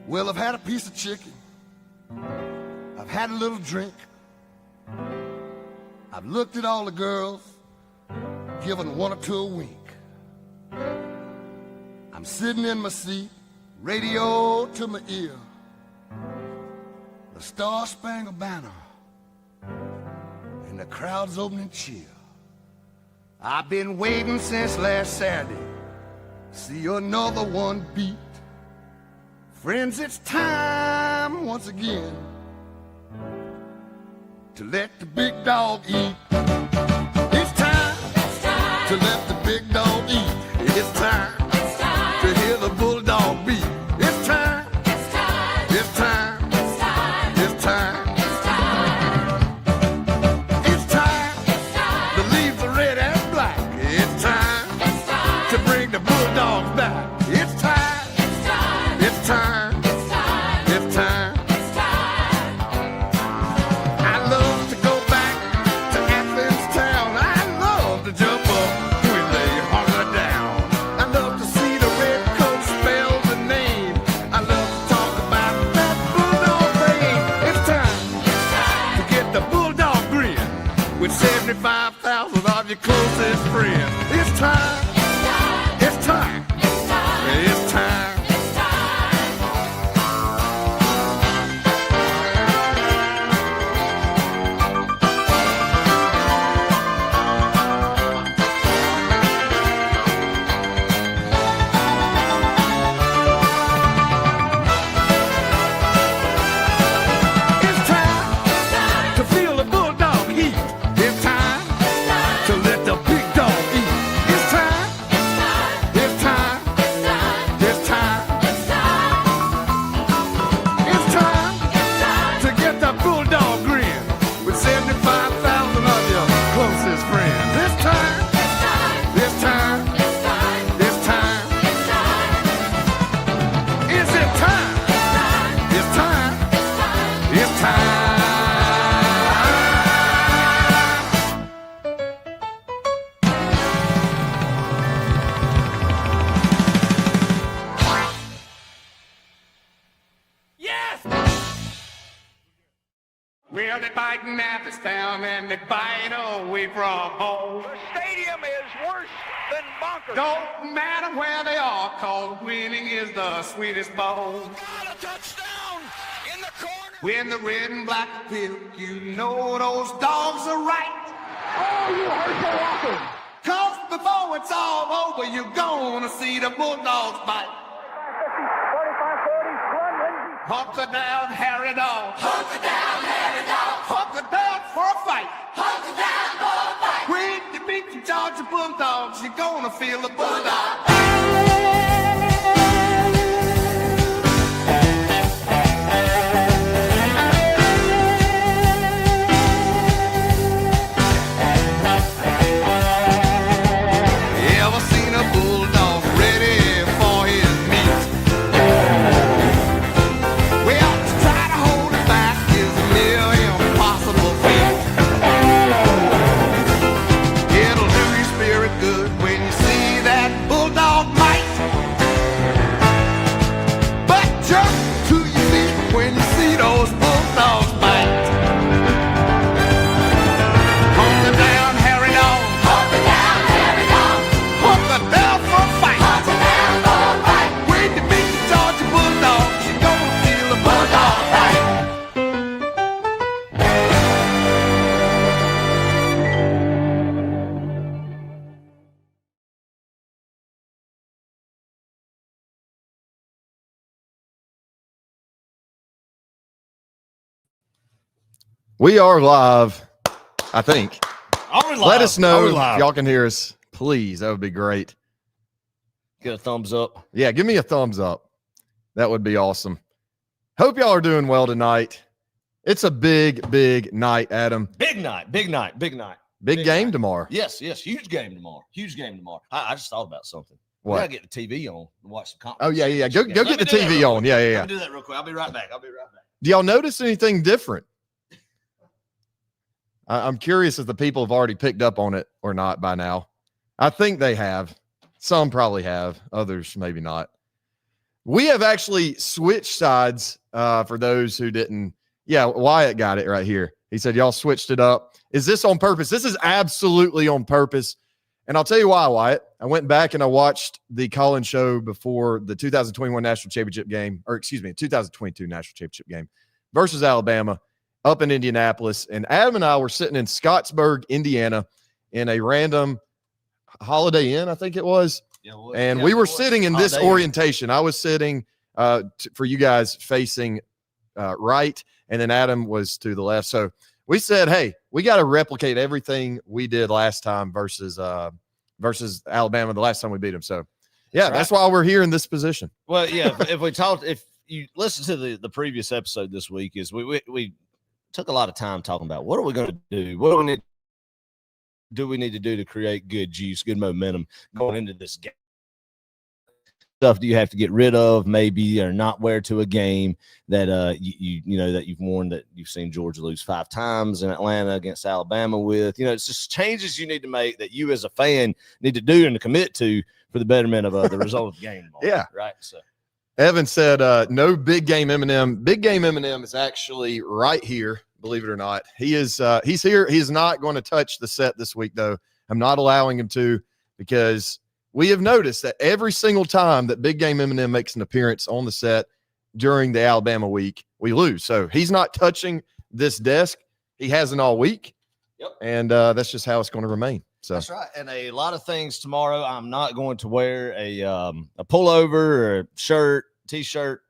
Well, I've had a piece of chicken. I've had a little drink. I've looked at all the girls, given one or two a wink. I'm sitting in my seat, radio to my ear. The Star-Spangled Banner and the crowd's opening cheer. I've been waiting since last Saturday. See another one beat. Friends, it's time once again to let the big dog eat. It's time to let the big dog eat. It's time to hear the bulldog beat. It's time. It's time. It's time. It's time. It's time. It's time. It's time to leave the red and black. It's time. It's time to bring the bulldogs back. It's time. It's time. It's time. It's time. It's time. It's time. I love to go back to Athens town. I love to jump up when they hunker down. I love to see the red coat spell the name. I love to talk about that bulldog thing. It's time to get the bulldog grin with 75,000 of your closest friends. It's time. It's time. It's time. It's time. It's time to feel the bulldog heat. It's time to let the big dog eat. It's time. It's time. It's time. It's time to get the bulldog grin with 75,000 of your closest friends. It's time. It's time. It's time. Is it time? It's time. It's time. Yes! Well, they fighting at this town and they fight away from home. The stadium is worse than bonkers. Don't matter where they are, 'cause winning is the sweetest bone. Got a touchdown in the corner. When the red and black appeal, you know those dogs are right. Oh, you hurt the walker. 'Cause before it's all over, you're gonna see the Bulldogs bite. 45-40, run, Lindsay. Hunker down, Harry Dog. Hunker down, Harry Dog. Hunker down for a fight. Hunker down for a fight. When you beat the Georgia Bulldogs, you're gonna feel the Bulldog. Ever seen a bulldog ready for his meat? Well, to try to hold it back is a near impossible feat. It'll do your spirit good when you see that bulldog bite. But jump to your feet when you see those bulldogs bite. Hunker down, Harry Dog. Hunker down, Harry Dog. Hunker down for a fight. Hunker down for a fight. When you beat the Georgia Bulldogs, you're gonna feel the bulldog bite. We are live, I think. Are we live? Let us know Are we if live? y'all can hear us. Please, that would be great. Get a thumbs up. Yeah, give me a thumbs up. That would be awesome. Hope y'all are doing well tonight. It's a big, big night, Adam. Big night. Big night. Big night. Big game night. tomorrow. Yes. Yes. Huge game tomorrow. Huge game tomorrow. I just thought about something. We What? gotta get the TV on and watch some conference. Oh, yeah, yeah. Go Let get me the do that TV real on. quick. Yeah, yeah, Let yeah. me do that real quick. I'll be right back. Do y'all notice anything different? I'm curious if the people have already picked up on it or not by now. I think they have. Some probably have. Others maybe not. We have actually switched sides for those who didn't. Yeah, Wyatt got it right here. He said, y'all switched it up. Is this on purpose? This is absolutely on purpose. And I'll tell you why, Wyatt. I went back and I watched the call-in show before the 2021 National Championship game, 2022 National Championship game versus Alabama up in Indianapolis. And Adam and I were sitting in Scottsburg, Indiana, in a random Holiday Inn, I think it was. And we were sitting in this orientation. I was sitting for you guys facing right, and then Adam was to the left. So we said, hey, we got to replicate everything we did last time versus Alabama the last time we beat them. So, yeah, that's why we're here in this position. Well, yeah, if you listen to the previous episode this week, is we took a lot of time talking about what are we going to do? What do we need to do to create good juice, good momentum going into this game? Stuff do you have to get rid of, maybe, or not wear to a game that you know that you've worn, that you've seen Georgia lose 5 times in Atlanta against Alabama with. It's just changes you need to make that you as a fan need to do and to commit to for the betterment of the result of the game. Yeah, right. So Evan said, no big game Eminem. Big game Eminem is actually right here. Believe it or not, he's here. He's not going to touch the set this week, though. I'm not allowing him to, because we have noticed that every single time that Big Game Eminem makes an appearance on the set during the Alabama week, we lose. So he's not touching this desk. He hasn't all week. Yep. And that's just how it's going to remain. So that's right. And a lot of things tomorrow. I'm not going to wear a pullover or a shirt, t-shirt.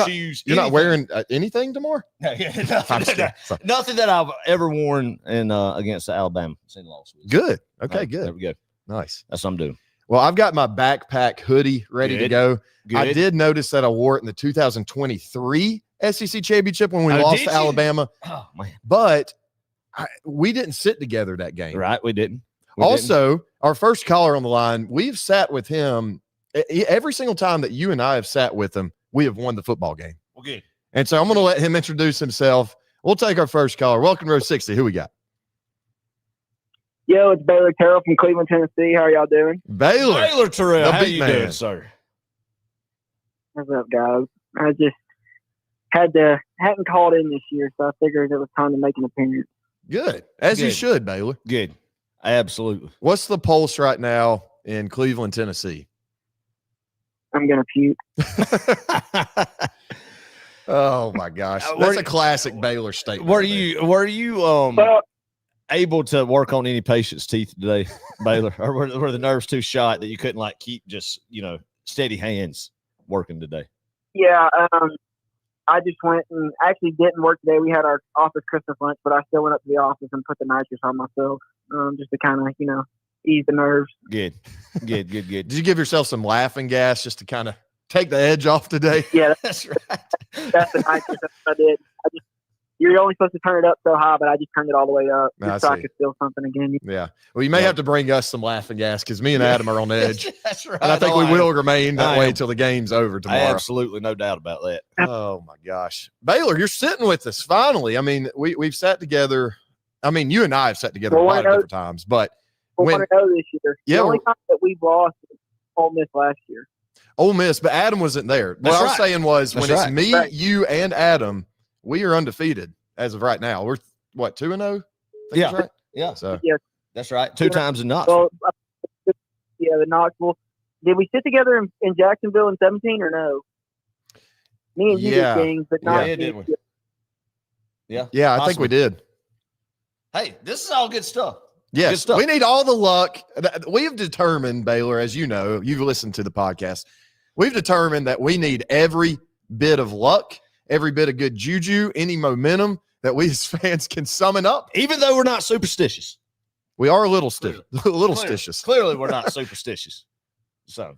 Shoes, you're not wearing anything tomorrow? No, nothing that I've ever worn in against the Alabama St. Louis. Good. Okay, good. There we go. Nice. That's what I'm doing. Well, I've got my backpack hoodie ready to go. Good. I did notice that I wore it in the 2023 SEC championship when we lost to Alabama. Oh, man. But we didn't sit together that game. Right, we didn't. Our first caller on the line, we've sat with him every single time that you and I have sat with him. We have won the football game. Well, good. And so I'm going to let him introduce himself. We'll take our first caller. Welcome to row 60. Who we got? Yo, it's Baylor Terrell from Cleveland, Tennessee. How are y'all doing? Baylor Terrell. How big you man. doing, sir? What's up, guys? I just hadn't called in this year, so I figured it was time to make an appearance. Good. As you should, Baylor. Good. Absolutely. What's the pulse right now in Cleveland, Tennessee? I'm gonna puke. Oh my gosh, that's a classic Baylor statement. Were you able to work on any patient's teeth today, Baylor, or were the nerves too shot that you couldn't keep just steady hands working today? Yeah, I just went and actually didn't work today. We had our office Christmas lunch, but I still went up to the office and put the nitrous on myself, just to kind of ease the nerves. Good. Did you give yourself some laughing gas just to kind of take the edge off today? Yeah, that's right. That's the nitrous. That's what I did. You're only supposed to turn it up so high, but I just turned it all the way up just so I could feel something again. Yeah. Well, you may have to bring us some laughing gas because me and Adam are on edge. That's right. And I think we will remain that way until the game's over tomorrow. Absolutely, no doubt about that. Oh my gosh, Baylor, you're sitting with us finally. I mean, we've sat together. I mean, you and I have sat together a lot of different times, but I want to know this year. The only time that we've lost is Ole Miss last year. Ole Miss, but Adam wasn't there. What I was saying was it's me, you, and Adam, we are undefeated as of right now. We're what, 2-0? Yeah. Right? Yeah. So that's right. 2 times in Knoxville. Well, yeah, the Knoxville. Did we sit together in Jacksonville in 17 or no? Me and you did things, but not didn't we? Yeah, I think we did. Hey, this is all good stuff. Yes, good stuff. We need all the luck. We have determined, Baylor, as you know, you've listened to the podcast, we've determined that we need every bit of luck, every bit of good juju, any momentum that we as fans can summon up. Even though we're not superstitious. We are a little stitious. Clearly, we're not superstitious. So.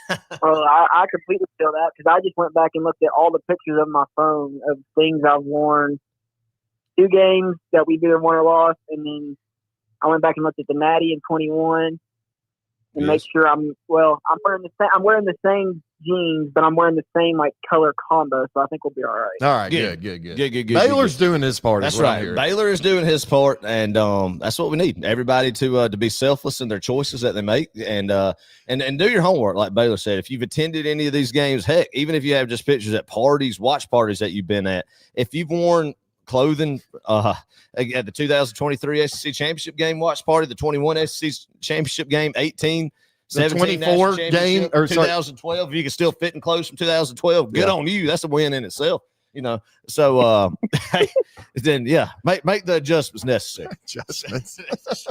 Well, I completely feel that because I just went back and looked at all the pictures of my phone of things I've worn. 2 games that we either won or lost, and then I went back and looked at the Natty in 21 and make sure I'm wearing the same jeans, but I'm wearing the same like color combo, so I think we'll be all right. All right, Good. good. Baylor's doing his part. That's is what I'm right. hearing. Baylor is doing his part, and that's what we need. Everybody to be selfless in their choices that they make, and do your homework, like Baylor said. If you've attended any of these games, heck, even if you have just pictures at parties, watch parties that you've been at, if you've worn clothing at the 2023 SEC Championship game watch party, the 21 SEC Championship game, 18. The 24 game, or 2012, if you can still fit in clothes from 2012, good on you. That's a win in itself, So then, make the adjustments necessary. Adjustments. That's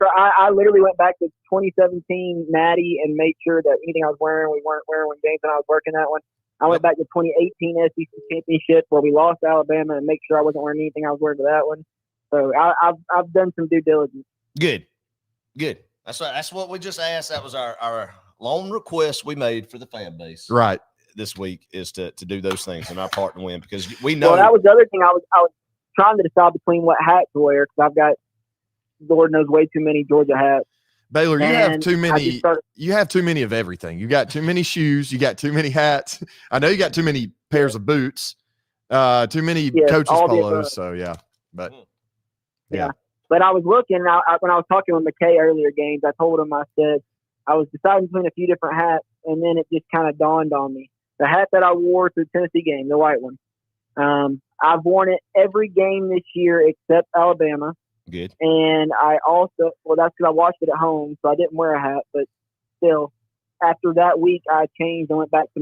right. I literally went back to 2017 Natty and made sure that anything I was wearing, we weren't wearing when James and I was working that one. I went back to 2018 SEC Championship where we lost Alabama and make sure I wasn't wearing anything I was wearing to that one. So I've done some due diligence. Good. That's right. That's what we just asked. That was our lone request we made for the fan base. Right. This week is to do those things in our part and win, because we know. Well, that was the other thing I was trying to decide between what hat to wear, because I've got, Lord knows, way too many Georgia hats. Baylor, you have too many. Started, you have too many of everything. You got too many shoes. You got too many hats. I know you got too many pairs of boots. Too many coaches polos. So yeah. But I was looking, when I was talking with McKay earlier games, I told him, I said, I was deciding between a few different hats, and then it just kind of dawned on me. The hat that I wore to the Tennessee game, the white one, I've worn it every game this year except Alabama. Good. And I also, that's because I watched it at home, so I didn't wear a hat, but still, after that week, I changed and went back to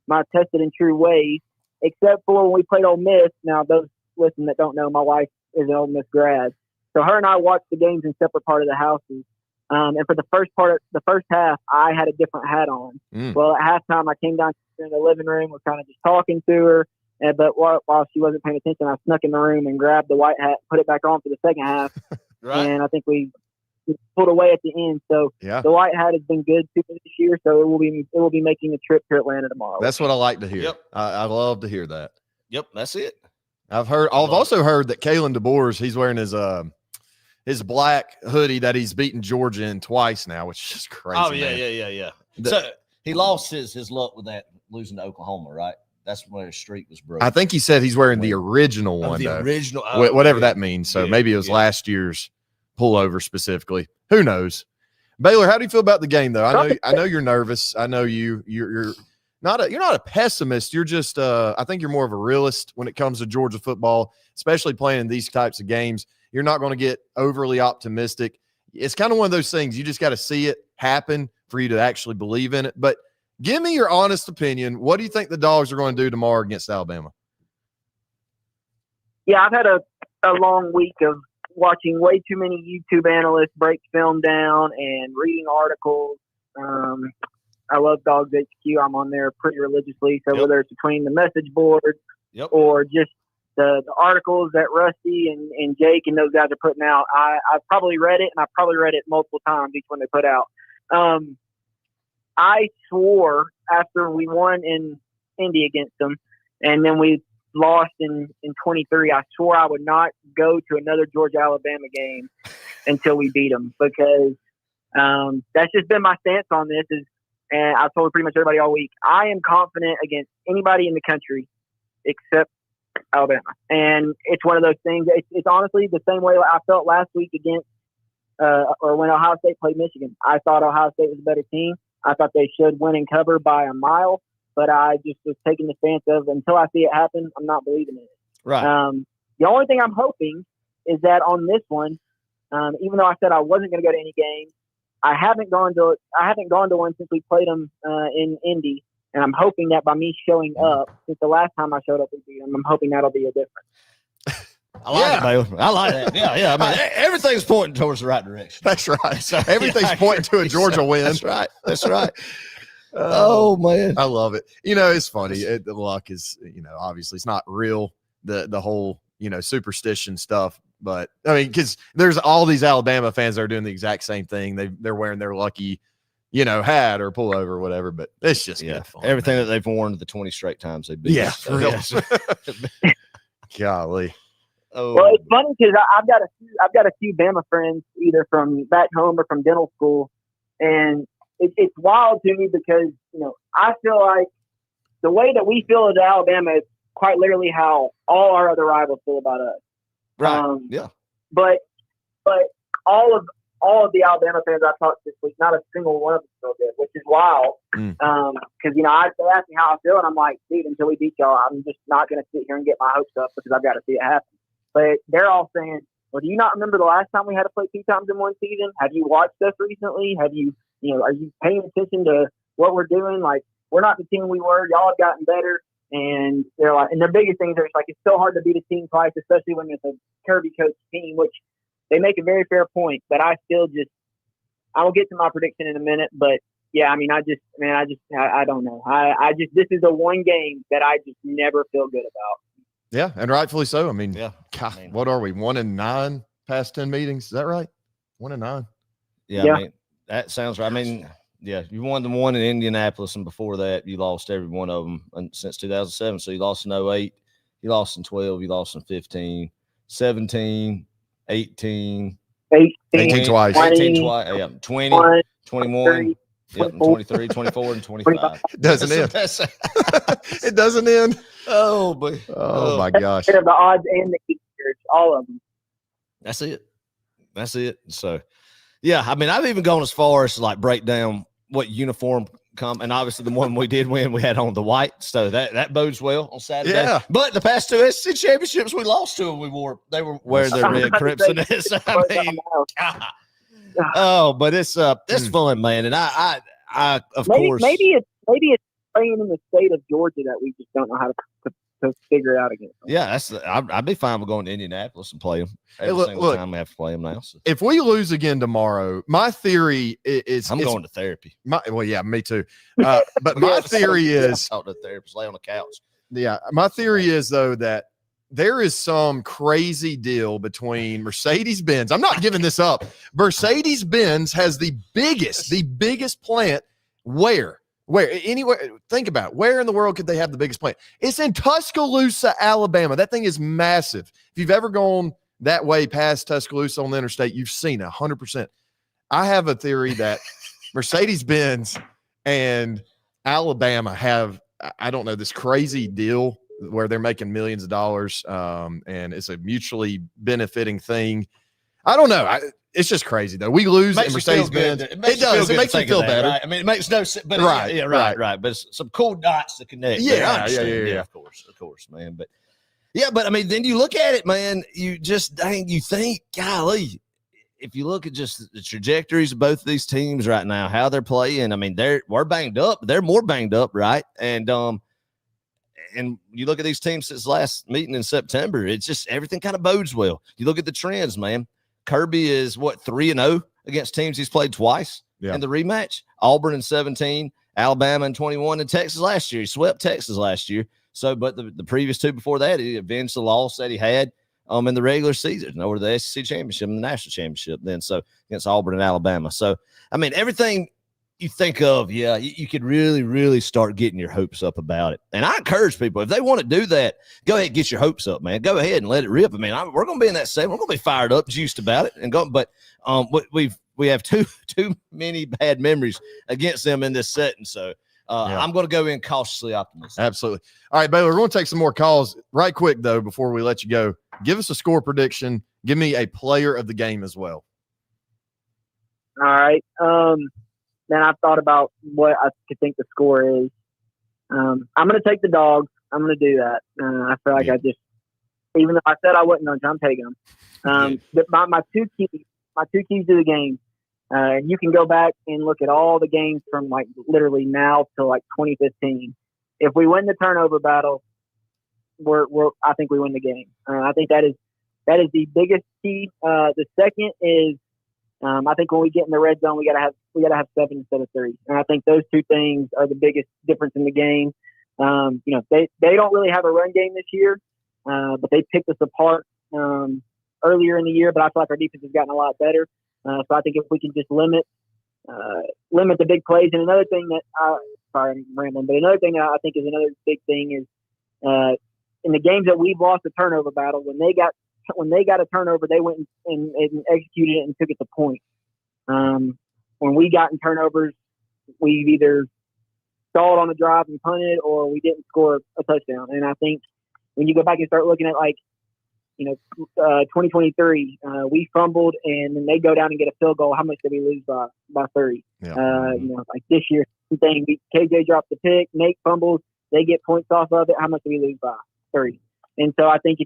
my tested and true ways, except for when we played Ole Miss. Now, those listen that don't know, my wife is an Ole Miss grad. So her and I watched the games in separate part of the houses. And for the first half, I had a different hat on. Well, at halftime, I came down in the living room, was kind of just talking to her. But while she wasn't paying attention, I snuck in the room and grabbed the white hat, put it back on for the second half. Right. And I think we pulled away at the end. So the white hat has been good to me this year. So it will be making a trip to Atlanta tomorrow. That's what I like to hear. Yep. I love to hear that. Yep, that's it. I've also heard that Kalen DeBoers, he's wearing his black hoodie that he's beaten Georgia in twice now, which is crazy. Oh yeah. So he lost his luck with that, losing to Oklahoma, right? That's where his streak was broken. I think he said he's wearing the original one, original, whatever that means. So maybe it was last year's pullover specifically. Who knows? Baylor, how do you feel about the game though? I know you're nervous. I know you're not a pessimist. You're just I think you're more of a realist when it comes to Georgia football, especially playing these types of games. You're not going to get overly optimistic. It's kind of one of those things. You just got to see it happen for you to actually believe in it. But give me your honest opinion. What do you think the Dogs are going to do tomorrow against Alabama? Yeah, I've had a long week of watching way too many YouTube analysts break film down and reading articles. I love Dogs HQ. I'm on there pretty religiously. So whether it's between the message board or just the articles that Rusty and Jake and those guys are putting out, I've probably read it, and I've probably read it multiple times each one they put out. I swore after we won in Indy against them, and then we lost in 23, I swore I would not go to another Georgia-Alabama game until we beat them, because that's just been my stance on this. And I've told pretty much everybody all week, I am confident against anybody in the country except Alabama. And it's one of those things. It's honestly the same way I felt last week against or when Ohio State played Michigan. I thought Ohio State was a better team. I thought they should win and cover by a mile, but I just was taking the stance of, until I see it happen, I'm not believing in it. Right. The only thing I'm hoping is that on this one, even though I said I wasn't going to go to any games, I haven't gone to one since we played them in Indy, and I'm hoping that by me showing up, since the last time I showed up with them, I'm hoping that'll be a difference. I like it, Baylor. I like that. Yeah. I mean, everything's pointing towards the right direction. That's right. So everything's pointing to a Georgia win. That's right. Oh man, I love it. It's funny. The luck is, obviously it's not real. The whole, superstition stuff. But I mean, because there's all these Alabama fans that are doing the exact same thing. They're wearing their lucky, hat or pullover or whatever. But it's just good fun. Everything that they've worn the 20 straight times they beat. Yeah, for real. Golly. Oh. Well, it's funny because I've got a few Bama friends, either from back home or from dental school, and it's wild to me because, I feel like the way that we feel about Alabama is quite literally how all our other rivals feel about us. Right. Yeah. But all of the Alabama fans I talked to this week, not a single one of them feel good, which is wild. Because they ask me how I feel, and I'm like, dude, until we beat y'all, I'm just not going to sit here and get my hopes up because I've got to see it happen. But they're all saying, well, do you not remember the last time we had to play 2 times in one season? Have you watched us recently? Have you, are you paying attention to what we're doing? Like, we're not the team we were. Y'all have gotten better. And they're like, and their biggest thing is like, it's so hard to beat a team twice, especially when it's a Kirby coach team, which they make a very fair point. But I still I will get to my prediction in a minute. But yeah, I mean, I don't know. This is the one game that I just never feel good about. Yeah, and rightfully so. I mean, yeah. God, what are we? 1-9 past 10 meetings? Is that right? 1-9. Yeah, I mean, that sounds right. I mean, yeah, you won the one in Indianapolis, and before that, you lost every one of them since 2007. So you lost in 08, you lost in 12, you lost in 15, 17, 18 twice. 18 twice. Yeah, 20, 21. Yep, 23, 24, and 25. It doesn't end. It doesn't end. Oh, boy. Oh, my gosh. The odds and the features, all of them. That's it. So, yeah, I mean, I've even gone as far as to like break down what uniform and obviously the one we did win, we had on the white, so that bodes well on Saturday. Yeah. But the past 2 SEC championships we lost to them, they were wearing their red crimson. So, I mean, but it's fun, man, and I of course maybe it's playing in the state of Georgia that we just don't know how to figure it out again. Yeah, I'd be fine with going to Indianapolis and play them every single time we have to play them now. So. If we lose again tomorrow, my theory is I'm going to therapy. Well, yeah, me too. But my theory is talk to the therapist, lay on the couch. Yeah, my theory is though that there is some crazy deal between Mercedes Benz. I'm not giving this up. Mercedes Benz has the biggest plant where anywhere, think about it. Where in the world could they have the biggest plant? It's in Tuscaloosa, Alabama. That thing is massive. If you've ever gone that way past Tuscaloosa on the interstate, you've seen 100%. I have a theory that Mercedes-Benz and Alabama have, I don't know, this crazy deal where they're making millions of dollars, and it's a mutually benefiting thing. I don't know. It's just crazy though. We lose and Mercedes-Benz. It does. It makes you feel better. Right? I mean, it makes no sense. But right. But it's some cool dots to connect. Yeah. Of course, man. But but I mean, then you look at it, man. You just you think, golly, if you look at just the trajectories of both of these teams right now, how they're playing. I mean, we're banged up. They're more banged up, right? And you look at these teams since last meeting in September. It's just everything kind of bodes well. You look at the trends, man. Kirby is 3-0 against teams he's played twice in the rematch. Auburn in 17, Alabama in 21, and Texas last year. He swept Texas last year. So, but the previous two before that, he avenged the loss that he had in the regular season over the SEC championship and the national championship. Then so against Auburn and Alabama. So I mean, everything you think of, you could really, really start getting your hopes up about it. And I encourage people, if they want to do that, go ahead and get your hopes up, man. Go ahead and let it rip. I mean, we're going to be in that setting. We're going to be fired up, juiced about it, and go. But we have too many bad memories against them in this setting. So I'm going to go in cautiously optimistic. Absolutely. All right, Baylor, we're going to take some more calls right quick though before we let you go. Give us a score prediction. Give me a player of the game as well. All right. Then I've thought about what I could think the score is. I'm going to take the Dogs. I'm going to do that. I feel like even though I said I wasn't going to, I'm taking them. But my two keys to the game. You can go back and look at all the games from like literally now till like 2015. If we win the turnover battle, I think we win the game. I think that is the biggest key. The second is, I think when we get in the red zone, we gotta have 7 instead of 3, and I think those two things are the biggest difference in the game. They don't really have a run game this year, but they picked us apart earlier in the year. But I feel like our defense has gotten a lot better. So I think if we can just limit the big plays, and another thing that sorry I'm rambling, but another thing that I think is another big thing is in the games that we've lost the turnover battle, when they got a turnover, they went and executed it and took it to point. When we got in turnovers, we've either stalled on the drive and punted, or we didn't score a touchdown. And I think when you go back and start looking at 2023, we fumbled and then they go down and get a field goal. How much did we lose by 30? Yeah. Like this year, thing. KJ dropped the pick, Nate fumbles, they get points off of it. How much did we lose by? 30. And so I think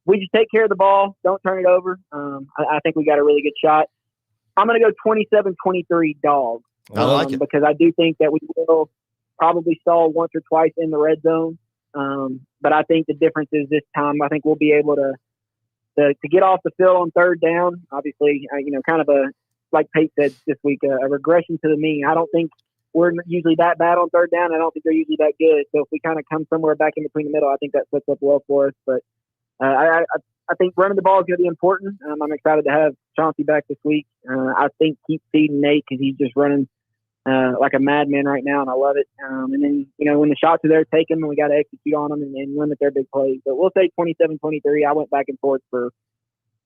we just take care of the ball, don't turn it over. I think we got a really good shot. I'm going to go 27-23 Dogs. I like it. Because I do think that we will probably stall once or twice in the red zone. But I think the difference is this time, I think we'll be able to get off the field on third down. Obviously, kind of like Pate said this week, a regression to the mean. I don't think we're usually that bad on third down. I don't think they're usually that good. So if we kind of come somewhere back in between the middle, I think that sets up well for us. But I think running the ball is going to be important. I'm excited to have Chauncey back this week. I think keep feeding Nate because he's just running like a madman right now, and I love it. And then, when the shots are there, take them, and we got to execute on them and limit their big plays. But we'll say 27-23. I went back and forth for,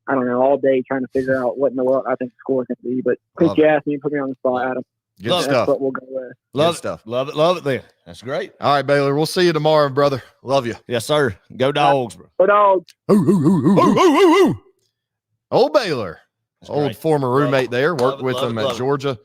I don't know, all day trying to figure out what in the world I think the score is going to be. But since you asked me, you put me on the spot, Adam. Good That's stuff. what we'll go with. Love Good stuff. Love it then. That's great. All right, Baylor. We'll see you tomorrow, brother. Love you. Yes, sir. Go Dogs, bro. But Ooh, ooh, ooh, ooh, ooh, ooh. Old Baylor, That's old great. former roommate there, worked with love him it, at love it. Georgia.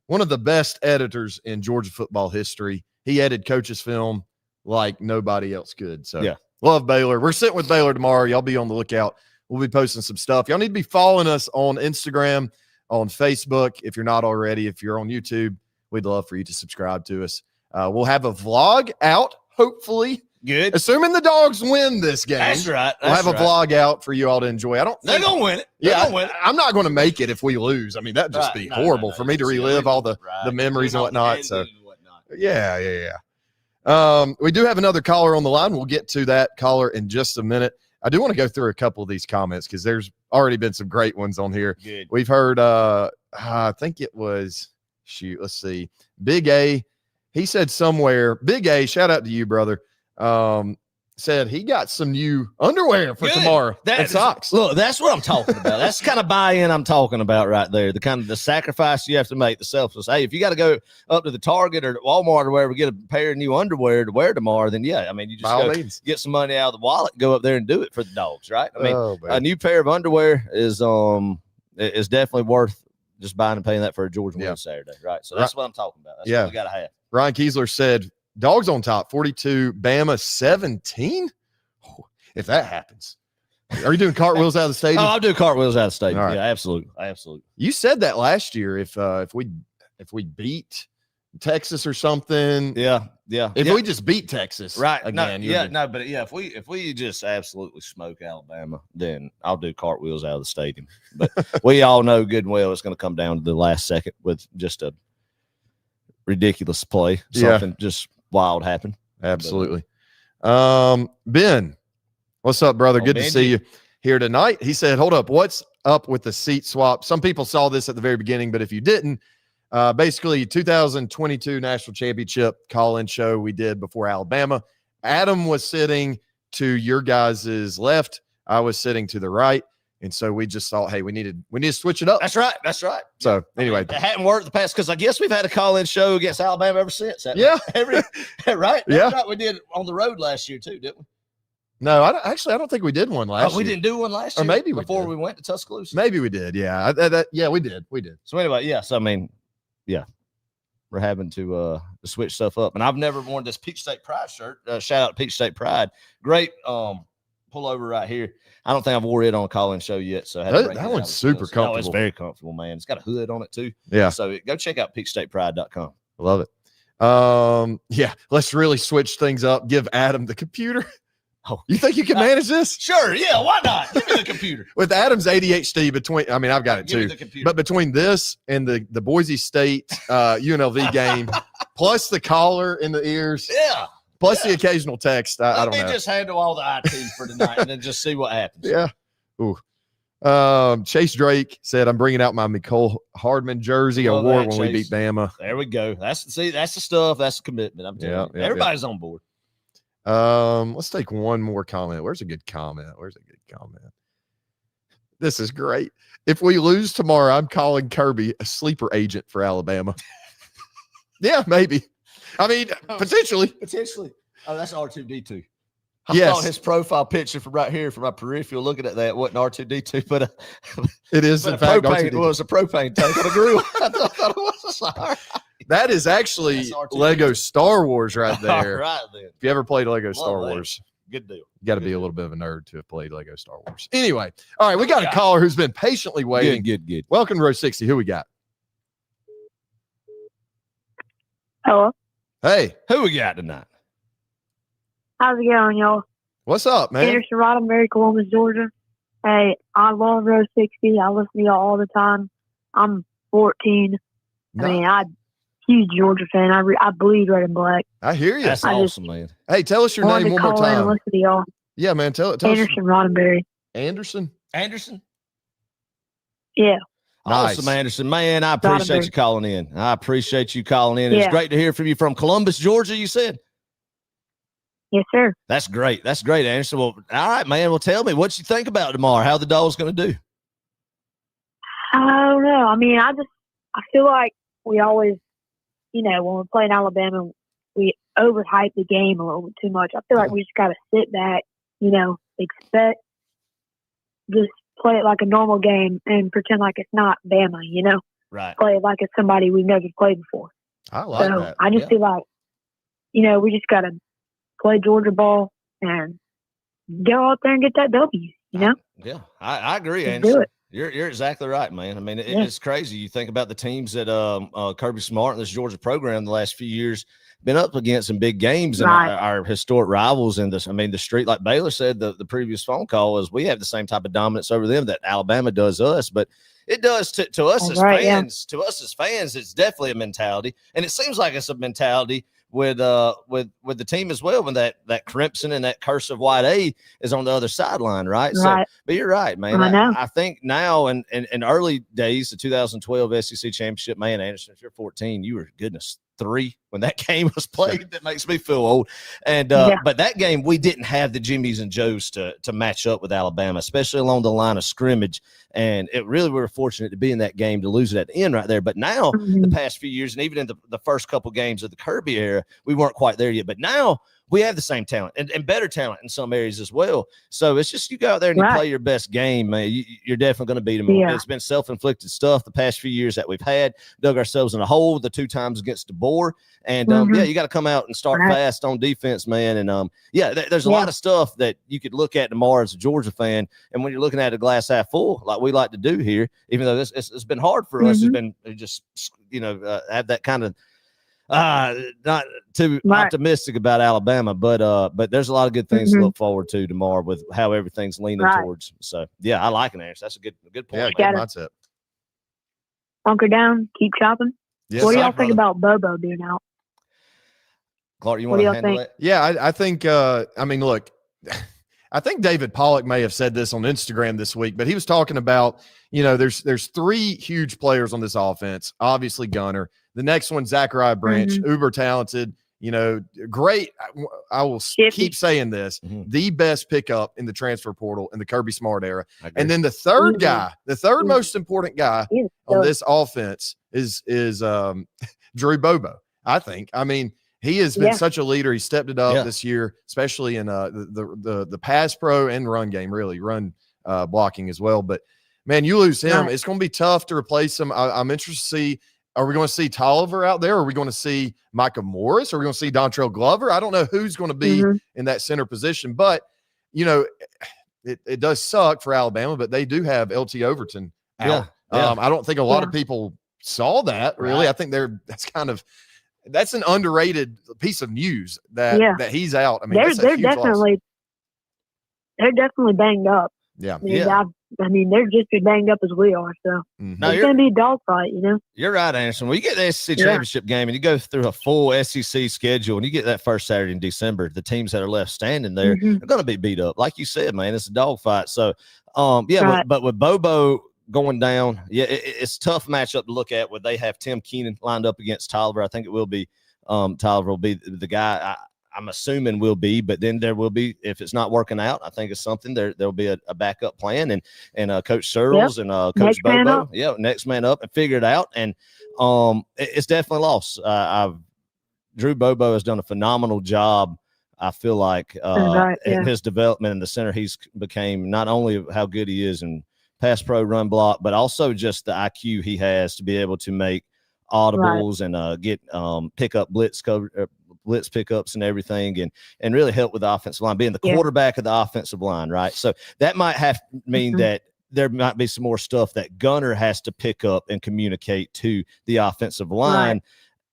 One of the best editors in Georgia football history. He edited coaches' film like nobody else could. So, Yeah. Love Baylor. We're sitting with Baylor tomorrow. Y'all be on the lookout. We'll be posting some stuff. Y'all need to be following us on Instagram, on Facebook, if you're not already. If you're on YouTube, we'd love for you to subscribe to us. We'll have a vlog out, hopefully, Good. assuming the Dogs win this game. That's right. We'll have a vlog out for you all to enjoy. I don't They're think, going to win it. They're yeah, gonna win it. I'm not going to make it if we lose. I mean, that'd just Right. be No, horrible no. for me to See, relive all the right. memories and Doing all the whatnot. So, dancing and whatnot. yeah. We do have another caller on the line. We'll get to that caller in just a minute. I do want to go through a couple of these comments because there's already been some great ones on here. Good. We've heard, I think it was, let's see, Big A. He said somewhere, Big A, shout out to you, brother. Said he got some new underwear for Good. tomorrow That and is- socks. Look, that's what I'm talking about. That's the kind of buy-in I'm talking about right there. The kind of the sacrifice you have to make, the selfless. Hey, if you got to go up to the Target or Walmart or wherever, get a pair of new underwear to wear tomorrow, then yeah, I mean, you just By all go means. get some money out of the wallet, go up there and do it for the Dogs, right? I mean, Oh, man. a new pair of underwear is definitely worth just buying and paying that for a Georgia win Saturday, right? So that's what I'm talking about. That's what we got to have. Ryan Kiesler said, Dogs on top, 42, Bama 17. If that happens, are you doing cartwheels out of the stadium? Oh, I'll do cartwheels out of the stadium. All right. Yeah, absolutely. Absolutely. You said that last year. If we beat Texas or something, Yeah. if we just beat Texas, Right. again, If we just absolutely smoke Alabama, then I'll do cartwheels out of the stadium. But we all know good and well it's going to come down to the last second with just a ridiculous play. Something just wild happened. absolutely. Ben, what's up, brother? Good to Benji. see you here tonight. He said, hold up, what's up with the seat swap? Some people saw this at the very beginning, but if you didn't, basically 2022 national championship call-in show we did before Alabama. Adam was sitting to your guys' left. I was sitting to the right. And so we just thought, hey, we need to switch it up. That's right. That's right. So anyway, It hadn't worked the past because I guess we've had a call-in show against Alabama ever since. haven't we? yeah. Right? That's Yeah. right. We did on the road last year too, didn't we? No, I don't think we did one last We year. didn't do one last Or year. maybe we before did. we went to Tuscaloosa. Maybe we did. Yeah. Yeah, we did. We did. So anyway, yes, I mean, yeah, we're having to switch stuff up. And I've never worn this Peach State Pride shirt. Shout out to Peach State Pride. Great pullover right here. I don't think I've wore it on a call-in show yet. So I had to break That it one's out. super No, it's comfortable. very comfortable, man. It's got a hood on it too. Yeah. So go check out peachstatepride.com. Love it. Yeah, let's really switch things up. Give Adam the computer. Oh. You think you can manage this? Sure, yeah, why not? Give me the computer. With Adam's ADHD I've got it Give me too. the computer. But between this and the Boise State UNLV game, plus the collar in the ears, yeah. plus the occasional text, I Let don't me know. just handle all the IT for tonight and then just see what happens. Yeah. Ooh. Chase Drake said, I'm bringing out my Nicole Hardman jersey. Love Award that, when we Chase. beat Bama. There we go. That's the stuff. That's the commitment. I'm telling you. Yeah, Everybody's on board. Let's take one more comment. Where's a good comment? This is great. If we lose tomorrow, I'm calling Kirby a sleeper agent for Alabama. Yeah, maybe. I mean, potentially. Potentially. Oh, that's R2D2. I Yes. thought his profile picture from right here, from my peripheral, looking at that, wasn't R2D2, but It is, but in fact, propane, R2D2. was a propane tank on a grill. I thought it was. Sorry. That is actually That's R2D2. Lego Star Wars right All there. right, then. If you ever played Lego Star that. Wars, Good deal. you got to be a little bit of a nerd to have played Lego Star Wars. Anyway, all right, we got a caller who's been patiently waiting. Good. Welcome to Row 60. Who we got? Hello. Hey, Who we got tonight? How's it going, y'all? what's up, man? Anderson Roddenberry, Columbus, Georgia. Hey, I love Row 60. I listen to y'all all the time. I'm 14. No, I mean, I'm huge Georgia fan. I bleed red and black. I hear you. That's I just- awesome, man. Hey, tell us your Wanted name to one more call in and time. listen to y'all. Yeah, man. Tell us. Anderson Roddenberry. Anderson. Anderson? Yeah. Nice. Awesome, Anderson. Man, I appreciate Roddenberry. you calling in. I appreciate you calling in. It's Yeah. great to hear from you from Columbus, Georgia, you said? Yes, sir. That's great. That's great, Anderson. Well, all right, man. Well, tell me what you think about tomorrow. How the Dogs going to do? I don't know. I mean, I feel like we always, when we're playing Alabama, we overhype the game a little bit too much. I feel like we just got to sit back, expect, just play it like a normal game and pretend like it's not Bama, Right. play it like it's somebody we've never played before. I like So that. I just Yeah. feel like, we just got to play Georgia ball and go out there and get that W, Yeah, I agree, Just Anderson. do it. You're exactly right, man. I mean, Yeah. it's crazy. You think about the teams that Kirby Smart and this Georgia program the last few years been up against in big games, and Right. our historic rivals in this. I mean, the street, like Baylor said, the previous phone call is we have the same type of dominance over them that Alabama does us, but it does to us as Right, yeah. fans. To us as fans, it's definitely a mentality, and it seems like it's a mentality with the team as well, when that crimson and that cursive white A is on the other sideline, right? Right. So, but you're right, man. I know. I think now in early days, the 2012 SEC championship, man, Anderson, if you're 14, you were, goodness, 3 when that game was played. That makes me feel old. And Yeah. but that game, we didn't have the Jimmies and Joes to match up with Alabama, especially along the line of scrimmage. And it really, we were fortunate to be in that game to lose it at the end right there. But now, Mhm. the past few years, and even in the first couple games of the Kirby era, we weren't quite there yet. But now we have the same talent and better talent in some areas as well. So it's just, you go out there and you Right. play your best game, man. You're definitely going to beat them. Yeah. It's been self-inflicted stuff the past few years that we've had, dug ourselves in a hole the 2 times against DeBoer. And Mhm. you got to come out and start Right. fast on defense, man. And there's a Yeah. lot of stuff that you could look at tomorrow as a Georgia fan. And when you're looking at a glass half full, like we like to do here, even though it's been hard for us, it's Mhm. been just, have that kind of, not too Right. optimistic about Alabama, but there's a lot of good things to Mhm. look forward to tomorrow with how everything's leaning Right. towards. So yeah, I like it, Anderson. That's a good point. Yeah, man. good Got it. mindset. Bunker down, keep chopping. Yes, What do sir. y'all think about Bobo being out? Clark, you What want do to y'all handle think? that? Yeah, I think, I mean, look, I think David Pollock may have said this on Instagram this week, but he was talking about, there's 3 huge players on this offense. Obviously, Gunner. The next one, Zachariah Branch, uber talented, great. I will Shifty. keep saying this, Mhm. the best pickup in the transfer portal in the Kirby Smart era. I agree. And then the third Mhm. guy, the third Mhm. most important guy He's on good. this offense is Drew Bobo. I think. I mean, he has been Yeah. such a leader. He stepped it up Yeah. this year, especially in the pass pro and run game, really run blocking as well. But man, you lose him, Right. it's going to be tough to replace him. I'm interested to see. Are we going to see Tolliver out there? Are we going to see Micah Morris? Are we going to see Dontrell Glover? I don't know who's going to be Mhm. in that center position, but it does suck for Alabama, but they do have LT Overton out. Yeah. I don't think a lot Yeah. of people saw that really. Right. I think that's an underrated piece of news that Yeah. that he's out. I mean, They're that's a huge loss. definitely banged up. Yeah. I mean, they're just as banged up as we are. So Mhm. No, it's you're, going to be a dogfight, you're right, Anderson. When you get the SEC Yeah. championship game and you go through a full SEC schedule and you get that first Saturday in December, the teams that are left standing there Mhm. are going to be beat up. Like you said, man, it's a dogfight. So, Right. but with Bobo going down, it's a tough matchup to look at where they have Tim Keenan lined up against Tolliver. I think it will be Tolliver will be the guy. I'm assuming will be, but then there will be, if it's not working out, I think it's something there'll be a backup plan, and Coach Searles and Coach Next man Bobo, up. next man up and figure it out. And it's definitely lost. Drew Bobo has done a phenomenal job. I feel like in his development in the center, he's became not only how good he is in pass pro, run block, but also just the IQ he has to be able to make audibles and get pick up blitz pickups and everything, and really help with the offensive line, being the quarterback of the offensive line, right? So that might have to mean that there might be some more stuff that Gunner has to pick up and communicate to the offensive line.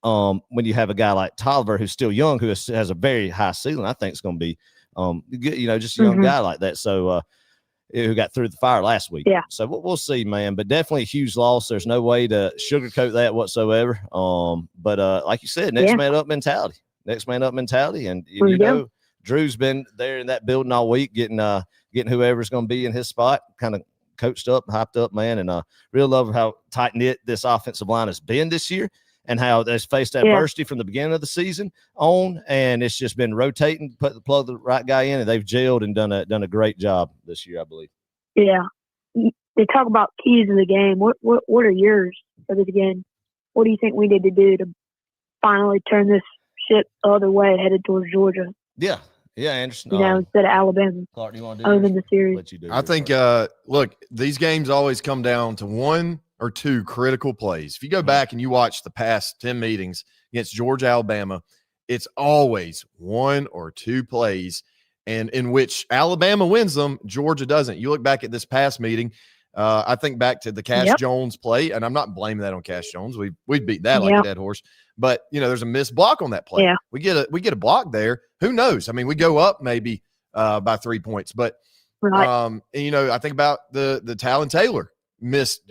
When you have a guy like Tolliver, who's still young, who has a very high ceiling, I think it's going to be good, just a young guy like that. So who got through the fire last week. Yeah. So we'll see, man. But definitely a huge loss. There's no way to sugarcoat that whatsoever. But like you said, next man up mentality. Next man up mentality. And you know, Drew's been there in that building all week, getting whoever's going to be in his spot, kind of coached up, hyped up, man. And real love how tight knit this offensive line has been this year, and how they've faced adversity from the beginning of the season on, and it's just been rotating, plug the right guy in, and they've gelled and done a great job this year, I believe. Yeah, they talk about keys of the game. What are yours for this game? What do you think we need to do to finally turn this ship the other way, headed towards Georgia? Yeah, Anderson. Instead of Alabama. Clark, do you want to do owning the series? I think, look, these games always come down to one or two critical plays. If you go back and you watch the past 10 meetings against Georgia, Alabama, it's always one or two plays, and in which Alabama wins them, Georgia doesn't. You look back at this past meeting, I think back to the Cash Jones play, and I'm not blaming that on Cash Jones. We beat that like a dead horse. But there's a missed block on that play. Yeah. We get a block there. Who knows? I mean, we go up maybe by 3 points, but and, I think about the Talon Taylor missed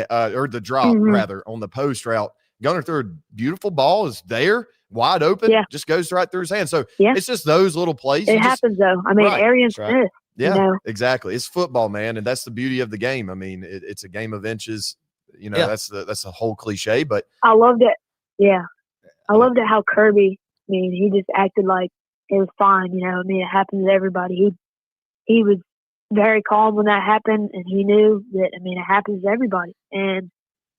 or the drop rather on the post route. Gunner threw a beautiful ball, is there, wide open, just goes right through his hand. So it's just those little plays. It happens though. I mean, Arian Smith. Yeah, exactly. It's football, man, and that's the beauty of the game. I mean, it's a game of inches. That's the whole cliche. But I loved it. Yeah, I loved it how Kirby. I mean, he just acted like it was fine. I mean, it happens to everybody. He was very calm when that happened, and he knew that. I mean, it happens to everybody, and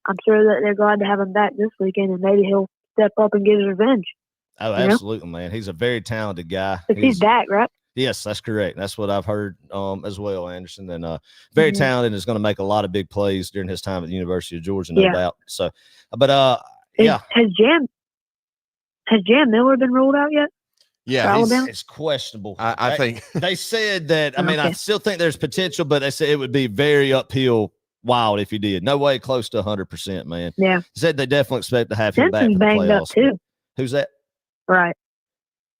I'm sure that they're glad to have him back this weekend, and maybe he'll step up and get his revenge. Oh, absolutely, man. He's a very talented guy. He's back, right? Yes, that's correct. That's what I've heard as well, Anderson. And very talented, is going to make a lot of big plays during his time at the University of Georgia, no doubt. So, but Has Jam Miller been ruled out yet? Yeah, it's questionable. I think they said that. I mean, I still think there's potential, but they said it would be very uphill wild if he did. No way close to 100%, man. Yeah. Said they definitely expect to have him back for the banged playoffs. Up too. Who's that? Right.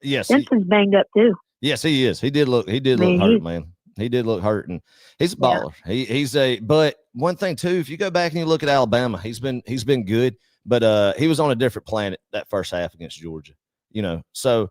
Yes. Simpson's banged up too. Yes, he is. He did look hurt, man. He did look hurt, and he's a baller. Yeah. But one thing too, if you go back and you look at Alabama, he's been good, but he was on a different planet that first half against Georgia. So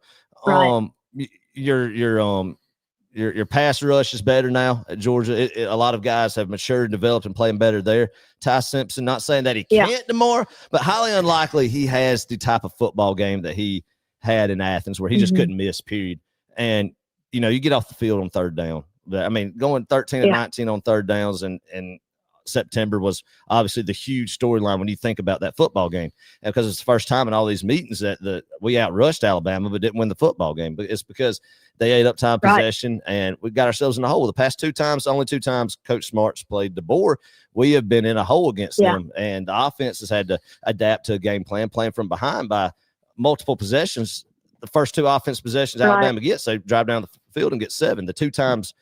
your pass rush is better now at Georgia. A lot of guys have matured and developed and playing better there. Ty Simpson, not saying that he can't tomorrow, but highly unlikely he has the type of football game that he had in Athens where he just couldn't miss, period. And, you get off the field on third down. I mean, going 13 and 19 on third downs and September was obviously the huge storyline when you think about that football game, and because it's the first time in all these meetings that we outrushed Alabama but didn't win the football game. But it's because they ate up time possession, and we got ourselves in a hole. The past only two times Coach Smart's played DeBoer, we have been in a hole against them, and the offense has had to adapt to a game plan, playing from behind by multiple possessions. The first two offense possessions Alabama gets, they drive down the field and get 7. The 2 times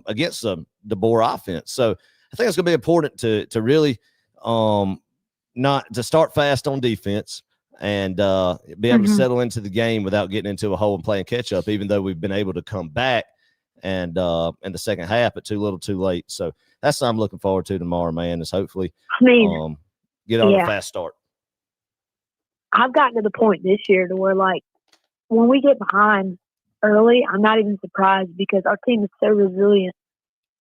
against the DeBoer offense. So I think it's going to be important to really not to start fast on defense and be able to settle into the game without getting into a hole and playing catch up, even though we've been able to come back and in the second half, but too little too late. So that's what I'm looking forward to tomorrow, man, is hopefully get on a fast start. I've gotten to the point this year to where, like, when we get behind early, I'm not even surprised because our team is so resilient.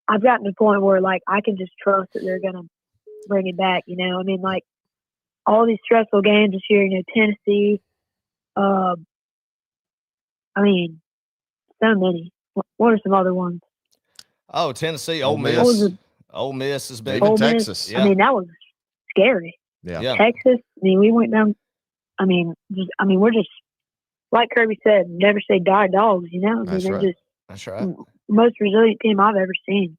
I've gotten to the point where, like, I can just trust that they're going to bring it back, I mean, like, all these stressful games this year, Tennessee, I I mean, so many. What are some other ones? Oh, Tennessee, Ole Ole Miss. What was Miss. it? Ole Miss has been. Even Ole Miss? Texas. Yeah. I mean, that was scary. Yeah. Yeah. Texas. I mean, we went down. I mean, we're just like Kirby said. Never say die, dogs. You know, I mean, That's they're right. just That's right. most resilient team I've ever seen.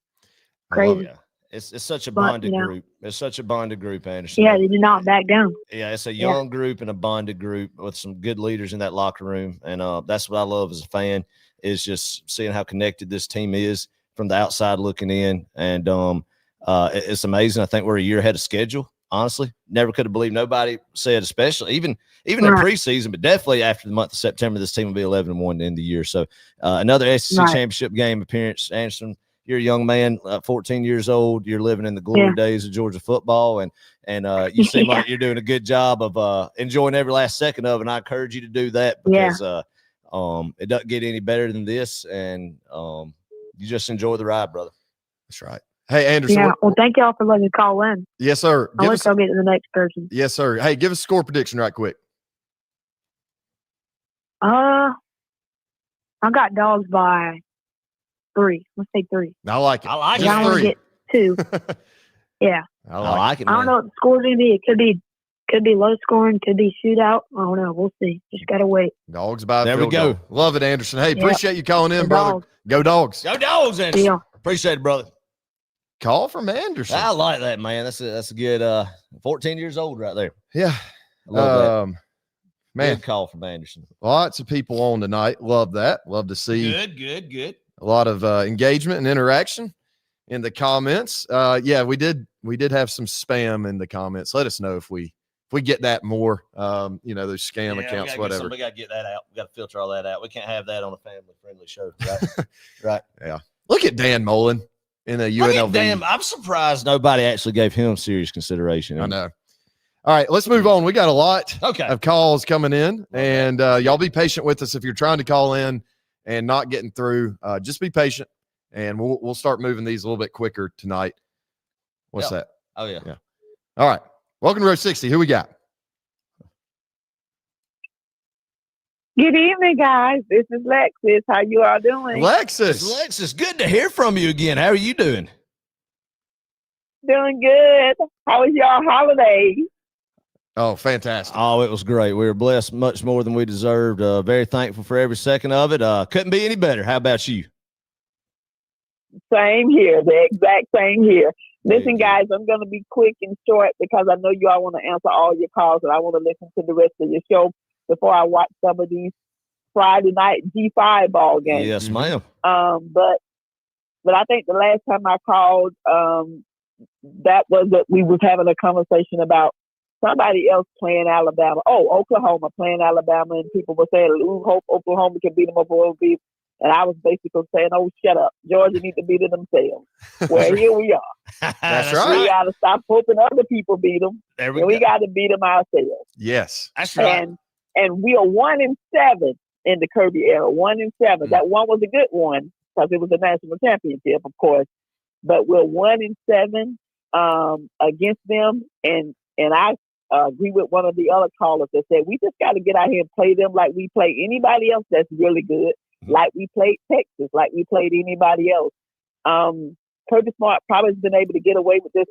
I love Crazy. it. Yeah. It's such a But, bonded you know. group. It's such a bonded group, Anderson. Yeah, they did not back down. Yeah, it's a Yeah. young group and a bonded group with some good leaders in that locker room. And that's what I love as a fan, is just seeing how connected this team is from the outside looking in. And it's amazing. I think we're a year ahead of schedule, honestly. Never could have believed. Nobody said, especially even in Right. preseason, but definitely after the month of September, this team will be 11-1 to end the year. So another SEC Right. championship game appearance. Anderson, you're a young man, 14 years old. You're living in the glory days of Georgia football, and you seem like you're doing a good job of enjoying every last second of it. And I encourage you to do that, because it doesn't get any better than this, and you just enjoy the ride, brother. That's right. Hey, Anderson. Yeah. Well, thank y'all for letting me call in. Yes, sir. I'll let y'all get to the next person. Yes, sir. Hey, give us a score prediction right quick. I got Dogs by 3. Let's say 3. I like it. I like Just I want to three. get 2. Yeah. I I like like it, I man. don't know what the score's gonna be. It could be low scoring, could be shootout. I don't know. We'll see. Just gotta wait. it. Dogs by a There we field go. goal. Love it, Anderson. Hey, Yeah. appreciate you calling in, Go brother. Dogs. Go Dogs. Go Dogs, Anderson. Yeah. Appreciate it, brother. Call from Anderson. I like that, man. That's a good 14 years old right there. Yeah. I love that. Man, Good call from Anderson. lots of people on tonight. Love that. Love to see Good. a lot of engagement and interaction in the comments. Yeah, we did have some spam in the comments. Let us know if we get that more. Those scam accounts, whatever. We got to get that out. We got to filter all that out. We can't have that on a family-friendly show, right? Right. Yeah. Look at Dan Mullen in the Look UNLV. at damn, I'm surprised nobody actually gave him serious consideration. I know. All right, let's move on. We got a lot of calls coming in, and y'all be patient with us if you're trying to call in and not getting through. Just be patient, and we'll start moving these a little bit quicker tonight. What's that? Oh, yeah. All right. Welcome to Row 60. Who we got? Good evening, guys. This is Lexus. How you all doing? Lexus, good to hear from you again. How are you doing? Doing good. How was y'all holiday? Oh, fantastic. Oh, it was great. We were blessed much more than we deserved. Very thankful for every second of it. Couldn't be any better. How about you? Same here. The exact same here. Listen, guys, I'm going to be quick and short because I know you all want to answer all your calls, and I want to listen to the rest of your show before I watch some of these Friday night G5 ball games. Yes, ma'am. But I think the last time I called, that was that we was having a conversation about somebody else playing Alabama. Oh, Oklahoma playing Alabama, and people were saying, "Ooh, hope Oklahoma can beat them over." And I was basically saying, "Oh, shut up! Georgia need to beat it themselves." Well, here we are. That's right. We got to stop hoping other people beat them. There We got to beat them ourselves. Yes. That's right. And we are 1-7 in the Kirby era. 1-7. That one was a good one because it was a national championship, of course. But we're 1-7 against them, and I agree with one of the other callers that said we just got to get out here and play them like we play anybody else that's really good, like we played Texas, like we played anybody else. Kirby Smart probably has been able to get away with this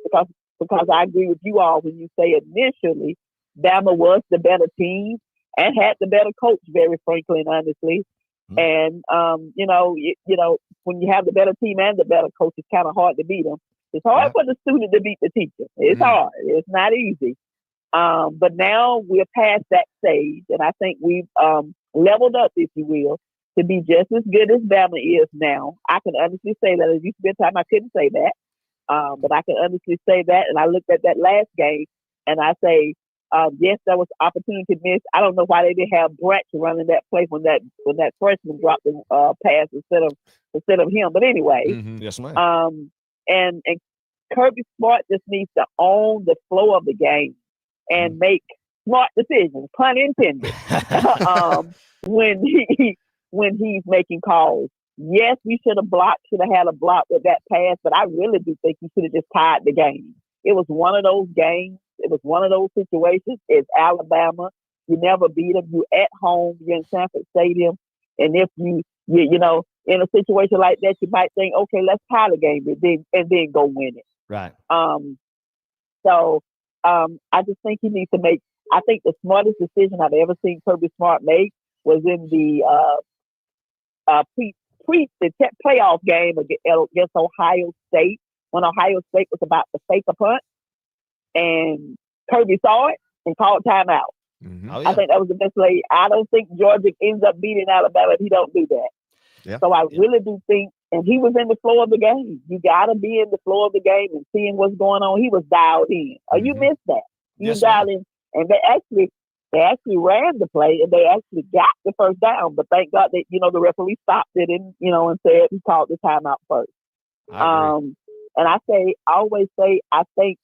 because I agree with you all when you say initially Bama was the better team and had the better coach, very frankly and honestly. And when you have the better team and the better coach, it's kind of hard to beat them. It's hard for the student to beat the teacher. It's hard. It's not easy. But now we're past that stage, and I think we've leveled up, if you will, to be just as good as Bama is now. I can honestly say that. As you spend time, I couldn't say that, but I can honestly say that. And I looked at that last game, and I say, yes, there was opportunity missed. I don't know why they didn't have Brett running that play when that freshman dropped the pass instead of him. But anyway, yes, ma'am. And Kirby Smart just needs to own the flow of the game and make smart decisions, pun intended, when he's making calls. Yes, we should have had a block with that pass, but I really do think he should have just tied the game. It was one of those games. It was one of those situations. It's Alabama. You never beat them. You're at home. You're in Sanford Stadium. And if you know, in a situation like that, you might think, okay, let's tie the game and then go win it. Right. So I just think he needs to make. I think the smartest decision I've ever seen Kirby Smart make was in the playoff game against Ohio State, when Ohio State was about to fake a punt, and Kirby saw it and called timeout. Mm-hmm. Oh, yeah. I think that was the best play. I don't think Georgia ends up beating Alabama if he don't do that. Yeah. So I really do think, and he was in the flow of the game. You got to be in the flow of the game and seeing what's going on. He was dialed in. Oh, you missed that. You dialed in, and they actually ran the play, and they actually got the first down. But thank God that the referee stopped it and said he called the timeout first. And I always say I think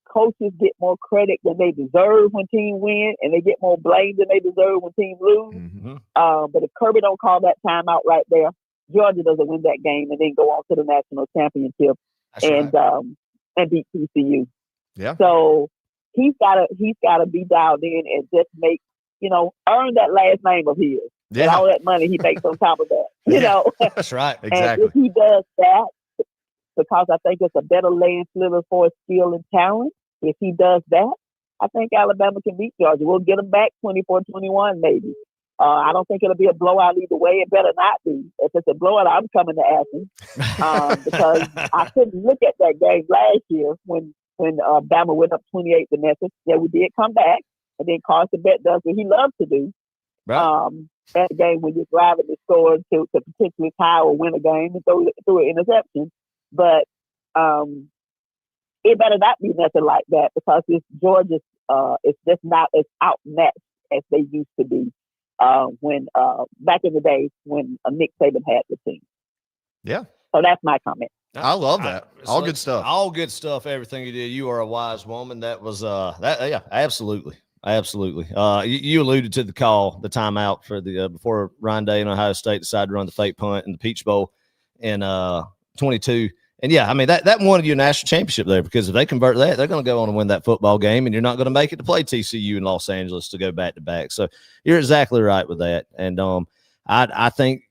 coaches get more credit than they deserve when teams win, and they get more blame than they deserve when teams lose. Mm-hmm. But if Kirby don't call that timeout right there, Georgia doesn't win that game and then go on to the national championship and beat TCU. Yeah. So he's gotta be dialed in and just make earn that last name of his. Yeah. And all that money he makes on top of that. You know. That's right. Exactly. And if he does that, because I think it's a better landslipper for skill and talent. If he does that, I think Alabama can beat Georgia. We'll get them back 24-21 maybe. I don't think it'll be a blowout either way. It better not be. If it's a blowout, I'm coming to Athens because I couldn't look at that game last year when Bama went up 28 to Memphis. Yeah, we did come back, and then Carson Beck does what he loves to do. Right. That game when you're driving the score to potentially tie or win a game and throw an interception. But it better not be nothing like that because this Georgia's it's just not as outmatched as they used to be when back in the days when Nick Saban had the team. Yeah. So that's my comment. I love that. All good stuff. All good stuff. Everything you did. You are a wise woman. That was yeah, absolutely. Absolutely. You alluded to the call, the timeout for the before Ryan Day and Ohio State decided to run the fake punt in the Peach Bowl in 22. And yeah, I mean that won you a national championship there because if they convert that, they're going to go on and win that football game, and you're not going to make it to play TCU in Los Angeles to go back to back. So you're exactly right with that. And I think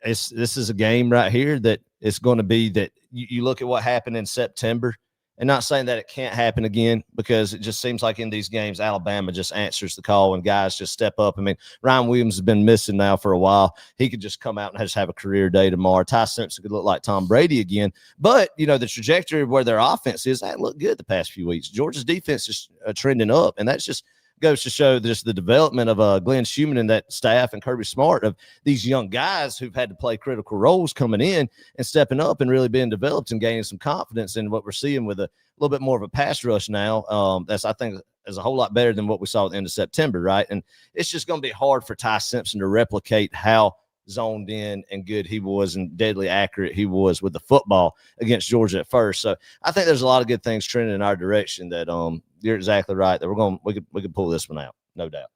this is a game right here that it's going to be that you look at what happened in September. And not saying that it can't happen again because it just seems like in these games, Alabama just answers the call and guys just step up. I mean, Ryan Williams has been missing now for a while. He could just come out and just have a career day tomorrow. Ty Simpson could look like Tom Brady again. But, the trajectory of where their offense is, that looked good the past few weeks. Georgia's defense is trending up, and that's just goes to show just the development of Glenn Schumann and that staff and Kirby Smart of these young guys who've had to play critical roles coming in and stepping up and really being developed and gaining some confidence in what we're seeing with a little bit more of a pass rush now. That's, I think, is a whole lot better than what we saw at the end of September, right? And it's just going to be hard for Ty Simpson to replicate how zoned in and good he was and deadly accurate he was with the football against Georgia at first. So I think there's a lot of good things trending in our direction that you're exactly right that we could pull this one out, no doubt.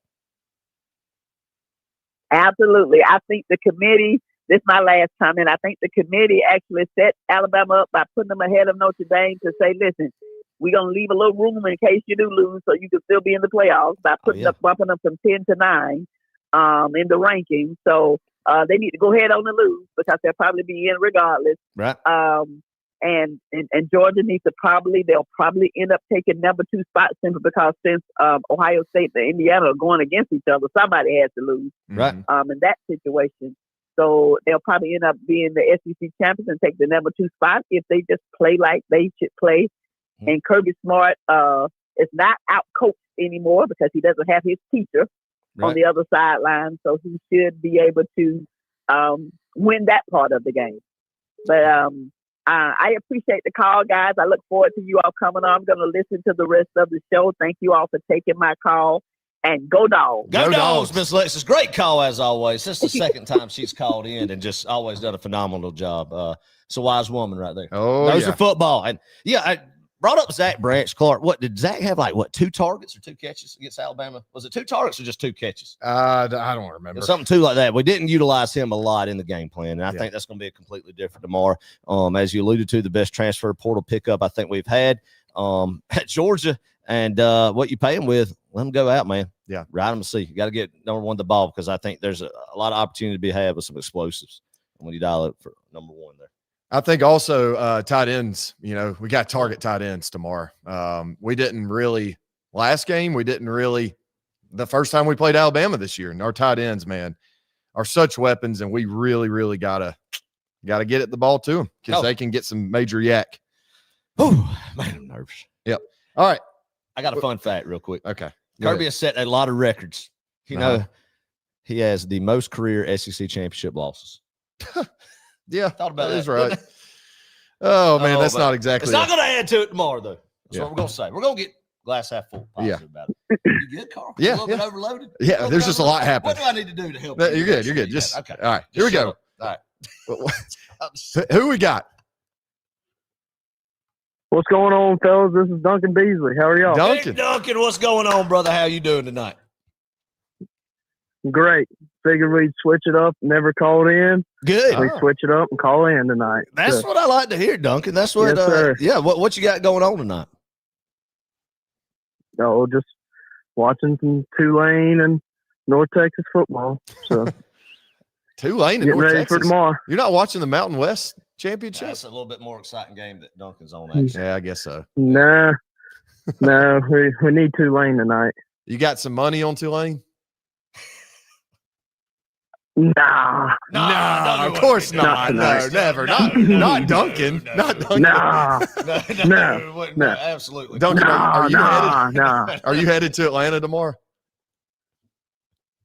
Absolutely. I think the committee, this is my last comment, I think the committee actually set Alabama up by putting them ahead of Notre Dame to say, listen, we're going to leave a little room in case you do lose so you can still be in the playoffs by bumping them from 10 to 9 in the rankings. So they need to go ahead on and lose because they'll probably be in regardless. Right. And Georgia needs to they'll probably end up taking number 2 spot simply because since Ohio State and Indiana are going against each other, somebody has to lose. Right. In that situation. So they'll probably end up being the SEC champions and take the number 2 spot if they just play like they should play. Mm-hmm. And Kirby Smart is not out coached anymore because he doesn't have his teacher on the other sideline. So he should be able to win that part of the game. But I appreciate the call, guys. I look forward to you all coming on. I'm going to listen to the rest of the show. Thank you all for taking my call. And go Dogs. Go Dogs, Miss Lexus. Great call as always. This is the second time she's called in and just always done a phenomenal job. It's a wise woman right there. Oh, knows her football. And yeah, I brought up Zach Branch Clark. What did Zach have? 2 targets or 2 catches against Alabama? Was it 2 targets or just 2 catches? I don't remember. Something too like that. We didn't utilize him a lot in the game plan, and I think that's going to be a completely different tomorrow. As you alluded to, the best transfer portal pickup I think we've had at Georgia, and what you pay him with, let him go out, man. Yeah. Ride them to see. You got to get number one the ball because I think there's a lot of opportunity to be had with some explosives when you dial up for number one there. I think also tight ends, we got target tight ends tomorrow. We didn't really last game. We didn't really the first time we played Alabama this year, and our tight ends, man, are such weapons, and we really, really gotta get at the ball to them because they can get some major yak. Oh, man, I'm nervous. Yep. All right. I got a fun fact real quick. Okay. Kirby has set a lot of records. He has the most career SEC championship losses. Yeah, thought about that is that. right. Oh man, that's not exactly. It's not going to add to it tomorrow, though. That's Yeah. what we're going to say. We're going to get glass half full. Positive about it. You good, Carl? Yeah, A little bit overloaded. Yeah, there's just a lot happening. What do I need to do to help? No, you? you're good. You're good. Just okay. All right. Here we go. All right. Who we got? What's going on, fellas? This is Duncan Beasley. How are y'all? Duncan. Hey, Duncan, what's going on, brother? How you doing tonight? Great. Figured we'd switch it up. Never called in. Good. We switch it up and call in tonight. That's what I like to hear, Duncan. That's what. Yes, sir. Yeah. What you got going on tonight? Oh, just watching some Tulane and North Texas football. So Tulane and getting North ready Texas. for tomorrow. You're not watching the Mountain West Championship? That's a little bit more exciting game that Duncan's on. Actually. Yeah, I guess so. Nah, no, we need Tulane tonight. You got some money on Tulane? Nah, No, of course not. No, never. Not Duncan. Not Duncan. No, absolutely. Duncan, are you headed? nah. Are you headed to Atlanta tomorrow?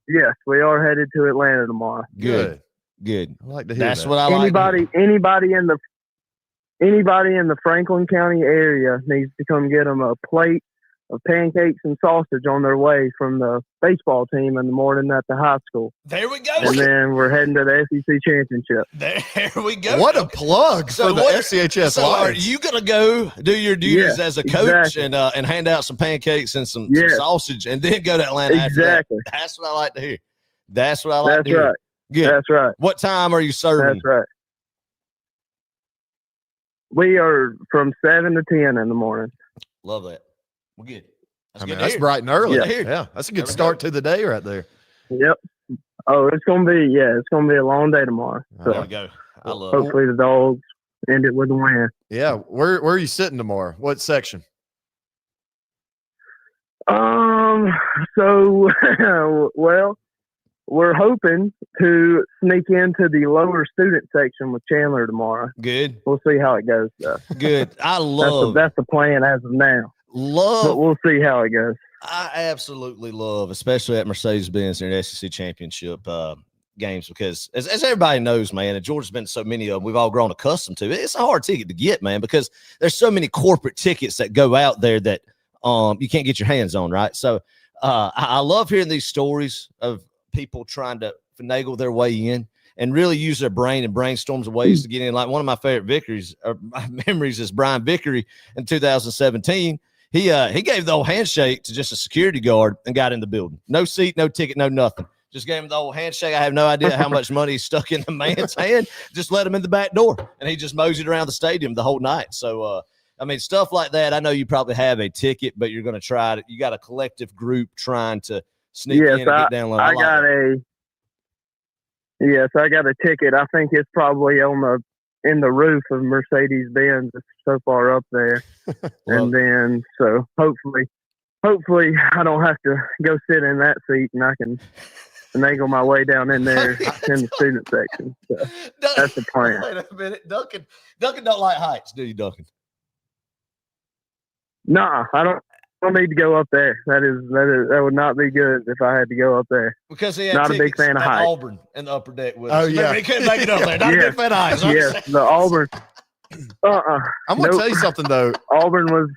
Yes, we are headed to Atlanta tomorrow. Good. I like to hear That's that. what I like. Anybody in the Franklin County area needs to come get them a plate of pancakes and sausage on their way from the baseball team in the morning at the high school. There we go. And then we're heading to the SEC championship. There we go. What a plug for the SCHS So are Lions. you gonna go do your duties Yeah, as a coach exactly. and hand out some pancakes and some Yes. sausage and then go to Atlanta after Exactly. that? That's what I like to hear. That's what I like That's to hear. right. Good. That's right. What time are you serving? That's right. We are from 7 to 10 in the morning. Love that. We're good. That's I mean, good to that's hear. bright and early. Good to hear. Yeah, that's a There good we start go. to the day right there. Yep. Oh, it's gonna be a long day tomorrow. There So we go. I love it. hopefully the Dogs end it with a win. Yeah, where are you sitting tomorrow? What section? So well, we're hoping to sneak into the lower student section with Chandler tomorrow. Good. We'll see how it goes though. Good. I love That's the plan as of now. But love we'll see how it goes. I absolutely love, especially at Mercedes Benz in the SEC championship games, because as everybody knows, man, and Georgia's been so many of them, we've all grown accustomed to it. It's a hard ticket to get, man, because there's so many corporate tickets that go out there that you can't get your hands on, right? So I love hearing these stories of people trying to finagle their way in and really use their brain and brainstorms of ways to get in. Like one of my favorite victories or my memories is Brian Vickery in 2017. He gave the old handshake to just a security guard and got in the building. No seat, no ticket, no nothing. Just gave him the old handshake. I have no idea how much money he stuck in the man's hand. Just let him in the back door, and he just moseyed around the stadium the whole night. So, I mean, stuff like that. I know you probably have a ticket, but you're going to try to. You got a collective group trying to sneak in and get down low. I got a ticket. I think it's probably in the roof of Mercedes Benz. It's so far up there. And then so hopefully I don't have to go sit in that seat and I can finagle my way down in there in the student section. So that's the plan. Wait a minute, Duncan don't like heights, do you, Duncan? Nah, I don't need to go up there. That would not be good if I had to go up there. Because he had Not a big tickets fan of at heights. Auburn in the upper deck with Oh, us. yeah. Remember, he couldn't make it up there. Not a Yes. big fan of heights. Yes, the Auburn. I'm gonna tell you something though. Auburn was.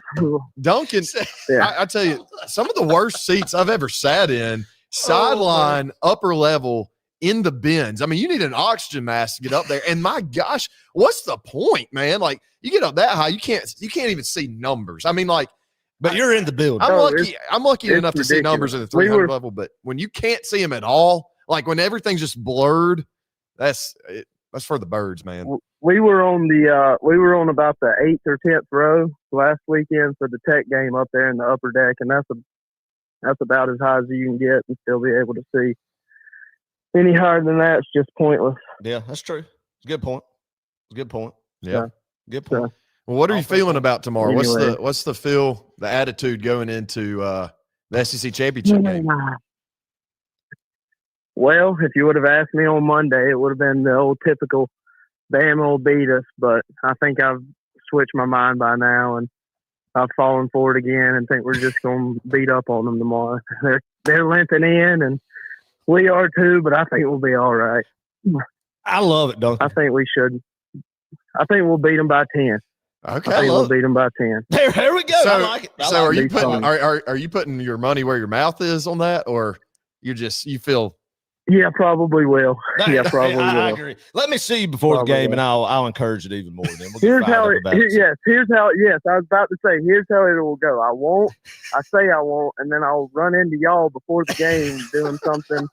Duncan, Yeah. I tell you, some of the worst seats I've ever sat in, sideline, upper level, in the bins. I mean, you need an oxygen mask to get up there. And my gosh, what's the point, man? Like, you get up that high, you can't even see numbers. I mean, like, But you're in the building. I'm lucky it's enough to see ridiculous. numbers at the We 300 were- level, but when you can't see them at all, like when everything's just blurred, that's for the birds, man. We were on about the 8th or 10th row last weekend for the Tech game up there in the upper deck, and that's about as high as you can get and still be able to see. Any higher than that, it's just pointless. Yeah, that's true. It's a good point. It's a good point. Yeah. Good point. Well, what are you feeling about tomorrow? Anyway. What's the feel, the attitude going into the SEC championship game? Well, if you would have asked me on Monday, it would have been the old typical Bama will beat us, but I think I've switched my mind by now, and I've fallen for it again and think we're just going to beat up on them tomorrow. They're limping in, and we are too, but I think we'll be all right. I love it, Duncan. I think we should. I think we'll beat them by 10. Okay. I think we'll beat them by 10. There we go. So, I like it. Are you putting are you putting your money where your mouth is on that, or you feel? Yeah, probably will. Probably I will. agree. Let me see you before Probably the game, will. and I'll encourage it even more. Then Here's how it. Here's how. Yes, I was about to say. Here's how it will go. I won't. I say I won't, and then I'll run into y'all before the game doing something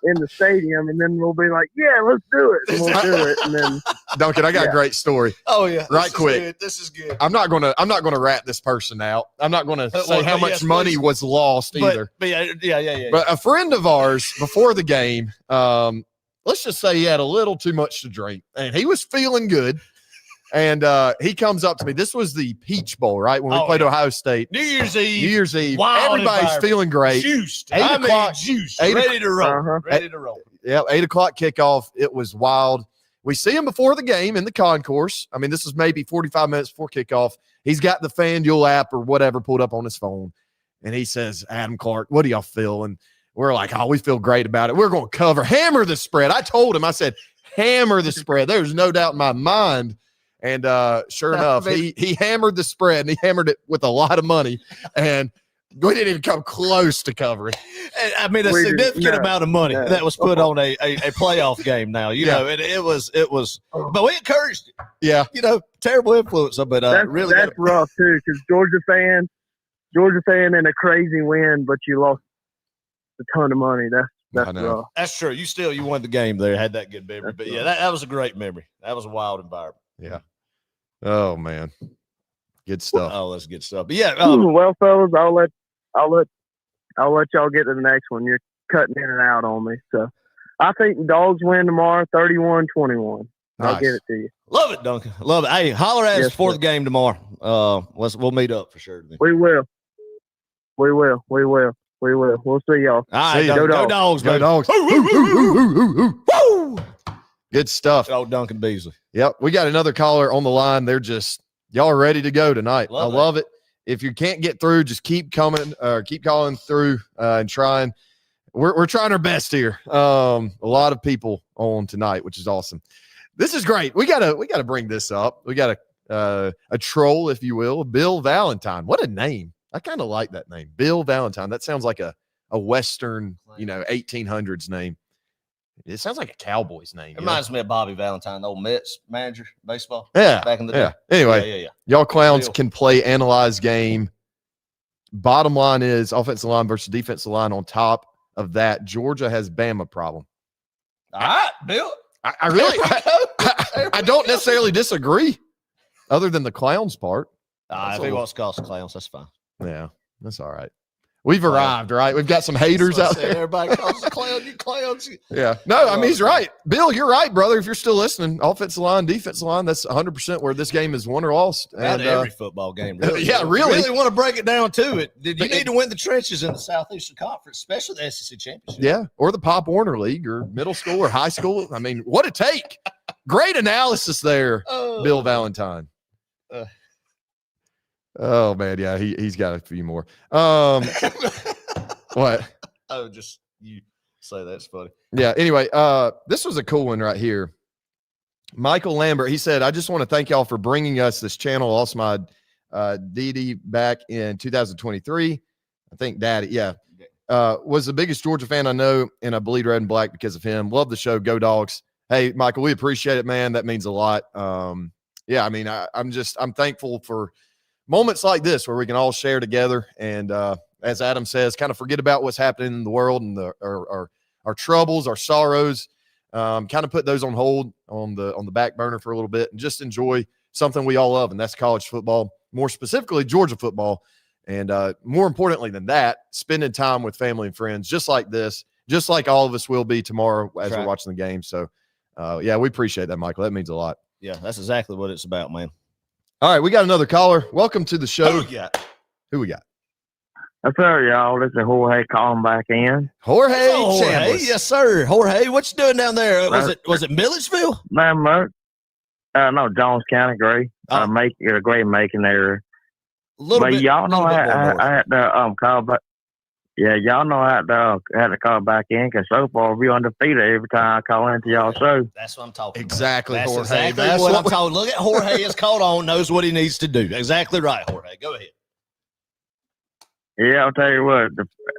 in the stadium, and then we'll be like, "Yeah, let's do it." And we'll do it, and then Duncan, I got a great story. Oh yeah, right quick. This is good. I'm not gonna rat this person out. I'm not gonna say how much money was lost either. But yeah. But a friend of ours before the game, let's just say he had a little too much to drink, and he was feeling good. And he comes up to me. This was the Peach Bowl, right? When we played Ohio State. New Year's Eve. Everybody's feeling great. Juiced. 8 o'clock. Juiced. 8 Ready to roll. Uh-huh. Ready to roll. Yeah, 8 o'clock kickoff. It was wild. We see him before the game in the concourse. I mean, this is maybe 45 minutes before kickoff. He's got the FanDuel app or whatever pulled up on his phone. And he says, Adam Clark, what do y'all feel? And we're like, we feel great about it. We're going to hammer the spread. I told him, I said, hammer the spread. There's no doubt in my mind. And sure enough, he hammered the spread, and he hammered it with a lot of money. And we didn't even come close to covering. I mean, a significant amount of money that was put on a playoff game now. You know, it was, but we encouraged it. Yeah. Terrible influence. But that's rough, too, because Georgia fan in a crazy win, but you lost a ton of money. That's rough. That's true. You won the game there, had that good memory. But yeah, that was a great memory. That was a wild environment. Yeah. Oh man, good stuff. Oh, that's good stuff. But yeah. Well, fellas, I'll let y'all get to the next one. You're cutting in and out on me, so I think the Dogs win tomorrow, 31-21. I'll get it to you. Love it, Duncan. Love it. Hey, holler at us before the game tomorrow. We'll meet up for sure. We will. We'll see y'all. All right, go Dogs. Go Dogs. Woo! Good stuff. Oh, Duncan Beasley. Yep. We got another caller on the line. Y'all are ready to go tonight. I love it. If you can't get through, just keep coming or keep calling through and trying. We're trying our best here. A lot of people on tonight, which is awesome. This is great. We gotta bring this up. We got a troll, if you will, Bill Valentine. What a name. I kind of like that name. Bill Valentine. That sounds like a Western, 1800s name. It sounds like a Cowboys name. It reminds me of Bobby Valentine, the old Mets manager, baseball. Yeah. Back in the day. Anyway, y'all clowns can play analyze game. Bottom line is offensive line versus defensive line. On top of that, Georgia has Bama problem. All right, Bill. I really I don't necessarily disagree, other than the clowns part. If he wants to call us clowns, that's fine. Yeah, that's all right. We've arrived, right? We've got some haters out there. Everybody calls us clowns. You clowns. Yeah. No, I mean, he's right. Bill, you're right, brother. If you're still listening, offensive line, defensive line, that's 100% where this game is won or lost. And every football game. Really. Yeah, really. Really want to break it down to it. You need to win the trenches in the Southeastern Conference, especially the SEC Championship. Yeah, or the Pop Warner League or middle school or high school. I mean, what a take. Great analysis there, Bill Valentine. Oh, man, yeah, he's got a few more. What? Oh, just you say that's funny. Yeah, anyway, this was a cool one right here. Michael Lambert, he said, I just want to thank y'all for bringing us this channel. Lost my DD back in 2023. I think Daddy, yeah. Was the biggest Georgia fan I know, and I bleed red and black because of him. Love the show. Go Dogs. Hey, Michael, we appreciate it, man. That means a lot. Yeah, I mean, I'm thankful for moments like this where we can all share together and, as Adam says, kind of forget about what's happening in the world and our troubles, our sorrows, kind of put those on hold on the back burner for a little bit and just enjoy something we all love, and that's college football, more specifically Georgia football. And more importantly than that, spending time with family and friends just like this, just like all of us will be tomorrow as we're watching the game. So, yeah, we appreciate that, Michael. That means a lot. Yeah, that's exactly what it's about, man. All right, we got another caller. Welcome to the show. Who we got? What's up, y'all? This is Jorge calling back in. Jorge Chambliss. Yes, sir. Jorge, what you doing down there? Was it Milledgeville? No, Jones County, Gray. Gray making area. But y'all know I had to call back. Yeah, y'all know I had to call back in because so far we undefeated every time I call into y'all show. That's what I'm talking exactly, about. Jorge. Exactly that's what I'm talking. Look at Jorge is called on, knows what he needs to do. Exactly right, Jorge. Go ahead. Yeah, I'll tell you what.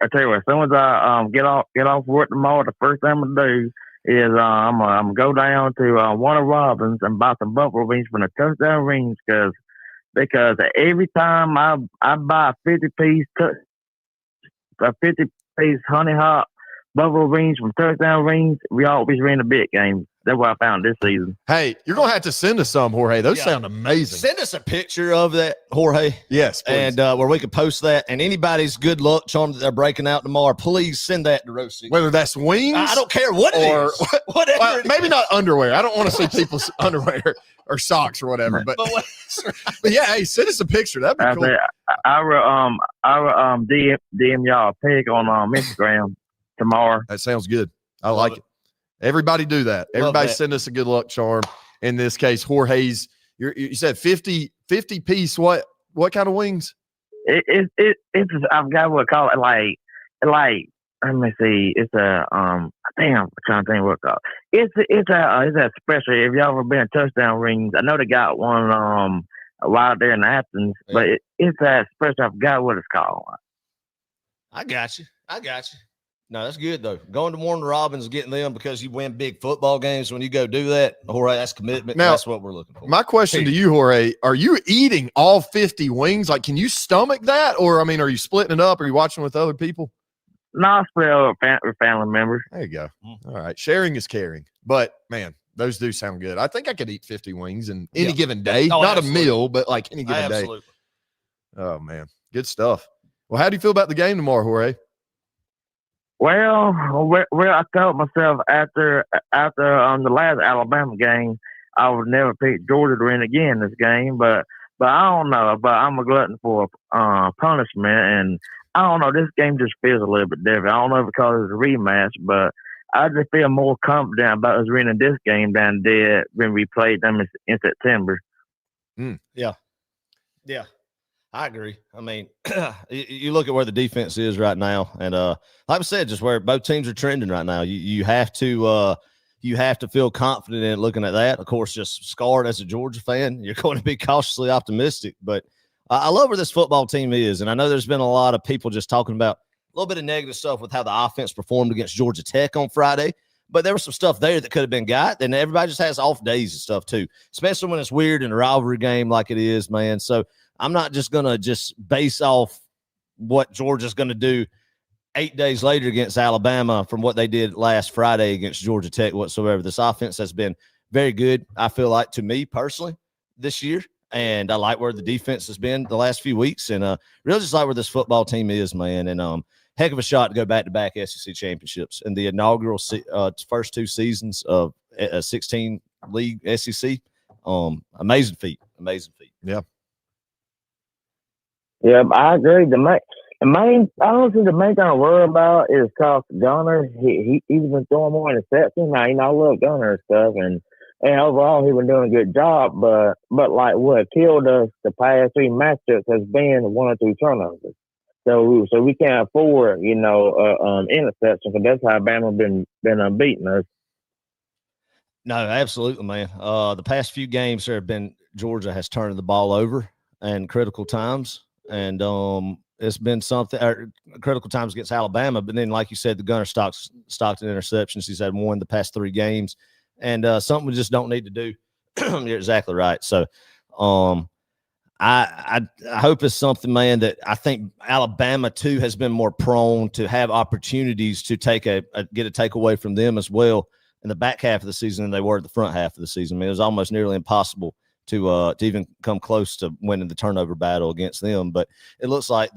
As soon as I get off work tomorrow, the first thing I'm gonna do is I'm gonna go down to Warner Robins and buy some buffalo wings from the touchdown rings because every time I buy 50-piece honey hot buffalo wings from touchdown rings, we always win the big game. That's what I found this season. Hey, you're gonna have to send us some, Jorge. Those sound amazing. Send us a picture of that, Jorge. Yes, please. And where we can post that. And anybody's good luck charm that they're breaking out tomorrow, please send that to Rosie. Whether that's wings, I don't care what it is. Whatever. Well, maybe not underwear. I don't want to see people's underwear or socks or whatever. But, but yeah, hey, send us a picture. That'd be cool. I will DM y'all a pic on Instagram tomorrow. That sounds good. I like it. Everybody do that. Everybody send us a good luck charm. In this case, Jorge's. You said 50 piece. What kind of wings? It's I've got what call it like. Let me see. It's a I'm trying to think what it's called. It's a special. If y'all ever been touchdown rings, I know they got one right there in Athens, but it's a special. I forgot what it's called. I got you. No, that's good, though. Going to Warner Robins, getting them because you win big football games. When you go do that, Jorge, that's commitment. Now, that's what we're looking for. My question to you, Jorge, are you eating all 50 wings? Like, can you stomach that? Or, I mean, are you splitting it up? Are you watching with other people? No, I split up with family members. There you go. All right. Sharing is caring. But, man, those do sound good. I think I could eat 50 wings in any given day. Not absolutely. A meal, but like any given day. Oh, man. Good stuff. Well, how do you feel about the game tomorrow, Jorge? Well, I told myself after the last Alabama game, I would never pick Georgia to win again this game. But I don't know. But I'm a glutton for punishment, and I don't know. This game just feels a little bit different. I don't know because it's a rematch, but I just feel more confident about us winning this game than did when we played them in September. Yeah. I agree. I mean, you look at where the defense is right now, and like I said, just where both teams are trending right now. You have to feel confident in looking at that. Of course, just scarred as a Georgia fan, you're going to be cautiously optimistic. But I love where this football team is, and I know there's been a lot of people just talking about a little bit of negative stuff with how the offense performed against Georgia Tech on Friday. But there was some stuff there that could have been got, and everybody just has off days and stuff too, especially when it's weird in a rivalry game like it is, man. So I'm not just going to just base off what Georgia's going to do 8 days later against Alabama from what they did last Friday against Georgia Tech whatsoever. This offense has been very good, I feel like, to me personally this year. And I like where the defense has been the last few weeks. And really just like where this football team is, man. And heck of a shot to go back-to-back SEC championships in the inaugural first two seasons of a 16 league SEC. Amazing feat. Yeah. Yeah, I agree. The main thing to worry about is cost Gunner. He's been throwing more interceptions. Now, I love Gunner and stuff, and overall he's been doing a good job. But like what killed us the past three matchups has been 1 or 2 turnovers. So we can't afford interception because that's how Bama been beating us. No, absolutely, man. The past few games Georgia has turned the ball over in critical times. And it's been something critical times against Alabama. But then, like you said, the Gunner Stockton interceptions. He's had 1 the past 3 games. And something we just don't need to do. You're exactly right. So I hope it's something, man, that I think Alabama, too, has been more prone to have opportunities to get a takeaway from them as well in the back half of the season than they were at the front half of the season. I mean, it was almost nearly impossible to even come close to winning the turnover battle against them. But it looks like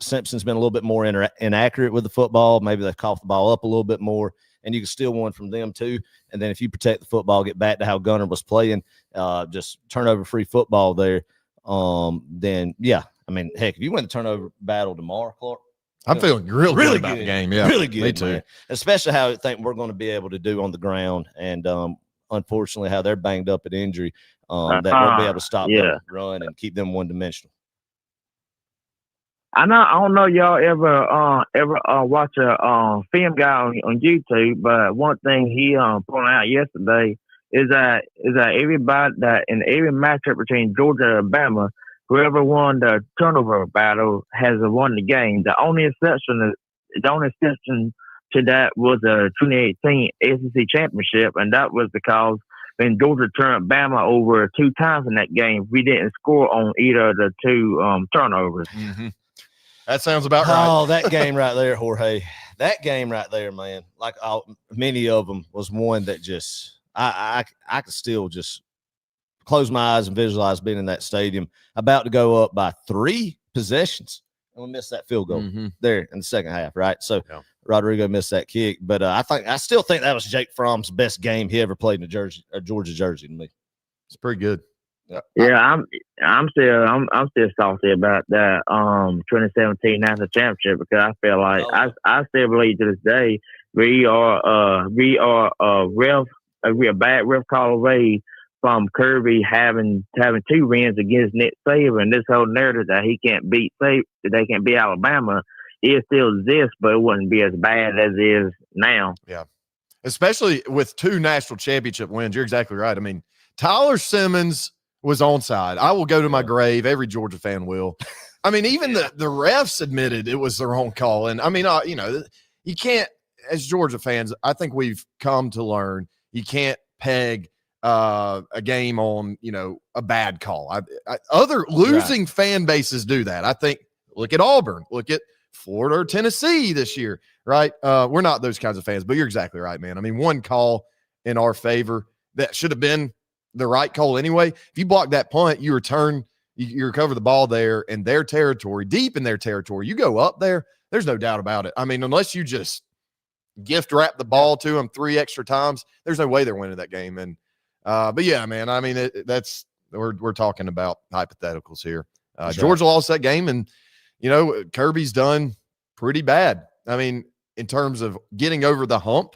Simpson's been a little bit more inaccurate with the football. Maybe they've coughed the ball up a little bit more, and you can steal one from them too. And then if you protect the football, get back to how Gunner was playing, just turnover-free football there, then, yeah. I mean, heck, if you win the turnover battle tomorrow, Clark, I'm feeling really good about the game. Yeah, really good, me too. man. Especially how I think we're going to be able to do on the ground, and unfortunately, how they're banged up at injury, that we'll be able to stop them run and keep them one-dimensional. I don't know y'all ever watch a film guy on YouTube, but one thing he pointed out yesterday is that everybody that in every matchup between Georgia and Alabama, whoever won the turnover battle has won the game. The only exception to that was the 2018 SEC championship, and that was because when Georgia turned Bama over 2 times in that game, we didn't score on either of the 2 turnovers. Mm-hmm. That sounds about right. Oh, that game right there, Jorge. That game right there, man. Like many of them was one that just I could still just close my eyes and visualize being in that stadium, about to go up by 3 possessions, and we missed that field goal there in the second half, right? So Rodrigo missed that kick, but I still think that was Jake Fromm's best game he ever played in a Georgia jersey to me. It's pretty good. Yeah, I'm still salty about that 2017 national championship, because I feel like I still believe to this day we are a bad ref call away from Kirby having 2 wins against Nick Saban, and this whole narrative that he can't beat they can't beat Alabama, it still exists, but it wouldn't be as bad as it is now. Yeah, especially with 2 national championship wins. You're exactly right. I mean, Tyler Simmons was onside. I will go to my grave. Every Georgia fan will. I mean, even the refs admitted it was the wrong call. And I mean, you can't, as Georgia fans, I think we've come to learn you can't peg a game on, a bad call. Other losing fan bases do that. I think, look at Auburn, look at Florida or Tennessee this year, right? We're not those kinds of fans, but you're exactly right, man. I mean, one call in our favor that should have been the right call anyway. If you block that punt, you return, you recover the ball there in their territory, deep in their territory. You go up there, there's no doubt about it. I mean, unless you just gift wrap the ball to them 3 extra times, there's no way they're winning that game. And but yeah, man, I mean, we're talking about hypotheticals here. Georgia lost that game, and Kirby's done pretty bad. I mean, in terms of getting over the hump.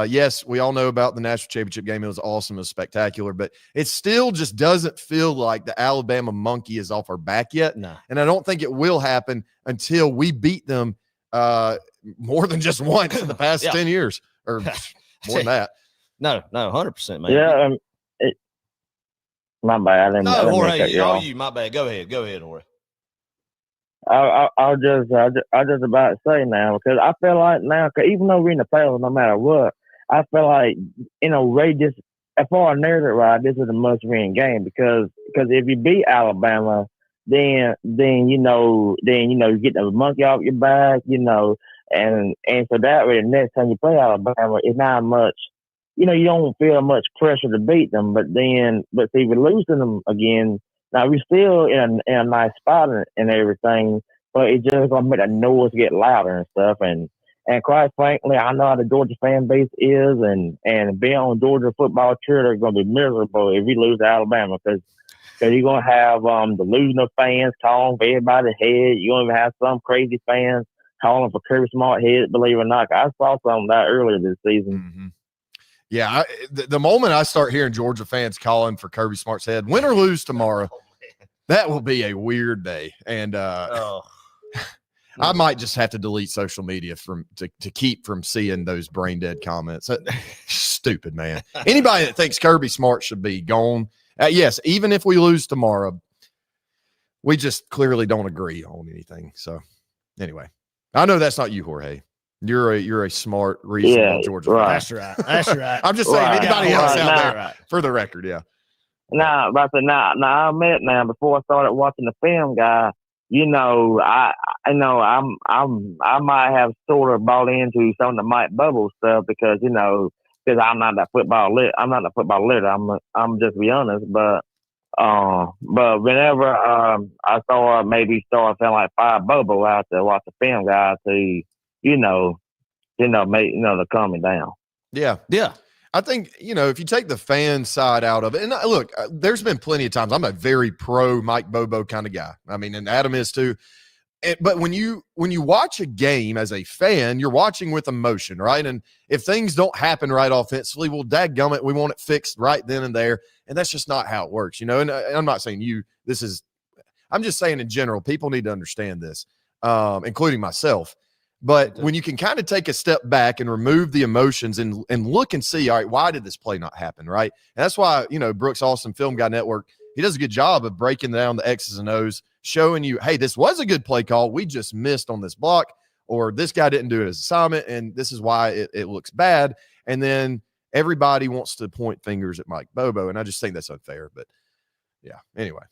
Yes, we all know about the national championship game. It was awesome. It was spectacular, but it still just doesn't feel like the Alabama monkey is off our back yet. No. And I don't think it will happen until we beat them more than just once in the past 10 years or more than that. No, 100%, man. Yeah. My bad. No, Jorge, my bad. Go ahead, Jorge. I was just about to say now, because I feel like now, cause even though we're in the playoffs, no matter what, I feel like Ray just, as far as narrative, right, this is a must-win game, because if you beat Alabama, then you get the monkey off your back, and so that way the next time you play Alabama, it's not much, you don't feel much pressure to beat them, but see, we're losing them again. Now, we're still in a nice spot and everything, but it's just going to make the noise get louder and stuff. And quite frankly, I know how the Georgia fan base is, and being on Georgia football cheer, they're going to be miserable if we lose to Alabama, because you're going to have the losing fans calling for everybody's head. You're going to have some crazy fans calling for Kirby Smart head, believe it or not. I saw some of that earlier this season. Mm-hmm. Yeah, the moment I start hearing Georgia fans calling for Kirby Smart's head, win or lose tomorrow, that will be a weird day. And I might just have to delete social media to keep from seeing those brain dead comments. Stupid, man. Anybody that thinks Kirby Smart should be gone, yes, even if we lose tomorrow, we just clearly don't agree on anything. So anyway, I know that's not you, Jorge. You're a smart, reasonable Georgia fan. That's right. I'm just saying, anybody else out there, for the record, yeah. Now, I admit now, before I started watching the film, guy, I might have sort of bought into some of the Mike Bubble stuff, because I'm not that football lit. I'm not a football lit. I'm just be honest, but But whenever I start feeling like Five Bobo out there watch the film guys to, to calm me down. Yeah. Yeah. I think, if you take the fan side out of it, and look, there's been plenty of times I'm a very pro Mike Bobo kind of guy. I mean, and Adam is too. But when you watch a game as a fan, you're watching with emotion, right? And if things don't happen right offensively, well, dadgummit, we want it fixed right then and there. And that's just not how it works, And I'm not saying I'm just saying in general, people need to understand this, including myself. But when you can kind of take a step back and remove the emotions and look and see, all right, why did this play not happen, right? And that's why, Brooks Austin Film Guy Network, he does a good job of breaking down the X's and O's, showing you, hey, this was a good play call. We just missed on this block, or this guy didn't do his assignment, and this is why it looks bad. And then everybody wants to point fingers at Mike Bobo, and I just think that's unfair. But, yeah, anyway.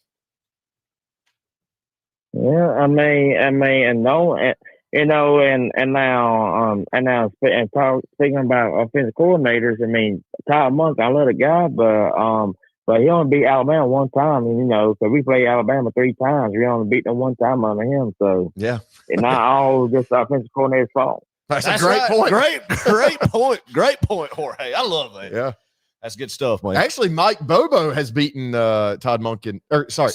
Yeah, I mean, and no, and now speaking about offensive coordinators, I mean, Todd Monk, I love the guy, but he only beat Alabama one time, and because we played Alabama 3 times, we only beat them one time under him. So yeah, it's not all just offensive coordinator's fault. That's a great point. Great point, Jorge. I love that. Yeah. That's good stuff, man. Actually, Mike Bobo has beaten Todd Monken. Sorry.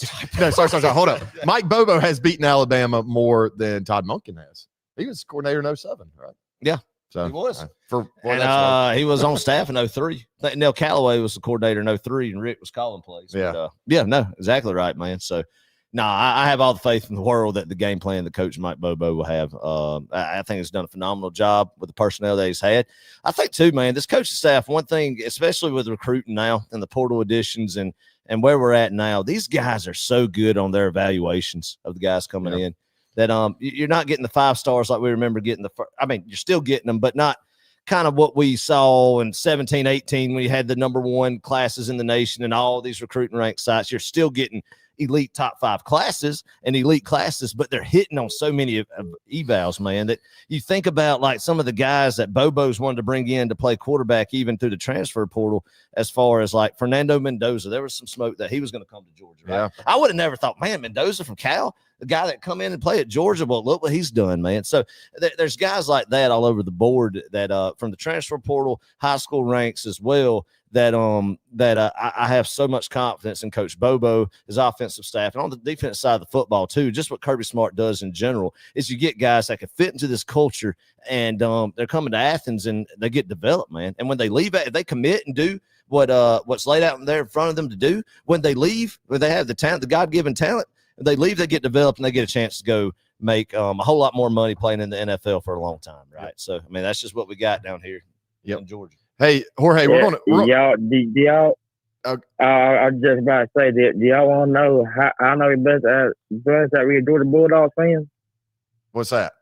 Hold up. Mike Bobo has beaten Alabama more than Todd Monken has. He was coordinator in 07, right? Yeah. So he was. He was on staff in 03. Nell Callaway was the coordinator in 03, and Rick was calling plays. Yeah. But, exactly right, man. So, I have all the faith in the world that the game plan that Coach Mike Bobo will have. I think he's done a phenomenal job with the personnel that he's had. I think, too, man, this coaching staff, one thing, especially with recruiting now and the portal additions and where we're at now, these guys are so good on their evaluations of the guys coming in that you're not getting the 5 stars like we remember getting you're still getting them, but not kind of what we saw in 17, 18 when you had the number 1 classes in the nation and all these recruiting rank sites. You're still getting elite top 5 classes and elite classes, but they're hitting on so many of evals, man, that you think about like some of the guys that Bobo's wanted to bring in to play quarterback even through the transfer portal, as far as like Fernando Mendoza. There was some smoke that he was going to come to Georgia. Right? Yeah. I would have never thought, man, Mendoza from Cal, the guy that come in and play at Georgia. Well, look what he's done, man. So there's guys like that all over the board that from the transfer portal, high school ranks as well, that I have so much confidence in Coach Bobo, his offensive staff, and on the defense side of the football too. Just what Kirby Smart does in general is you get guys that can fit into this culture, and they're coming to Athens and they get developed, man. And when they leave, if they commit and do what's laid out there in front of them to do, when they leave, when they have the talent, the God-given talent, they leave, they get developed, and they get a chance to go make a whole lot more money playing in the NFL for a long time, right? Yep. So, I mean, that's just what we got down here in Georgia. Hey, Jorge, I was just about to say, do y'all want to know how I know you're best that we're Georgia Bulldogs fans? What's that?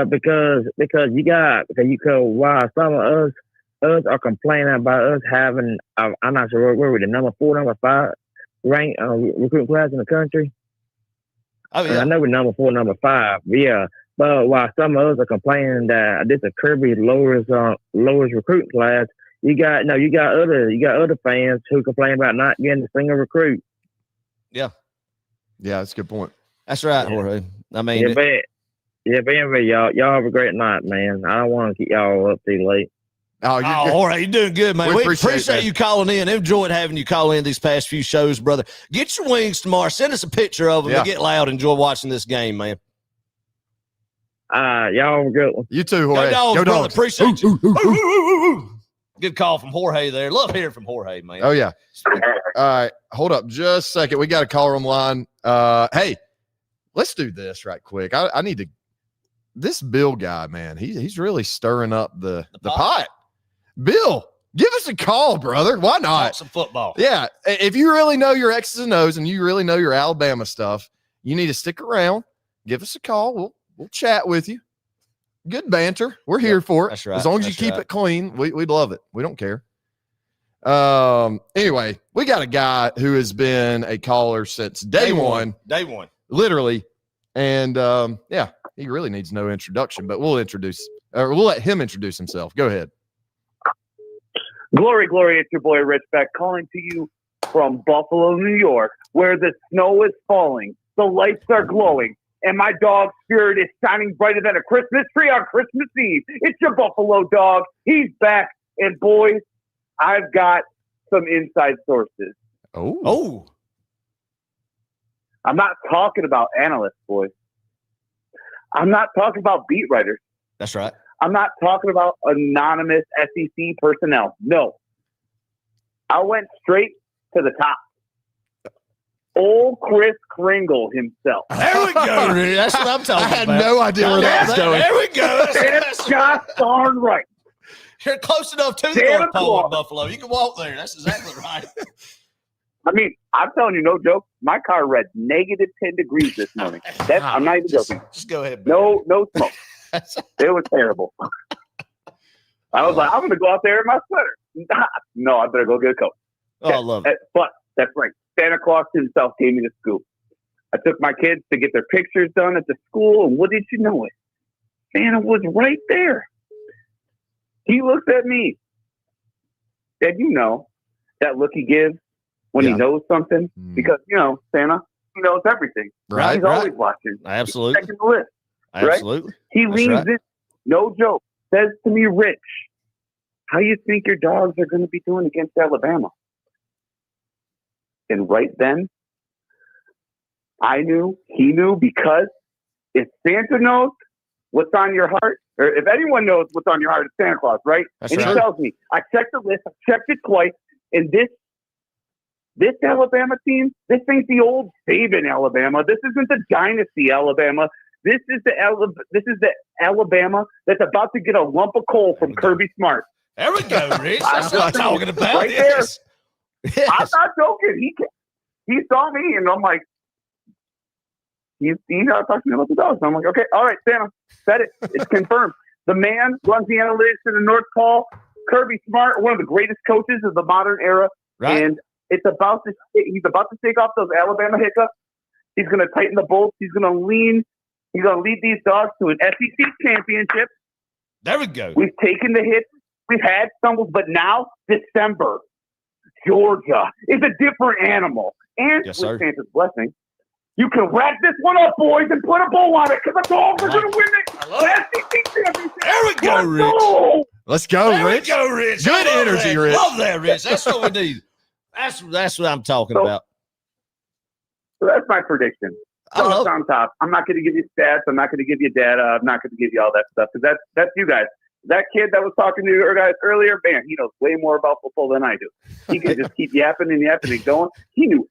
Because while some of us are complaining about us having, I'm not sure where we're the number 4, number 5 ranked recruiting class in the country. Oh yeah, I know we're number 4, number 5. Yeah. But while some of us are complaining that this is Kirby lowers recruiting class, you got other fans who complain about not getting a single recruit. Yeah, that's a good point. That's right, Jorge. I mean, anyway, y'all have a great night, man. I don't want to keep y'all up too late. Jorge, you're doing good, man. We appreciate that. You calling in. Enjoyed having you call in these past few shows, brother. Get your wings tomorrow. Send us a picture of them and get loud. Enjoy watching this game, man. Y'all have a good one. You too, Jorge. Go brother. Appreciate you. Good call from Jorge there. Love hearing from Jorge, man. Oh, yeah. All right. Hold up just a second. We got a caller on the line. Hey, let's do this right quick. I need to – this Bill guy, man, he's really stirring up the pot. Bill, give us a call, brother. Why not? Talk some football. Yeah. If you really know your X's and O's and you really know your Alabama stuff, you need to stick around. Give us a call. We'll chat with you. Good banter. We're here for it. That's right. As long as you keep it clean, we'd love it. We don't care. Anyway, we got a guy who has been a caller since day one. Day one. Literally. And he really needs no introduction, but we'll let him introduce himself. Go ahead. Glory, it's your boy Rich Beck calling to you from Buffalo, New York, where the snow is falling, the lights are glowing, and my dog's spirit is shining brighter than a Christmas tree on Christmas Eve. It's your Buffalo dog. He's back. And boys, I've got some inside sources. Oh. I'm not talking about analysts, boys. I'm not talking about beat writers. That's right. I'm not talking about anonymous SEC personnel. No. I went straight to the top. Old Chris Kringle himself. There we go, Rick. That's what I'm talking about. I had no idea where that was going. There we go. That's just darn right. You're close enough to the Santa North Pole in Claus. Buffalo. You can walk there. That's exactly right. I mean, I'm telling you, no joke. My car read negative 10 degrees this morning. I'm not even joking. Just go ahead. No smoke. It was terrible. I was like, I'm going to go out there in my sweater. No, I better go get a coat. Oh, I love it. But that's right. Santa Claus himself gave me the scoop. I took my kids to get their pictures done at the school, and what did you know it? Santa was right there. He looked at me. Said, you know, that look he gives when he knows something? Because, you know, Santa, he knows everything. Right, He's always watching. Absolutely. He's checking the list. Absolutely. Right? He leans in, no joke, says to me, Rich, how you think your dogs are going to be doing against Alabama? And right then, I knew, he knew, because if Santa knows what's on your heart, or if anyone knows what's on your heart, it's Santa Claus, right? That's and right. he tells me, I checked the list, I checked it twice, and this Alabama team, this ain't the old Saban Alabama. This isn't the dynasty Alabama. This is the Alabama that's about to get a lump of coal from Kirby Smart. There we go, Rich. That's what I'm talking about. Right Yes. there. I'm not joking. He saw me, and I'm like, he's not talking about the dogs. I'm like, okay, all right, Santa, said it. It's confirmed. The man runs the analytics in the North Pole. Kirby Smart, one of the greatest coaches of the modern era, Right. and he's about to take off those Alabama hiccups. He's going to tighten the bolts. He's going to lead these dogs to an SEC championship. There we go. We've taken the hits. We've had stumbles, but now December, Georgia is a different animal. And Yes, with sir. Santa's blessing, you can wrap this one up, boys, and put a bow on it, because the dogs are going to win it. SEC championship. There we go, Rich. go. Let's go, There Rich. we go, Rich. Good I love energy, that. Rich. Love that, Rich. That's what we need. That's what I'm talking about. So that's my prediction. I love Dogs on top. I'm not going to give you stats. I'm not going to give you data. I'm not going to give you all that stuff, because that's you guys. That kid that was talking to you guys earlier, man, he knows way more about football than I do. He can just keep yapping and yapping and going. He knew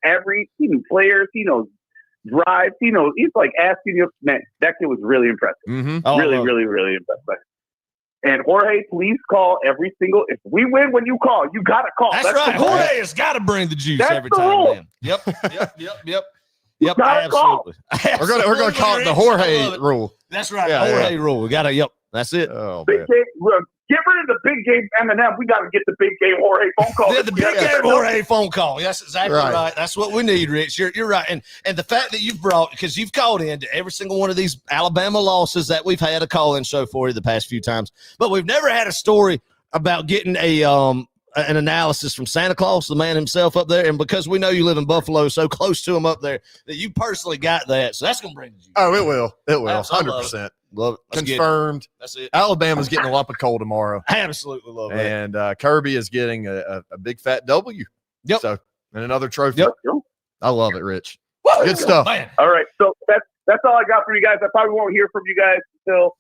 players. He knows drives. He's like asking you, man, that kid was really impressive. Mm-hmm. Oh, I really, love it. really, really impressed by it. And Jorge, please call every single. If we win when you call, you got to call. That's right. the rule. Jorge has got to bring the juice That's every the time, rule. man. Yep. Yep. gotta call. Absolutely. We're gonna call it the Jorge rule. That's right. Yeah, Jorge rule. We got to. Yep. That's it. Oh, Big man. game. Look, get rid of the big game M&M. We got to get the big game Jorge phone call. The big game Jorge phone call. That's exactly Right. right. That's what we need, Rich. You're right. And the fact that you've brought, because you've called in to every single one of these Alabama losses that we've had a call-in show for you the past few times, but we've never had a story about getting an analysis from Santa Claus, the man himself up there. And because we know you live in Buffalo, so close to him up there, that you personally got that. So that's going to bring you. Oh, it will. It will. Absolutely. 100%. Love it. Let's get it. Confirmed. That's it. Alabama's getting a lump of coal tomorrow. I absolutely love that. And Kirby is getting a big fat W. Yep. So, and another trophy. Yep. I love it, Rich. Woo! Good stuff. Man. All right, so that's all I got for you guys. I probably won't hear from you guys till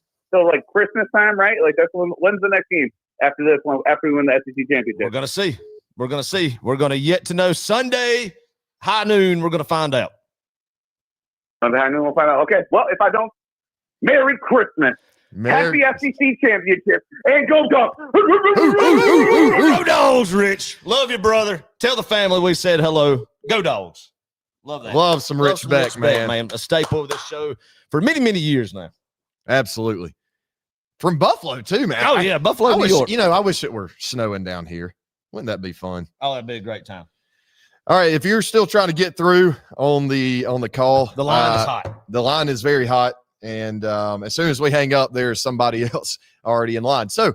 like Christmas time, right? Like when's the next game after this one? After we win the SEC championship, We're going to see. We're going to see. We're going to yet to know. Sunday, high noon, we're going to find out. Sunday afternoon, we'll find out. Okay, well, if I don't, Merry Christmas. Merry- Happy SEC championship. And go Dogs. Go Dogs, Rich. Love you, brother. Tell the family we said hello. Go Dogs. Love that. Love some Rich Beck, man. A staple of this show for many, many years now. Absolutely. From Buffalo, too, man. Oh, yeah. Buffalo, I New wish, York. I wish it were snowing down here. Wouldn't that be fun? Oh, that'd be a great time. All right. If you're still trying to get through on the call, The line is hot. The line is very hot. And as soon as we hang up, there's somebody else already in line. So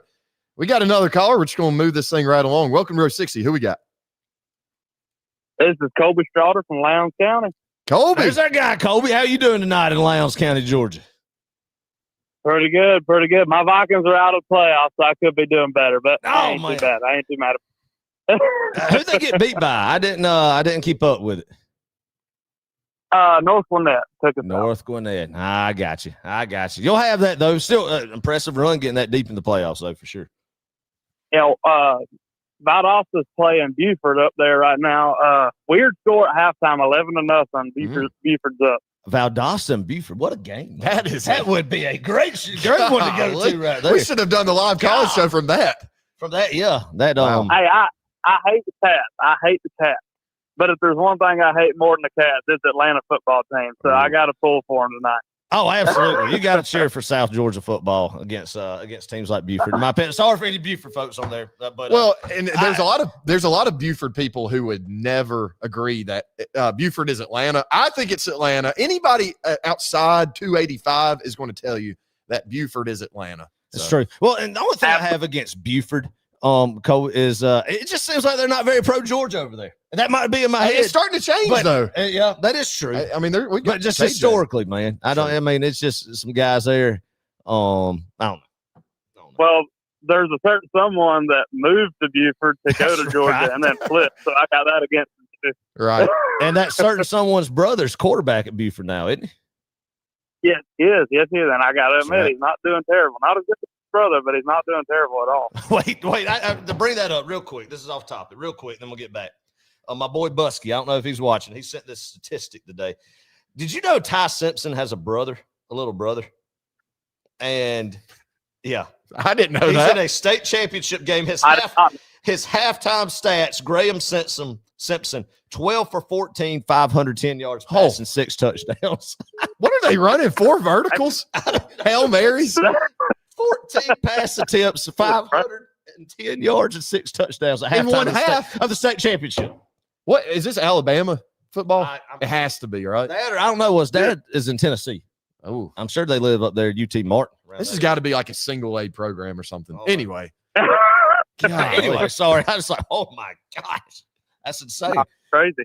we got another caller. We're just going to move this thing right along. Welcome to Row 60. Who we got? This is Colby Strouder from Lowndes County. Colby. There's our guy, Colby. How you doing tonight in Lowndes County, Georgia? Pretty good, pretty good. My Vikings are out of the playoffs, so I could be doing better, but I ain't man. too bad. I ain't too mad. Who'd they get beat by? I didn't keep up with it. North Gwinnett took us out. North Gwinnett. I got you. You'll have that, though. Still impressive run getting that deep in the playoffs, though, for sure. Yeah, Valdosta's playing Buford up there right now. Weird score at halftime, 11-0. Buford's up. Valdosta and Buford. What a game. That would be a great one to go to right there. We should have done the live college show from that. From that, yeah. That Hey, I hate the Cats. But if there's one thing I hate more than the Cats, it's the Atlanta football team. So I got to pull for them tonight. Oh, absolutely. You got to cheer for South Georgia football against teams like Buford. My opinion. Sorry for any Buford folks on there. But and there's a lot of Buford people who would never agree that Buford is Atlanta. I think it's Atlanta. Anybody outside 285 is going to tell you that Buford is Atlanta. It's true. Well, and the only thing I have against Buford, Cole, is it just seems like they're not very pro Georgia over there. And that might be in my head. It's starting to change, though. Yeah, that is true. I mean, but just historically, man. I mean, it's just some guys there. I don't know. Well, there's a certain someone that moved to Buford to go to Georgia right. and then flipped. So I got that against him too. Right. And that certain someone's brother's quarterback at Buford now, isn't he? Yes, he is. Yes, he is. And I got to admit, right. he's not doing terrible. Not as good as his brother, but he's not doing terrible at all. Wait. To bring that up real quick. This is off topic. Real quick, then we'll get back. My boy Busky, I don't know if he's watching. He sent this statistic today. Did you know Ty Simpson has a little brother? And yeah, I didn't know he's that. in a state championship game. His halftime stats: Graham Simpson, 12 for 14, 510 yards passing, 6 touchdowns. What are they running? 4 verticals? Hail Marys? 14 pass attempts, 510 yards, and 6 touchdowns at In one halftime half of the state championship. What is this, Alabama football? It has to be, right? Dad, or I don't know. His dad is in Tennessee. Oh, I'm sure they live up there at UT Martin. This has got to be like a single A program or something. Anyway. Anyway, sorry. I was like, oh my gosh, that's insane. Crazy.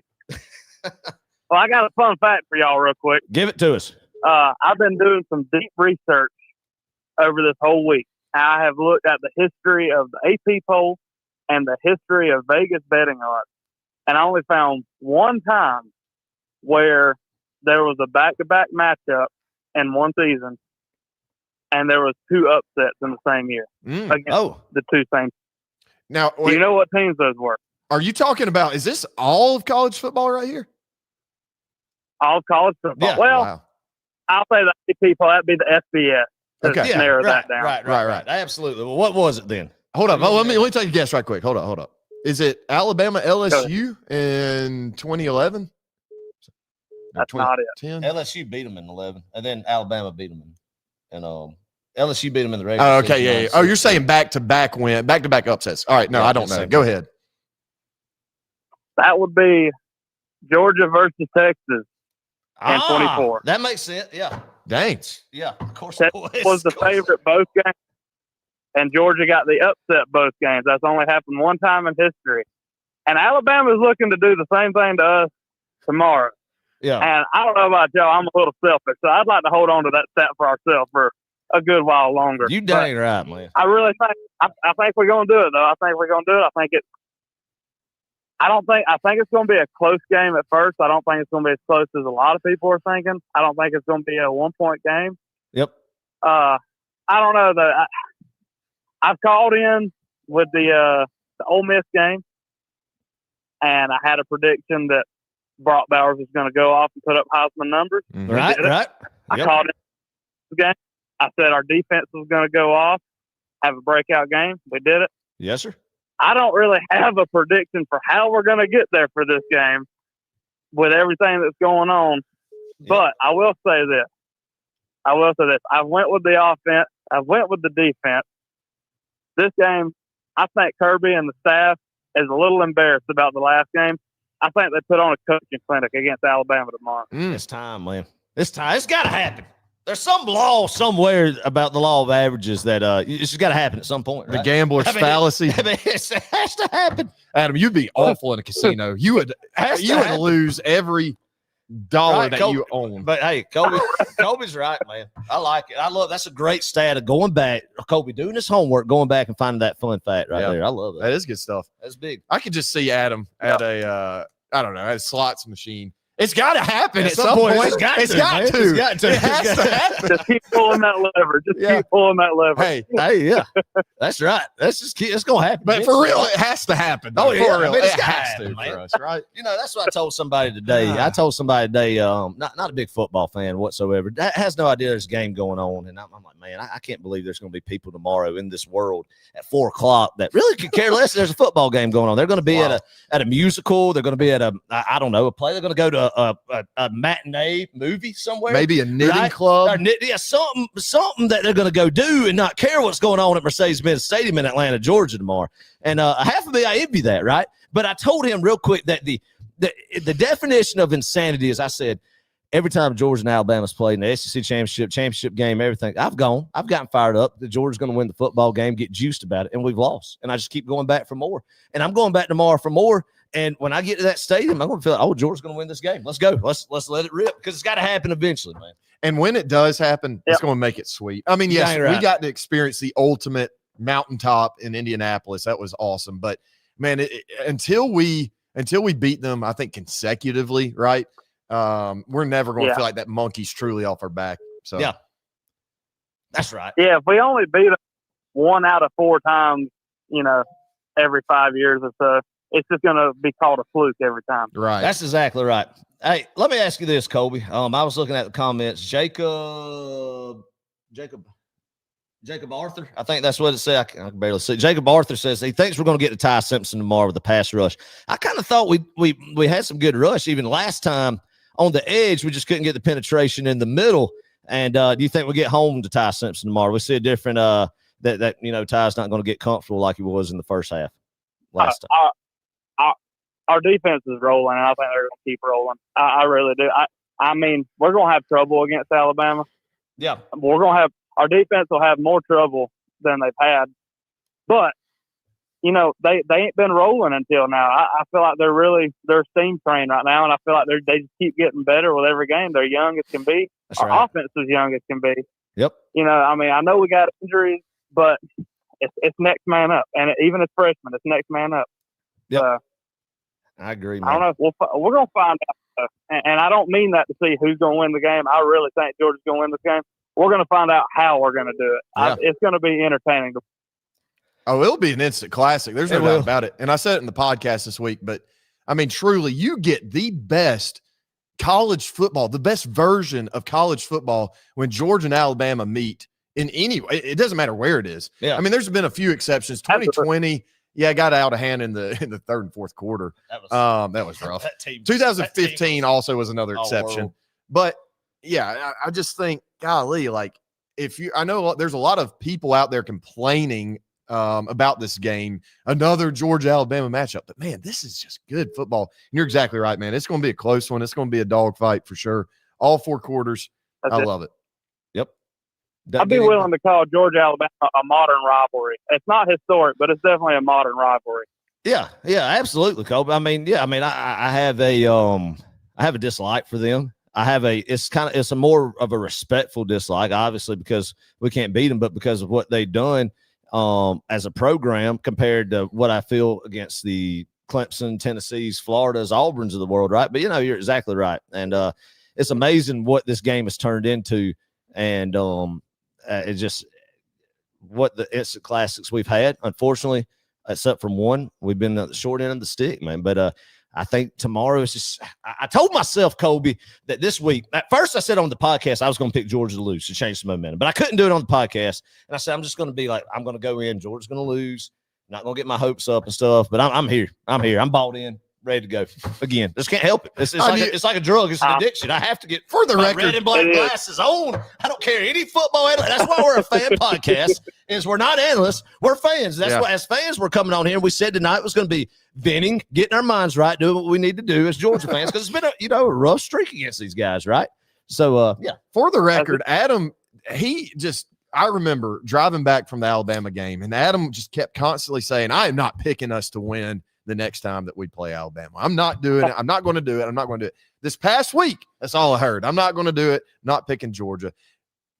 Well, I got a fun fact for y'all real quick. Give it to us. I've been doing some deep research over this whole week. I have looked at the history of the AP poll and the history of Vegas betting odds. And I only found one time where there was a back-to-back matchup in one season, and there was 2 upsets in the same year against the 2 same. Now, do you know what teams those were? Are you talking about? Is this all of college football right here? All of college football. Yeah. Well, Wow. I'll say the AP poll. That'd be the FBS. Okay. To narrow that down. Right. Absolutely. Well, what was it then? Hold up. Let me take a guess right quick. Hold up. Is it Alabama LSU in 2011? That's not it. 10? LSU beat them in 11, and then Alabama beat them and LSU beat them in the regular. Oh, okay, yeah. Oh, you're saying back-to-back upsets. All right, no, Yeah, I don't know. Go ahead. That would be Georgia versus Texas in 24. That makes sense. Yeah. Dang. Yeah. Of course. Texas was the favorite both games, and Georgia got the upset both games. That's only happened one time in history. And Alabama's looking to do the same thing to us tomorrow. Yeah. And I don't know about y'all. I'm a little selfish, so I'd like to hold on to that stat for ourselves for a good while longer. You dang right, man. I really think I think we're gonna do it though. I think we're gonna do it. I think it's gonna be a close game at first. I don't think it's gonna be as close as a lot of people are thinking. I don't think it's gonna be a 1-point game. Yep. I don't know though. I've called in with the Ole Miss game, and I had a prediction that Brock Bowers was going to go off and put up Heisman numbers. Right. I called it the game. I said our defense was going to go off, have a breakout game. We did it. Yes, sir. I don't really have a prediction for how we're going to get there for this game with everything that's going on. Yeah. But I will say this. I went with the offense. I went with the defense. This game, I think Kirby and the staff is a little embarrassed about the last game. I think they put on a coaching clinic against Alabama tomorrow. It's time, man. It's time. It's got to happen. There's some law somewhere about the law of averages that it's just got to happen at some point. Right? The gambler's fallacy. It has to happen. Adam, you'd be awful in a casino. You would lose every dollar that you own. But hey, Kobe's right, man. I like it. That's a great stat of going back. Kobe doing his homework, going back and finding that fun fact right there. I love that. That is good stuff. That's big. I could just see Adam at a at a slots machine. It's got to happen at some point. It's got to. It has to happen. Just keep pulling that lever. Keep pulling that lever. Hey, yeah, that's right. It's gonna happen. But for real, it has to happen. Oh yeah, for real, it has to man. for us, right? That's what I told somebody today. Not a big football fan whatsoever. That has no idea there's a game going on, and I'm like, man, I can't believe there's going to be people tomorrow in this world at 4:00 that really could care less. There's a football game going on. They're going to be at a musical. They're going to be at a play. They're going to go to a matinee movie somewhere, maybe a knitting club, something that they're going to go do and not care what's going on at Mercedes Benz Stadium in Atlanta, Georgia tomorrow. And half of me, I envy that, right? But I told him real quick that the definition of insanity is, I said, every time Georgia and Alabama's played in the SEC championship game, everything, I've gotten fired up that Georgia's going to win the football game, get juiced about it, and we've lost. And I just keep going back for more. And I'm going back tomorrow for more. And when I get to that stadium, I'm going to feel like, Georgia's going to win this game. Let's go. Let's let it rip, because it's got to happen eventually, man. And when it does happen, it's going to make it sweet. I mean, yes, we got to experience the ultimate mountaintop in Indianapolis. That was awesome. But man, until we beat them, I think consecutively, right? We're never going to feel like that monkey's truly off our back. So yeah, that's right. Yeah, if we only beat them 1 out of 4 times, every 5 years or so, it's just going to be called a fluke every time. Right. That's exactly right. Hey, let me ask you this, Kobe. I was looking at the comments. Jacob Arthur, I think that's what it said. I can barely see. Jacob Arthur says he thinks we're going to get to Ty Simpson tomorrow with the pass rush. I kind of thought we had some good rush even last time on the edge. We just couldn't get the penetration in the middle. And do you think we'll get home to Ty Simpson tomorrow? We see a different that Ty's not going to get comfortable like he was in the first half last time. Our defense is rolling, and I think they're going to keep rolling. I really do. I mean, we're going to have trouble against Alabama. Yeah. Our defense will have more trouble than they've had. But, they ain't been rolling until now. I feel like they're steam train right now, and I feel like they just keep getting better with every game. They're young as can be. That's Our right. offense is young as can be. Yep. I know we got injuries, but it's next man up. And even as freshmen, it's next man up. Yep. I agree, man. I don't know. We're going to find out. And I don't mean that to see who's going to win the game. I really think Georgia's going to win this game. We're going to find out how we're going to do it. Yeah. It's going to be entertaining. Oh, it'll be an instant classic. There's no doubt about it. And I said it in the podcast this week, but I mean, truly, you get the best college football, the best version of college football when Georgia and Alabama meet in any way. It doesn't matter where it is. Yeah. I mean, there's been a few exceptions. 2020, got out of hand in the third and fourth quarter. That was rough. 2015 also was another exception. But yeah, I just think, golly, like I know there's a lot of people out there complaining about this game, another Georgia-Alabama matchup. But, man, this is just good football. And you're exactly right, man. It's going to be a close one. It's going to be a dogfight for sure. All 4 quarters. I love it. Yep. I'd be willing to call Georgia-Alabama a modern rivalry. It's not historic, but it's definitely a modern rivalry. Yeah, absolutely, Kobe. I mean, I have a dislike for them. It's a more of a respectful dislike, obviously, because we can't beat them, but because of what they've done as a program compared to what I feel against the Clemson, Tennessees, Floridas, Auburns of the world, right? But you're exactly right, and it's amazing what this game has turned into, and it's just what the instant classics we've had. Unfortunately, except from one, we've been at the short end of the stick, man. But I think tomorrow is just – I told myself, Kobe, that this week – at first I said on the podcast I was going to pick Georgia to lose to change the momentum. But I couldn't do it on the podcast. And I said I'm just going to be like, I'm going to go in. Georgia's going to lose. Not going to get my hopes up and stuff. But I'm here. I'm bought in, ready to go. Again, just can't help it. It's like a drug. It's an addiction. I have to get for the record, red and black glasses on. I don't care any football analyst. That's why we're a fan podcast. Is we're not analysts. We're fans. That's why as fans we're coming on here. We said tonight was going to be venting, getting our minds right, doing what we need to do as Georgia fans, because it's been a rough streak against these guys, right? So yeah. For the record, Adam, I remember driving back from the Alabama game, and Adam just kept constantly saying, I am not picking us to win the next time that we play Alabama. I'm not doing it. I'm not going to do it. I'm not going to do it. This past week, that's all I heard. I'm not going to do it. Not picking Georgia.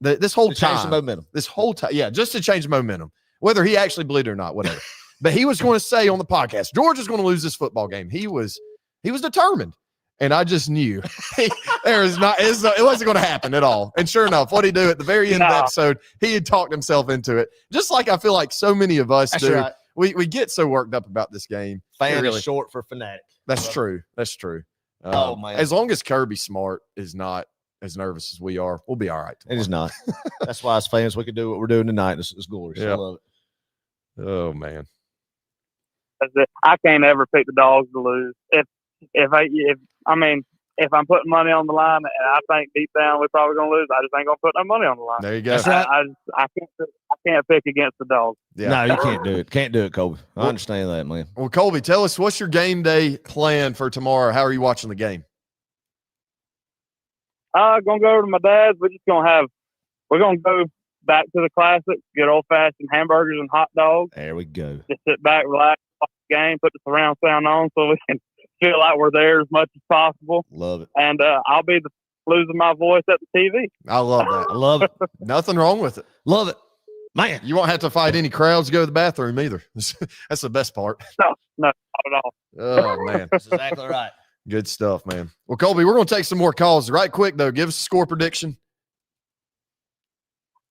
This whole time. Change the momentum. This whole time. Yeah, just to change the momentum. Whether he actually believed it or not, whatever. But he was going to say on the podcast, Georgia's going to lose this football game. He was determined. And I just knew it wasn't going to happen at all. And sure enough, what he do at the very end of the episode, he had talked himself into it. Just like I feel like so many of us do. Right. We get so worked up about this game. Fan is short for fanatic. That's true. That's true. Oh, man. As long as Kirby Smart is not as nervous as we are, we'll be all right. It is not. That's why as fans, we can do what we're doing tonight. It's glorious. Yeah. I love it. Oh, man. That's it. I can't ever pick the Dogs to lose. If I'm putting money on the line and I think deep down we're probably going to lose, I just ain't going to put no money on the line. There you go. That's right. I can't pick against the Dogs. Yeah. No, you can't do it. Can't do it, Colby. I understand that, man. Well, Colby, tell us, what's your game day plan for tomorrow? How are you watching the game? Gonna go over to my dad's. We're gonna go back to the classic, good old fashioned hamburgers and hot dogs. There we go. Just sit back, relax, watch the game, put the surround sound on so we can feel like we're there as much as possible. Love it. And I'll be losing my voice at the TV. I love that. I love it. Nothing wrong with it. Love it. Man. You won't have to fight any crowds to go to the bathroom either. That's the best part. No, not at all. Oh, man. That's exactly right. Good stuff, man. Well, Colby, we're going to take some more calls. Right quick, though, give us a score prediction.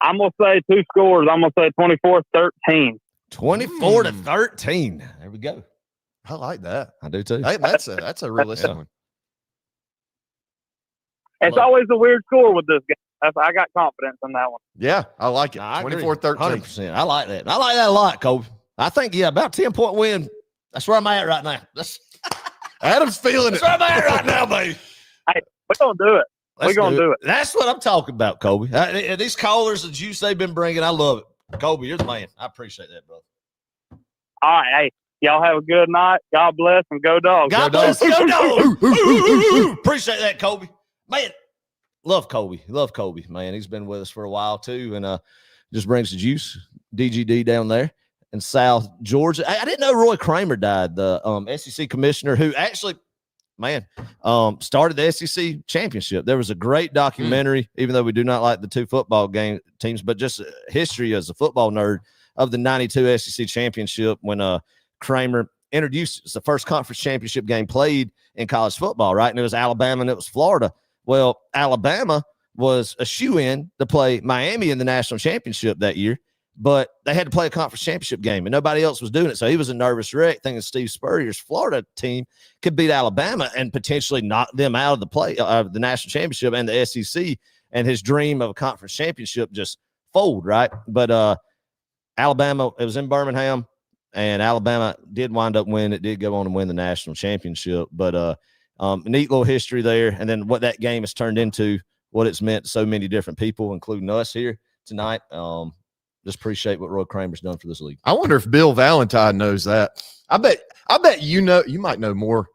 I'm going to say two scores. I'm going to say 24-13. 24-13. There we go. I like that. I do too. Hey, that's a realistic one. It's always a weird score with this game. I got confidence in that one. Yeah, I like it. I agree. 24-13. 100%. I like that. I like that a lot, Colby. I think, about 10-point win. That's where I'm at right now. Adam's feeling it. That's where I'm at right now, baby. Hey, we're going to do it. We're going to do it. That's what I'm talking about, Colby. These callers, the juice they've been bringing, I love it. Colby, you're the man. I appreciate that, brother. All right. Hey, y'all have a good night. God bless and go Dogs. God bless. Go Dogs. Appreciate that, Colby. Man, love Colby. Love Colby, man. He's been with us for a while, too, and just brings the juice. DGD down there in South Georgia. I didn't know Roy Kramer died, the SEC commissioner who actually, started the SEC championship. There was a great documentary, even though we do not like the two football game teams, but just history as a football nerd of the 92 SEC championship when Kramer introduced it's the first conference championship game played in college football, right? And it was Alabama and it was Florida. Well, Alabama was a shoe-in to play Miami in the national championship that year, but they had to play a conference championship game, and nobody else was doing it. So he was a nervous wreck thinking Steve Spurrier's Florida team could beat Alabama and potentially knock them out of the national championship and the SEC, and his dream of a conference championship just fold, right? But Alabama, it was in Birmingham, and Alabama did wind up winning. It did go on to win the national championship, but neat little history there. And then what that game has turned into, what it's meant to so many different people, including us here tonight. Just appreciate what Roy Kramer's done for this league. I wonder if Bill Valentine knows that. I bet you might know more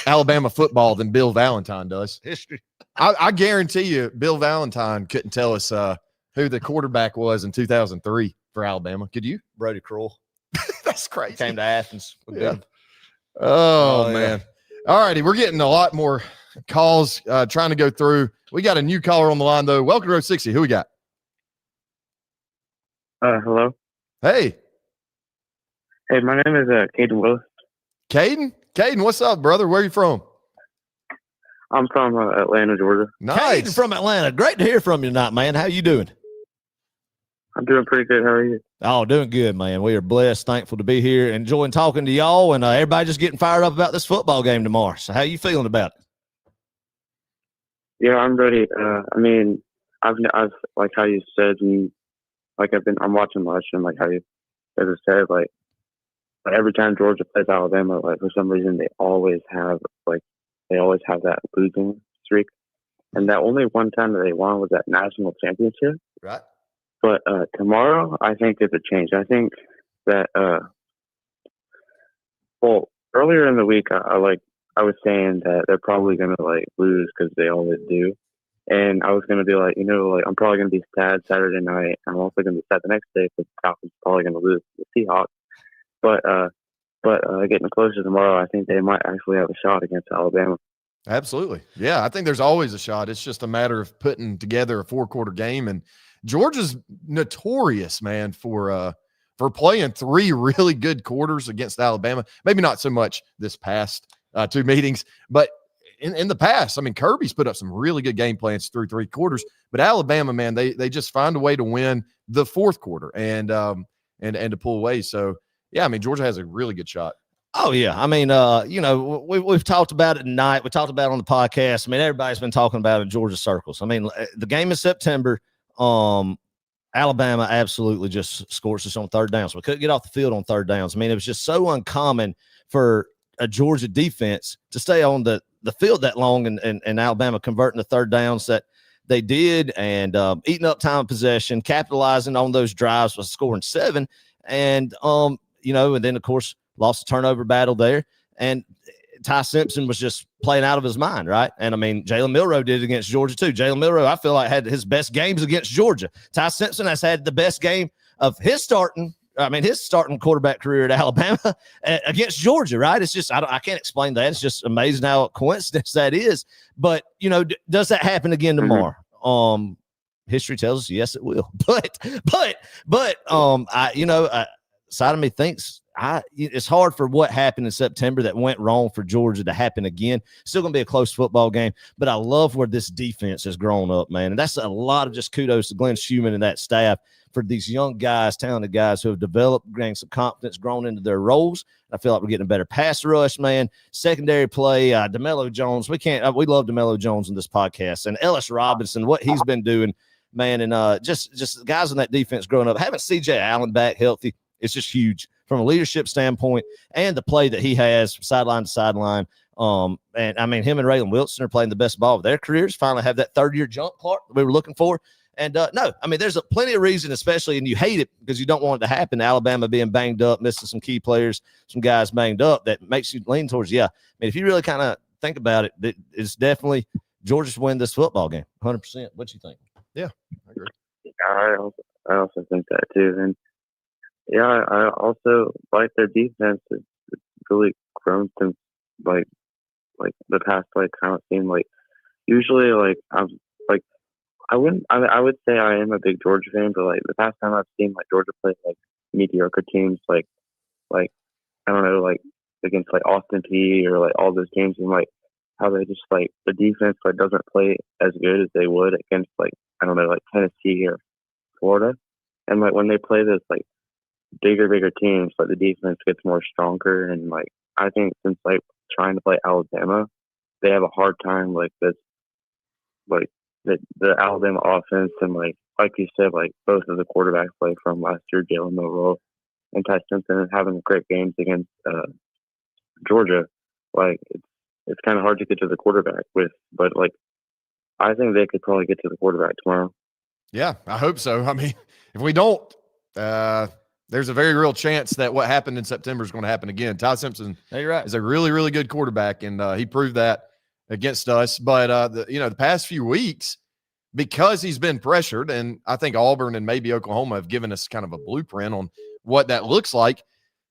Alabama football than Bill Valentine does. History. I guarantee you Bill Valentine couldn't tell us who the quarterback was in 2003 for Alabama. Could you? Brody Kroll. That's crazy. Came to Athens. Yeah. Oh, man. Yeah. All righty. We're getting a lot more calls trying to go through. We got a new caller on the line, though. Welcome to Row 60. Who we got? Hello. Hey. Hey, my name is Caden Willis. Caden, what's up, brother? Where are you from? I'm from Atlanta, Georgia. Nice. Caden from Atlanta. Great to hear from you tonight, man. How you doing? I'm doing pretty good. How are you? Oh, doing good, man. We are blessed, thankful to be here, enjoying talking to y'all, and everybody just getting fired up about this football game tomorrow. So how you feeling about it? Yeah, I'm ready. I've like how you said, I'm watching much, and like how you guys have said, like every time Georgia plays Alabama, like for some reason they always have that losing streak, and that only one time that they won was that national championship. Right. But tomorrow, I think there's a change. I think that earlier in the week, I was saying that they're probably gonna lose because they always do, And I was going to be like, I'm probably going to be sad Saturday night. I'm also going to be sad the next day because the Falcons are probably going to lose to the Seahawks. But getting closer tomorrow, I think they might actually have a shot against Alabama. Absolutely. Yeah, I think there's always a shot. It's just a matter of putting together a 4-quarter game. And Georgia's notorious, man, for playing 3 really good quarters against Alabama. Maybe not so much this past 2 meetings, but in the past, I mean, Kirby's put up some really good game plans through 3 quarters. But Alabama, man, they just find a way to win the 4th quarter and to pull away. So, yeah, I mean, Georgia has a really good shot. Oh, yeah. I mean, we've talked about it tonight. We talked about it on the podcast. I mean, everybody's been talking about it in Georgia circles. I mean, the game in September, Alabama absolutely just scorched us on 3rd downs. We couldn't get off the field on 3rd downs. I mean, it was just so uncommon for a Georgia defense to stay on the field that long and Alabama converting the 3rd downs that they did and eating up time of possession, capitalizing on those drives by scoring 7. And, and then, of course, lost the turnover battle there. And Ty Simpson was just playing out of his mind, right? And, I mean, Jalen Milroe did it against Georgia, too. Jalen Milroe, I feel like, had his best games against Georgia. Ty Simpson has had the best game of his starting quarterback career at Alabama against Georgia, right? It's just I can't explain that. It's just amazing how coincidence that is. But, does that happen again tomorrow? History tells us, yes, it will. But side of me thinks it's hard for what happened in September that went wrong for Georgia to happen again. Still going to be a close football game, but I love where this defense has grown up, man. And that's a lot of just kudos to Glenn Schumann and that staff for these young guys, talented guys who have developed, gained some confidence, grown into their roles. I feel like we're getting a better pass rush, man. Secondary play, DeMelo Jones. We love DeMelo Jones in this podcast. And Ellis Robinson, what he's been doing, man. And just guys in that defense growing up. Having C.J. Allen back healthy, it's just huge from a leadership standpoint and the play that he has sideline to sideline. And I mean, him and Raylan Wilson are playing the best ball of their careers. Finally have that 3rd-year jump, Clark, that we were looking for. And no, I mean, there's plenty of reason, especially, and you hate it because you don't want it to happen. Alabama being banged up, missing some key players, some guys banged up, that makes you lean towards, yeah. I mean, if you really kind of think about it, it's definitely Georgia's win this football game, 100%. What you think? Yeah, I agree. I also think that too. And yeah, I also like their defense. It's really grown since like the past kind of seemed like usually I would say I am a big Georgia fan, but the past time I've seen Georgia play mediocre teams I don't know against Austin Peay or all those games and how they just the defense doesn't play as good as they would against I don't know Tennessee or Florida, and when they play those bigger teams the defense gets more stronger, and I think since trying to play Alabama, they have a hard time the Alabama offense and like you said, both of the quarterbacks from last year, Jalen Milroe and Ty Simpson, having great games against Georgia. It's kind of hard to get to the quarterback with, but I think they could probably get to the quarterback tomorrow. Yeah, I hope so. I mean, if we don't, there's a very real chance that what happened in September is going to happen again. Ty Simpson is a really, really good quarterback, and he proved that against us. But the past few weeks, because he's been pressured, and I think Auburn and maybe Oklahoma have given us kind of a blueprint on what that looks like.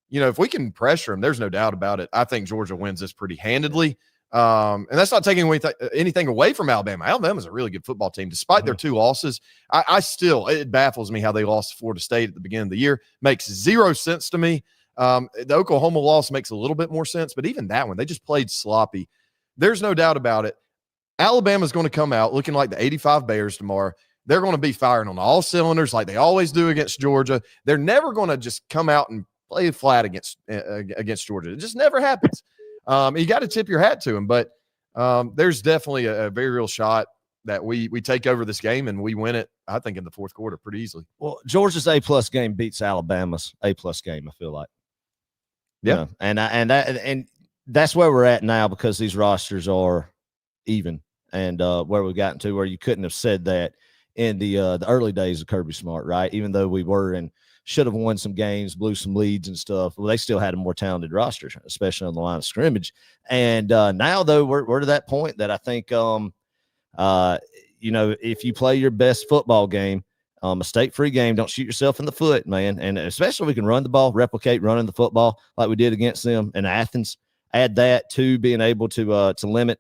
If we can pressure him, there's no doubt about it. I think Georgia wins this pretty handedly. And that's not taking anything away from Alabama. Alabama's a really good football team, despite their 2 losses. It baffles me how they lost to Florida State at the beginning of the year. Makes zero sense to me. The Oklahoma loss makes a little bit more sense, but even that one, they just played sloppy. There's no doubt about it. Alabama's going to come out looking like the 85 Bears tomorrow. They're going to be firing on all cylinders like they always do against Georgia. They're never going to just come out and play flat against Georgia. It just never happens. You got to tip your hat to them, but there's definitely a very real shot that we take over this game and we win it, I think, in the 4th quarter pretty easily. Well, Georgia's A+ game beats Alabama's A+ game, I feel like. Yeah. And that's where we're at now because these rosters are even, and where we've gotten to where you couldn't have said that in the early days of Kirby Smart, right? Even though we were and should have won some games, blew some leads and stuff. Well, they still had a more talented roster, especially on the line of scrimmage. And now, though, we're to that point that I think, if you play your best football game, a mistake-free game, don't shoot yourself in the foot, man. And especially if we can run the ball, replicate running the football like we did against them in Athens. Add that to being able to limit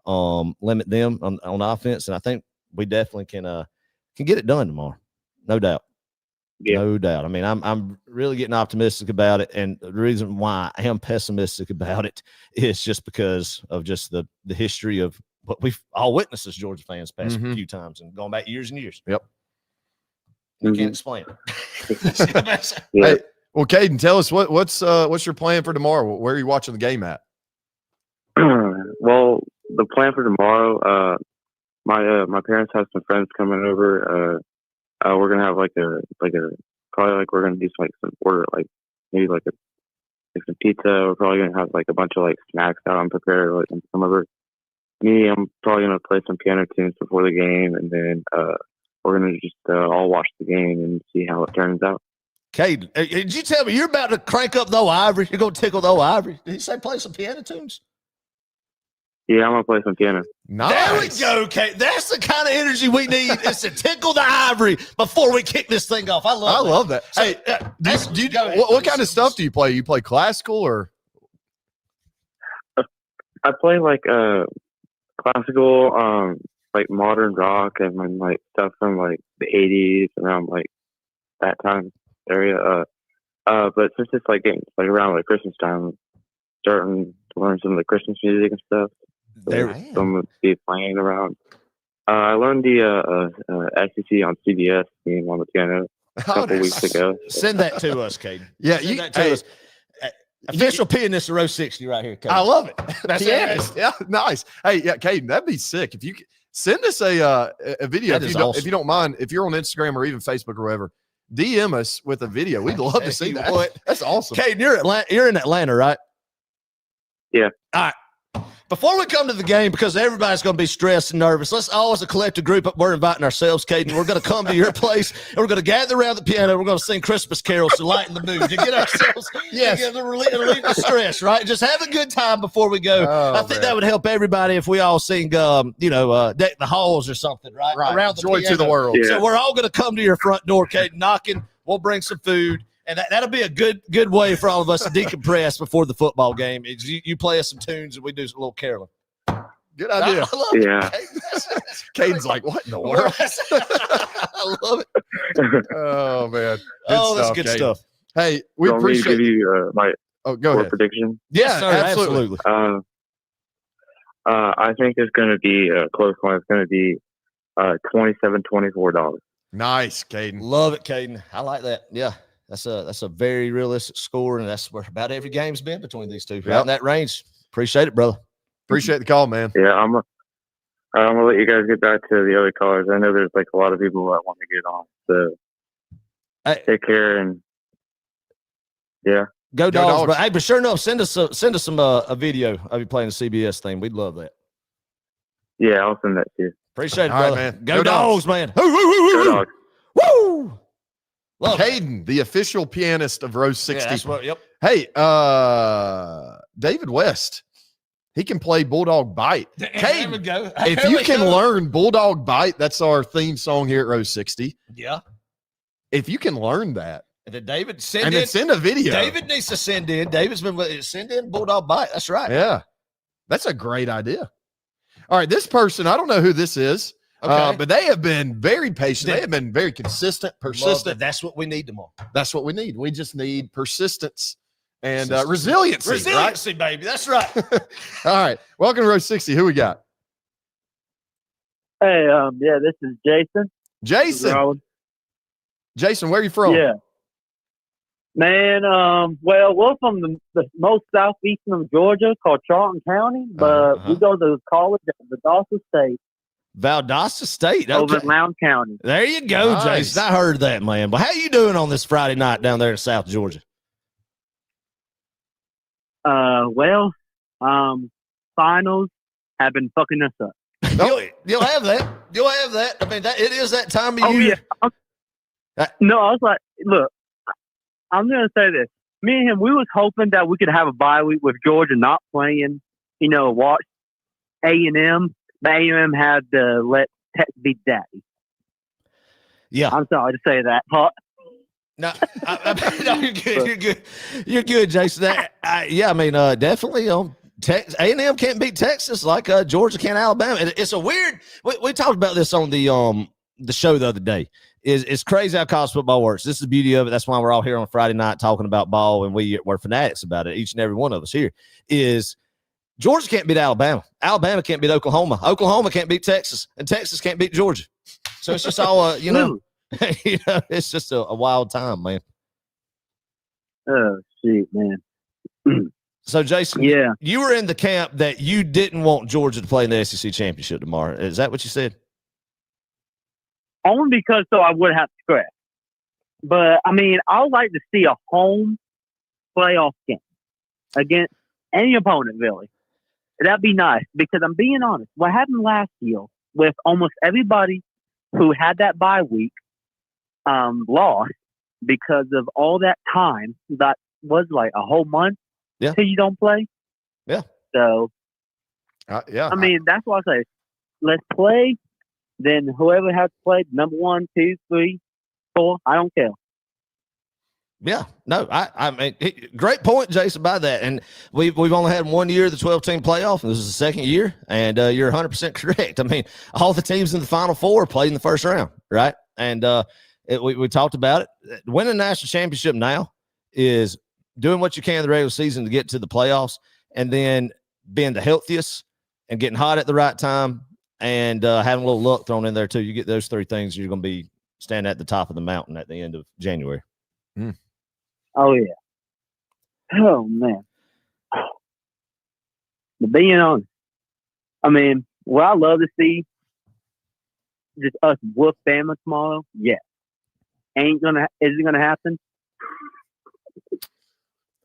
them on offense, and I think we definitely can get it done tomorrow, no doubt. Yeah. No doubt. I mean, I'm really getting optimistic about it, and the reason why I am pessimistic about it is just because of just the history of what we've all witnessed as Georgia fans past few times and going back years and years. Yep. You can't explain it. Hey, well, Caden, tell us what's your plan for tomorrow? Where are you watching the game at? Well, the plan for tomorrow, my parents have some friends coming over. We're gonna have we're gonna do some order, like maybe like some pizza. We're probably gonna have like a bunch of like snacks out and prepare like some of it. Me, I'm probably gonna play some piano tunes before the game, and then we're gonna just all watch the game and see how it turns out. Caden, did you tell me you're about to crank up the old ivory? You're gonna tickle the old ivory? Did he say play some piano tunes? Yeah, I'm gonna play some piano. Nice. There we go, Caden. That's the kind of energy we need is to tickle the ivory before we kick this thing off. I love that. So, hey, what kind of stuff do you play? You play classical or? I play like classical, like modern rock, and then like stuff from like the '80s, around like that time area. But since it's like getting like around like Christmas time, starting to learn some of the Christmas music and stuff. Some of the playing around. I learned the SEC on CBS being on the piano a couple weeks ago. Send that to us, Caden. Yeah, Send that to us. Official pianist of Row 60 right here, Caden. I love it. That's pianist. Yeah, nice. Hey, yeah, Caden, that'd be sick if you could send us a video if you don't mind. If you're on Instagram or even Facebook or whatever, DM us with a video. We'd love to see that. That's awesome. Caden, you're in Atlanta, right? Yeah. All right. Before we come to the game, because everybody's going to be stressed and nervous, let's all as a collective group, we're inviting ourselves, Caden. We're going to come to your place, and we're going to gather around the piano. We're going to sing Christmas carols to lighten the mood, to get ourselves to relieve the stress, right? Just have a good time before we go. I think that would help everybody if we all sing, Deck the Halls or something, right? Around the Joy piano. to the world. Yeah. So we're all going to come to your front door, Caden, knocking. We'll bring some food. And that'll be a good way for all of us to decompress before the football game. Is you play us some tunes and we do a little caroling. Good idea. I love it. Yeah. Caden's like, what in the world? I love it. Oh, man. That's good Caden. stuff. Hey, we Want me to appreciate give you my go score ahead. prediction. Yeah, sir, absolutely. I think it's going to be a close one. It's going to be 27-24. Nice, Caden. Love it, Caden. I like that. Yeah. That's a very realistic score, and that's where about every game's been between these two. Right in that range. Appreciate it, brother. Appreciate the call, man. Yeah, I'm gonna let you guys get back to the other callers. I know there's like a lot of people that want to get on. So take care and yeah. Go Dogs. But sure enough, send us some a video of you playing the CBS thing. We'd love that. Yeah, I'll send that to you. Appreciate it, All brother. right, man. Go Dogs, man. Go Dogs. Woo! Love Caden, the official pianist of Row 60. Yeah, that's what, yep. Hey, David West, he can play Bulldog Bite. There we go. If you can learn Bulldog Bite, that's our theme song here at Row 60. Yeah. If you can learn that. And then David Send a video. David needs to send in. David's been send in Bulldog Bite. That's right. Yeah. That's a great idea. All right, this person, I don't know who this is. Okay. But they have been very patient. They have been very consistent, persistent. That's what we need tomorrow. That's what we need. We just need persistence and resiliency. Resiliency, baby. That's right. All right. Welcome to Row 60. Who we got? Hey, this is Jason. Jason, where are you from? Yeah. Man, well, we're from the most southeastern of Georgia called Charlton County, but we go to college at Valdosta State. Valdosta State. Okay. Over in Lowndes County. There you go, Nice. Jason. I heard that, man. But how you doing on this Friday night down there in South Georgia? Finals have been fucking us up. You'll have that. You'll have that. I mean, it is that time of year. Yeah. No, I was like, look, I'm going to say this. Me and him, we was hoping that we could have a bye week with Georgia not playing, watch A&M. But A&M had to let Tex beat Daddy. Yeah. I'm sorry to say that, but No, no, you're good. You're good. You're good, Jason. Definitely. A&M can't beat Texas like Georgia can Alabama. It's a weird. We talked about this on the show the other day. It's crazy how college football works. This is the beauty of it. That's why we're all here on Friday night talking about ball, and we're fanatics about it. Each and every one of us here is. Georgia can't beat Alabama. Alabama can't beat Oklahoma. Oklahoma can't beat Texas, and Texas can't beat Georgia. So it's just all it's just a wild time, man. oh shit, man. So, Jason, Yeah. you were in the camp that you didn't want Georgia to play in the SEC championship tomorrow. Is that what you said? Only because so I would have to scratch. But I mean, I would like to see a home playoff game against any opponent, really. That'd be nice because I'm being honest. What happened last year with almost everybody who had that bye week lost because of all that time that was like a whole month till you don't play. Yeah. So, yeah. I mean, that's why I say let's play. Then whoever has to play, number 1, 2, 3, 4, I don't care. Yeah, no, I mean, great point, Jason, by that. And we've only had 1 year of the 12-team playoff, and this is the second year, and you're 100% correct. I mean, all the teams in the Final Four played in the first round, right? And we talked about it. Winning a national championship now is doing what you can in the regular season to get to the playoffs, and then being the healthiest and getting hot at the right time and having a little luck thrown in there too. You get those three things, you're going to be standing at the top of the mountain at the end of January. Oh, yeah. Oh, man. But being honest, I mean, what I love to see just us whoop Bama tomorrow, yeah. Is it gonna happen?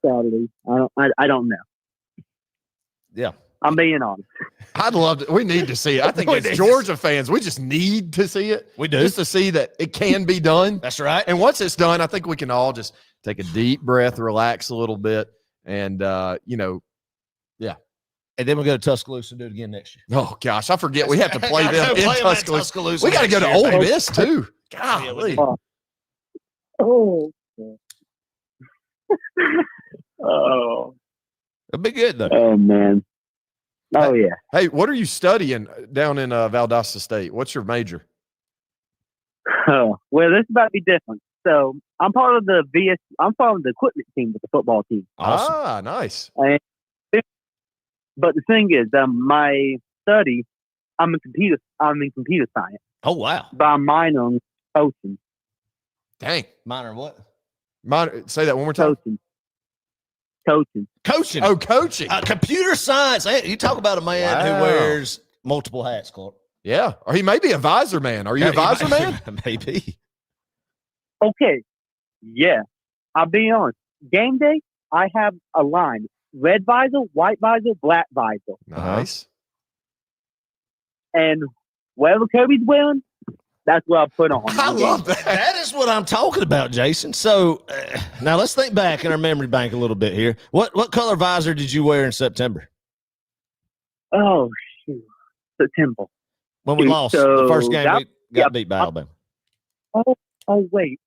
Sadly, I don't know. Yeah. I'm being honest. I'd love to. We need to see it. I think as Georgia fans, we just need to see it. We do. Just to see that it can be done. That's right. And once it's done, I think we can all just take a deep breath, relax a little bit, and, yeah. And then we'll go to Tuscaloosa and do it again next year. Oh, gosh. I forget. We have to play them in Tuscaloosa. We got to go to next year, Ole baby. Miss, too. Golly. Oh. Oh. It'll be good, though. Oh, man. Oh, yeah. Hey, what are you studying down in Valdosta State? What's your major? Well, this is about to be different. So I'm part of the I'm part of the equipment team with the football team. Awesome. Ah, nice. But the thing is, my study, I'm in computer science. Oh, wow. But I'm minor in coaching. Dang. Minor what? Say that one more time. Coaching. Coaching. Oh, coaching. Computer science. Hey, you talk about a man who wears multiple hats, Clark. Yeah. Or he may be a visor man. Are you a visor man? Maybe. Okay. Yeah. I'll be honest. Game day, I have a line. Red visor, white visor, black visor. Nice. And whatever Kirby's wearing, that's what I put on. I love that. That is what I'm talking about, Jason. So now let's think back in our memory bank a little bit here. What color visor did you wear in September? Oh, shoot. September. When we lost the first game, we got beat by Alabama. Oh, wait.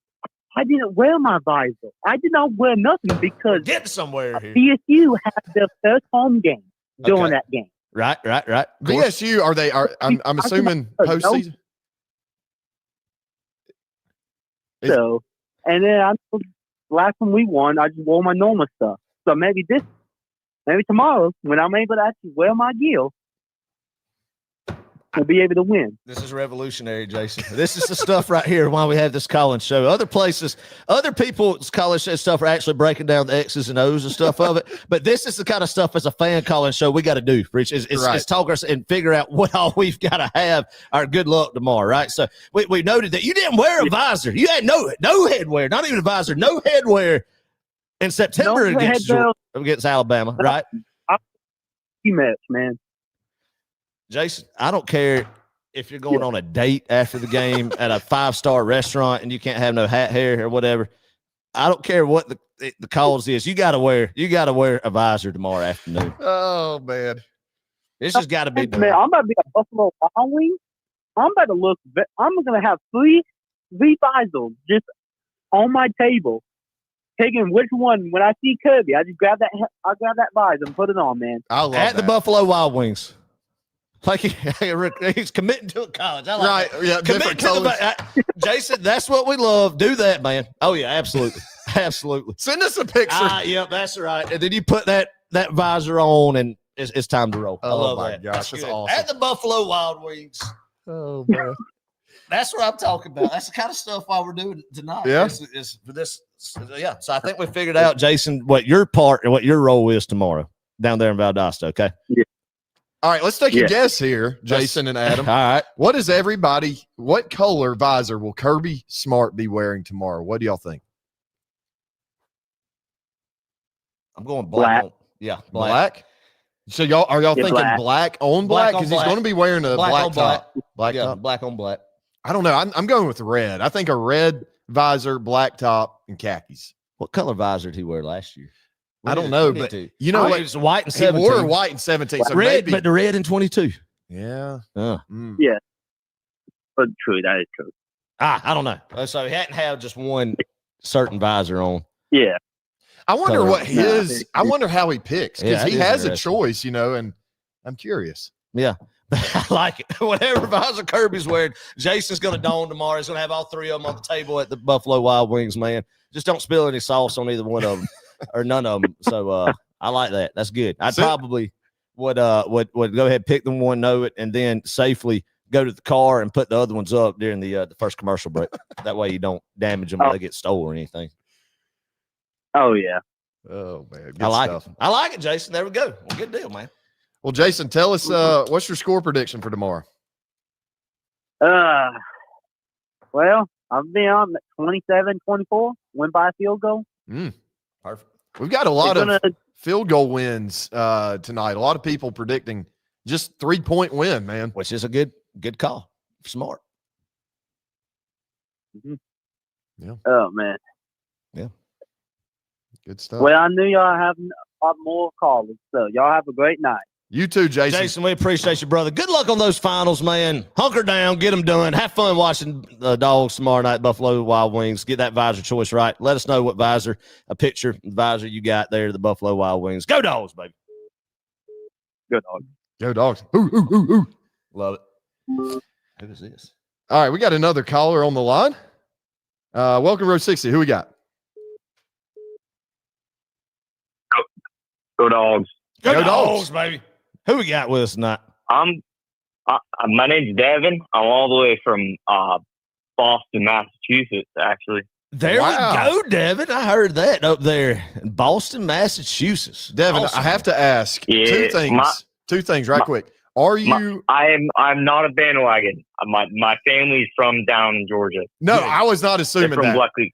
I didn't wear my visor. I did not wear nothing because Getting somewhere here. BSU had their first home game during that game. Right. BSU, I'm assuming postseason? So, and then last time we won, I just wore my normal stuff. So maybe tomorrow, when I'm able to actually wear my gear, we'll be able to win. This is revolutionary, Jason. This is the stuff right here while we have this call-in show. Other places, other people's call-in show stuff are actually breaking down the X's and O's and stuff of it. But this is the kind of stuff as a fan call-in show we got to do, Rich. Is talk us and figure out what all we've got to have our good luck tomorrow, right? So we noted that you didn't wear a visor. You had no headwear, not even a visor, no headwear in September against Alabama, right? Match, man. Jason, I don't care if you're going on a date after the game at a 5-star restaurant and you can't have no hat, hair, or whatever. I don't care what the cause is. You gotta wear a visor tomorrow afternoon. Oh man, This has got to be done. Man, I'm about to be a Buffalo Wild Wing. I'm about to look. I'm gonna have 3 visors just on my table, picking which one. When I see Kirby, I just grab that. I grab that visor and put it on, man. I love At the that. Buffalo Wild Wings. Like he's committing to a college. I like Right. that. Yeah. Different colors. Jason, that's what we love. Do that, man. Oh, yeah, absolutely. Absolutely. Send us a picture. Yep, that's right. And then you put that visor on, and it's time to roll. I Oh, love my that. gosh, that's good. awesome. At the Buffalo Wild Wings. Oh, man. That's what I'm talking about. That's the kind of stuff why we're doing it tonight. Yeah. Is for this. Yeah. So I think we figured out, Jason, what your part and what your role is tomorrow down there in Valdosta. Okay. Yeah. All right, let's take a guess here, Jason and Adam. All right. What color visor will Kirby Smart be wearing tomorrow? What do y'all think? I'm going black. Black. Yeah. Black? So are y'all thinking black on black? Because he's going to be wearing a black top. Black Yeah, top. black on black. I don't know. I'm going with red. I think a red visor, black top, and khakis. What color visor did he wear last year? I don't know, but you know it what? was white and He 17. wore white in 17. So red, maybe, but the red in 22. yeah. Yeah. But true, that is true. I don't know. So he hadn't had just one certain visor on. Yeah. I wonder Color. what his. I wonder how he picks because Yeah, he that is has a interesting. choice, and I'm curious. Yeah. I like it. Whatever visor Kirby's wearing, Jason's going to don tomorrow. He's going to have all 3 of them on the table at the Buffalo Wild Wings, man. Just don't spill any sauce on either one of them or none of them. So I like that. That's good. I probably would go ahead and pick the one, know it, and then safely go to the car and put the other ones up during the first commercial break. That way you don't damage them when they get stolen or anything. Oh yeah. Oh man, good I like stuff. it. I like it, Jason. There we go. Well, good deal, man. Well, Jason, tell us what's your score prediction for tomorrow? Well, I'll be on 27-24, win by a field goal. Perfect. We've got a lot of field goal wins tonight. A lot of people predicting just 3-point win, man. Which is a good call. Smart. Mm-hmm. Yeah. Oh man. Yeah. Good stuff. Well, I knew y'all have a lot more callers, so y'all have a great night. You too, Jason. Jason, we appreciate you, brother. Good luck on those finals, man. Hunker down, get them done. Have fun watching the Dogs tomorrow night, Buffalo Wild Wings. Get that visor choice right. Let us know what a picture visor you got there to the Buffalo Wild Wings. Go Dogs, baby. Go Dogs. Go Dogs. Ooh, ooh, ooh, ooh. Love it. Who is this? All right, we got another caller on the line. Welcome, Row 60. Who we got? Go Dogs. Go Go Dogs, Dogs. baby. Who we got with us tonight? My name's Devin. I'm all the way from Boston, Massachusetts, actually. There Wow. we go, Devin. I heard that up there in Boston, Massachusetts. Devin, Awesome. I have to ask two things right quick. Are you I'm not a bandwagon. My family's from down in Georgia. No, I was not They're assuming from that. Bleckley.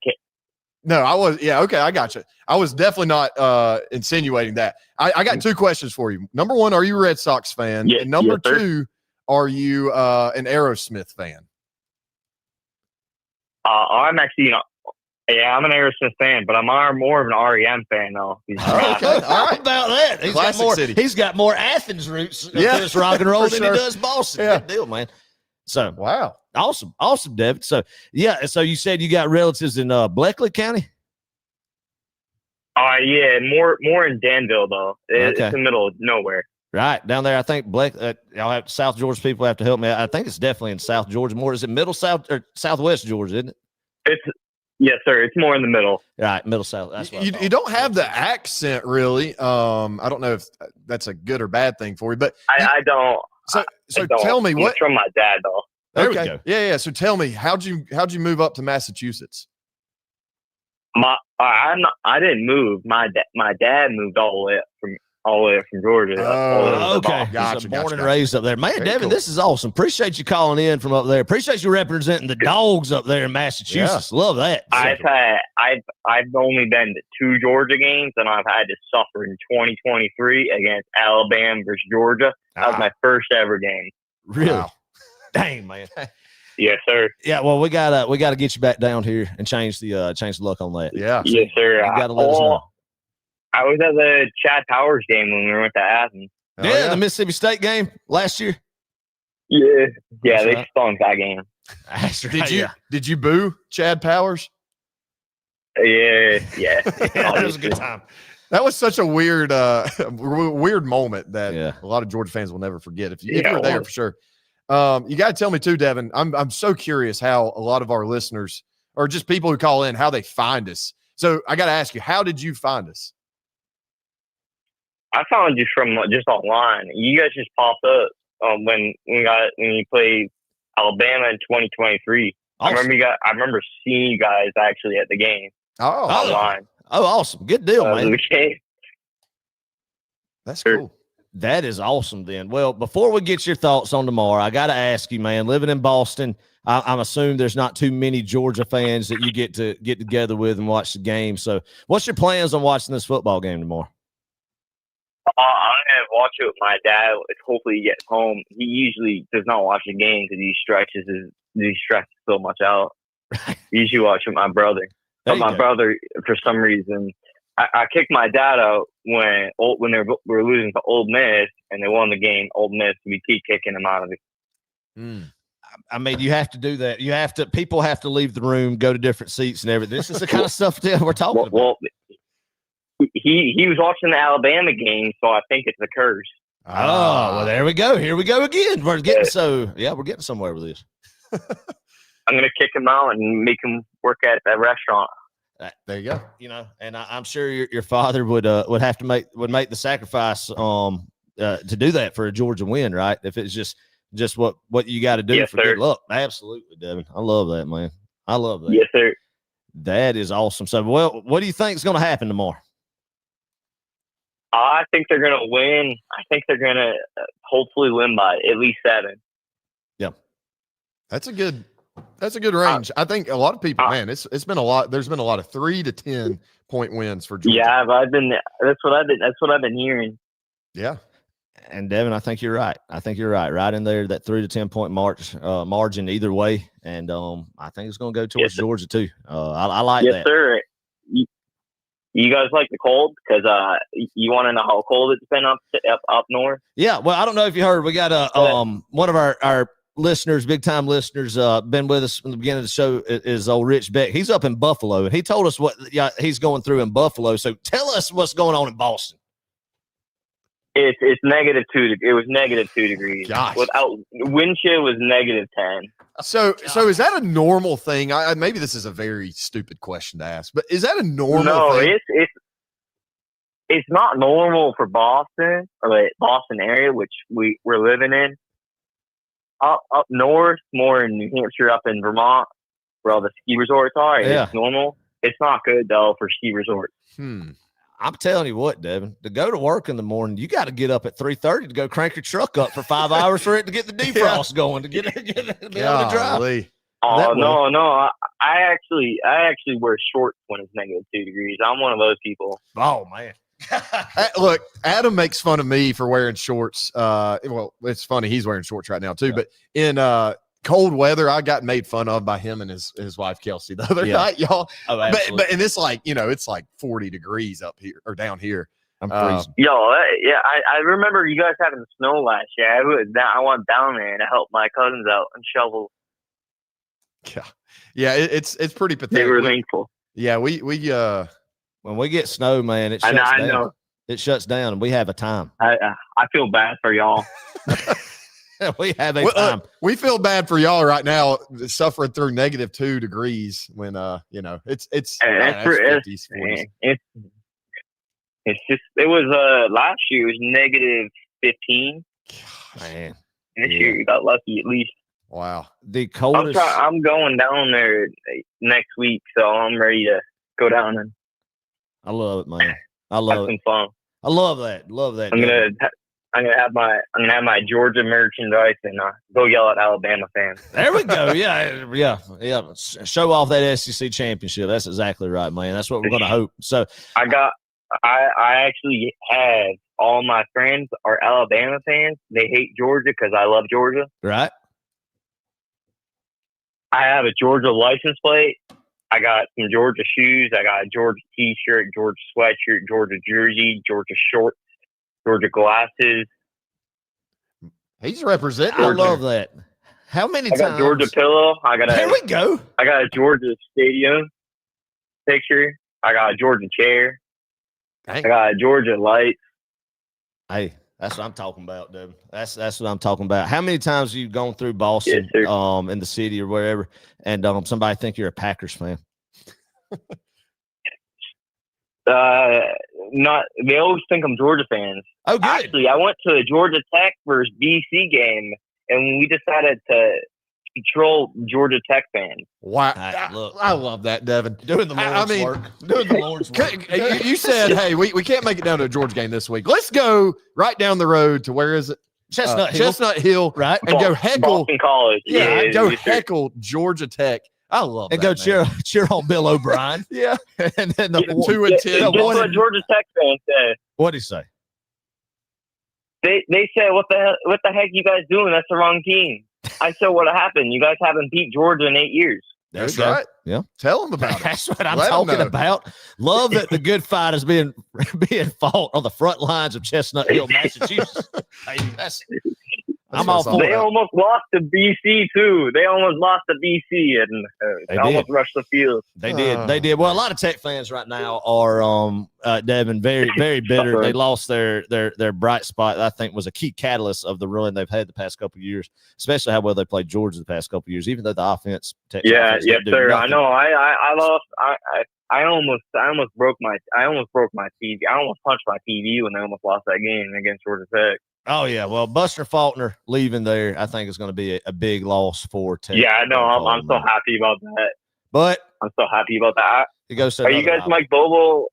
No, I was. Yeah, okay, I got you. I was definitely not insinuating that. I got 2 questions for you. Number 1, are you a Red Sox fan? Yeah, And number yes, sir. 2, are you an Aerosmith fan? I'm actually, I'm an Aerosmith fan, but I'm more of an REM fan, though. Okay, all right. How about that? Classic He's got more Athens roots to this rock and roll for than sure. he does Boston. Yeah. Good deal, man. So Wow. awesome, Devin. So yeah, so you said you got relatives in Bleckley County? Yeah, more in Danville, though. It's Okay. in the middle of nowhere. Right down there. I think y'all have South Georgia people have to help me. I think it's definitely in South Georgia. More is it middle South or Southwest Georgia, isn't it? Yes, sir. It's more in the middle. Right, middle South. That's what I You thought. don't have the accent really. I don't know if that's a good or bad thing for you, but I don't. so I don't. tell me what. It's from my dad, though. There we Okay. go. Yeah. So tell me, how'd you move up to Massachusetts? I didn't move. My dad moved all the way up from Georgia. all the way up to Okay. Boston. Gotcha, So born gotcha, and gotcha. raised up there. Man, Very Devin, cool. this is awesome. Appreciate you calling in from up there. Appreciate you representing the Dogs up there in Massachusetts. Love that. I've only been to 2 Georgia games, and I've had to suffer in 2023 against Alabama versus Georgia. That was my first ever game. Really? Wow. Dang, man. Yes, sir. Yeah, well, we gotta get you back down here and change the luck on that. Yeah. Yes, sir. You gotta let us know. I was at the Chad Powers game when we went to Athens. Oh, Yeah, the Mississippi State game last year. Yeah, That's they right. stunk that game. That's right. Did you boo Chad Powers? Yeah. Yeah, that was a good time. That was such a weird weird moment that Yeah. a lot of Georgia fans will never forget. If Yeah, you're it there was. for sure. You got to tell me too, Devin. I'm so curious how a lot of our listeners or just people who call in, how they find us. So I got to ask you, how did you find us? I found you from just online. You guys just popped up when you played Alabama in 2023. Awesome. I remember seeing you guys actually at the game online. Oh, awesome. Good deal, man. That's cool. That is awesome then. Well, before we get your thoughts on tomorrow, I got to ask you, man, living in Boston, I'm assuming there's not too many Georgia fans that you get to get together with and watch the game. So what's your plans on watching this football game tomorrow? I'm going to watch it with my dad. Hopefully he gets home. He usually does not watch the game because he stretches so much out. Usually watch with my brother. But my brother, for some reason, I kicked my dad out when we were losing to Ole Miss and they won the game. Ole Miss, we keep kicking him out of it. I mean, you have to do that. People have to leave the room, go to different seats and everything. This is the kind of stuff that we're talking about. Well, he was watching the Alabama game, so I think it's a curse. Oh, well, there we go. Here we go again. We're getting we're getting somewhere with this. I'm gonna kick him out and make him work at that restaurant. There you go. You know, and I'm sure your father would have to make the sacrifice to do that for a Georgia win, right? If it's just what you got to do for good luck. Absolutely, Devin. I love that, man. I love that. Yes, sir. That is awesome. So, well, what do you think is going to happen tomorrow? I think they're going to win. I think they're going to hopefully win by at least 7. Yeah. That's a good range. I think a lot of people, man, it's been a lot. There's been a lot of 3 to 10 point wins for Georgia. Yeah, but that's what I've been hearing. Yeah. And Devin, I think you're right. Right in there, that 3 to 10 point margin either way. And I think it's going to go towards Georgia too. I like that. Yes, sir. You guys like the cold? Because you want to know how cold it's been up north? Yeah. Well, I don't know if you heard. We got one of our listeners, big time listeners, been with us from the beginning of the show is old Rich Beck. He's up in Buffalo, and he told us what he's going through in Buffalo. So tell us what's going on in Boston. It's -2. It was -2 degrees. Gosh. Without wind chill was -10. So is that a normal thing? Maybe this is a very stupid question to ask, but is that a normal thing? No, it's not normal for Boston or the Boston area, which we're living in. Up north, more in New Hampshire, up in Vermont, where all the ski resorts are, it's normal. It's not good though for ski resorts. I'm telling you what, Devin, to go to work in the morning, you got to get up at 3:30 to go crank your truck up for 5 hours for it to get the defrost going to be able to drive. Oh no! I actually wear shorts when it's -2 degrees. I'm one of those people. Oh man. Look, Adam makes fun of me for wearing shorts. Well, it's funny he's wearing shorts right now too. But in cold weather, I got made fun of by him and his wife Kelsey the other night, y'all. Oh, but and it's like it's like 40 degrees up here or down here. I'm freezing. I remember you guys having snow last year. I went down there to help my cousins out and shovel. Yeah, it's pretty pathetic. They were thankful. Yeah, we when we get snow, man, it shuts down. I know. It shuts down, and we have a time. I feel bad for y'all. We have a time. We feel bad for y'all right now, suffering through -2 degrees when it's 50s, 40s. It's just it was last year it was -15. Man, this year you got lucky at least. Wow, the coldest. I'm going down there next week, so I'm ready to go down and. I love it, man. I love have some fun. I love that. Love that. I'm gonna have my Georgia merchandise and go yell at Alabama fans. There we go. Yeah. Show off that SEC championship. That's exactly right, man. That's what we're gonna hope. So I actually have all my friends are Alabama fans. They hate Georgia because I love Georgia. Right. I have a Georgia license plate. I got some Georgia shoes. I got a Georgia T-shirt, Georgia sweatshirt, Georgia jersey, Georgia shorts, Georgia glasses. He's representing. I love that. How many I got times? Georgia pillow. There we go. I got a Georgia stadium picture. I got a Georgia chair. Dang. I got a Georgia lights. Hey, that's what I'm talking about, dude. That's what I'm talking about. How many times have you gone through Boston, Yes, sir. in the city or wherever, and somebody think you're a Packers fan? Not. They always think I'm Georgia fans. Oh, good. Actually, I went to a Georgia Tech versus BC game, and we decided to control Georgia Tech fans. Wow. Look. I love that, Devin. Doing the Lord's work. Doing the Lord's work. You said, hey, we can't make it down to a Georgia game this week. Let's go right down the road to where is it? Chestnut Hill. Chestnut Hill. Right. And go heckle. Boston College. Yeah, go yes, sir. heckle Georgia Tech. I love And that. go man. cheer on Bill O'Brien. Yeah. And then the 2-10. Guess what Georgia Tech fans said? What'd he say? They said, "What the heck you guys doing? That's the wrong team." I said, "What happened? You guys haven't beat Georgia in 8 years." That's There you go. right. Yeah. Tell them about it. That's what I'm Let 'em talking know. about. Love that the good fight is being fought on the front lines of Chestnut Hill, Massachusetts. Hey, I'm all for They it. almost lost to BC too. They almost lost to BC and They almost did. rushed the field. They did. They did. Well, a lot of Tech fans right now are Devin, very, very bitter. They lost their bright spot. I think was a key catalyst of the run they've had the past couple of years, especially how well they played Georgia the past couple of years. Even though the offense, Tech's offense Yes, didn't do sir. I nothing. know. I lost. I almost broke my TV. I almost punched my TV when I almost lost that game against Georgia Tech. Oh yeah. Well, Buster Faulkner leaving there, I think is going to be a big loss for Tech. Yeah, I know. I'm so man. happy about that. But I'm so happy about that. it goes to Are you another guys level. Mike Bobo?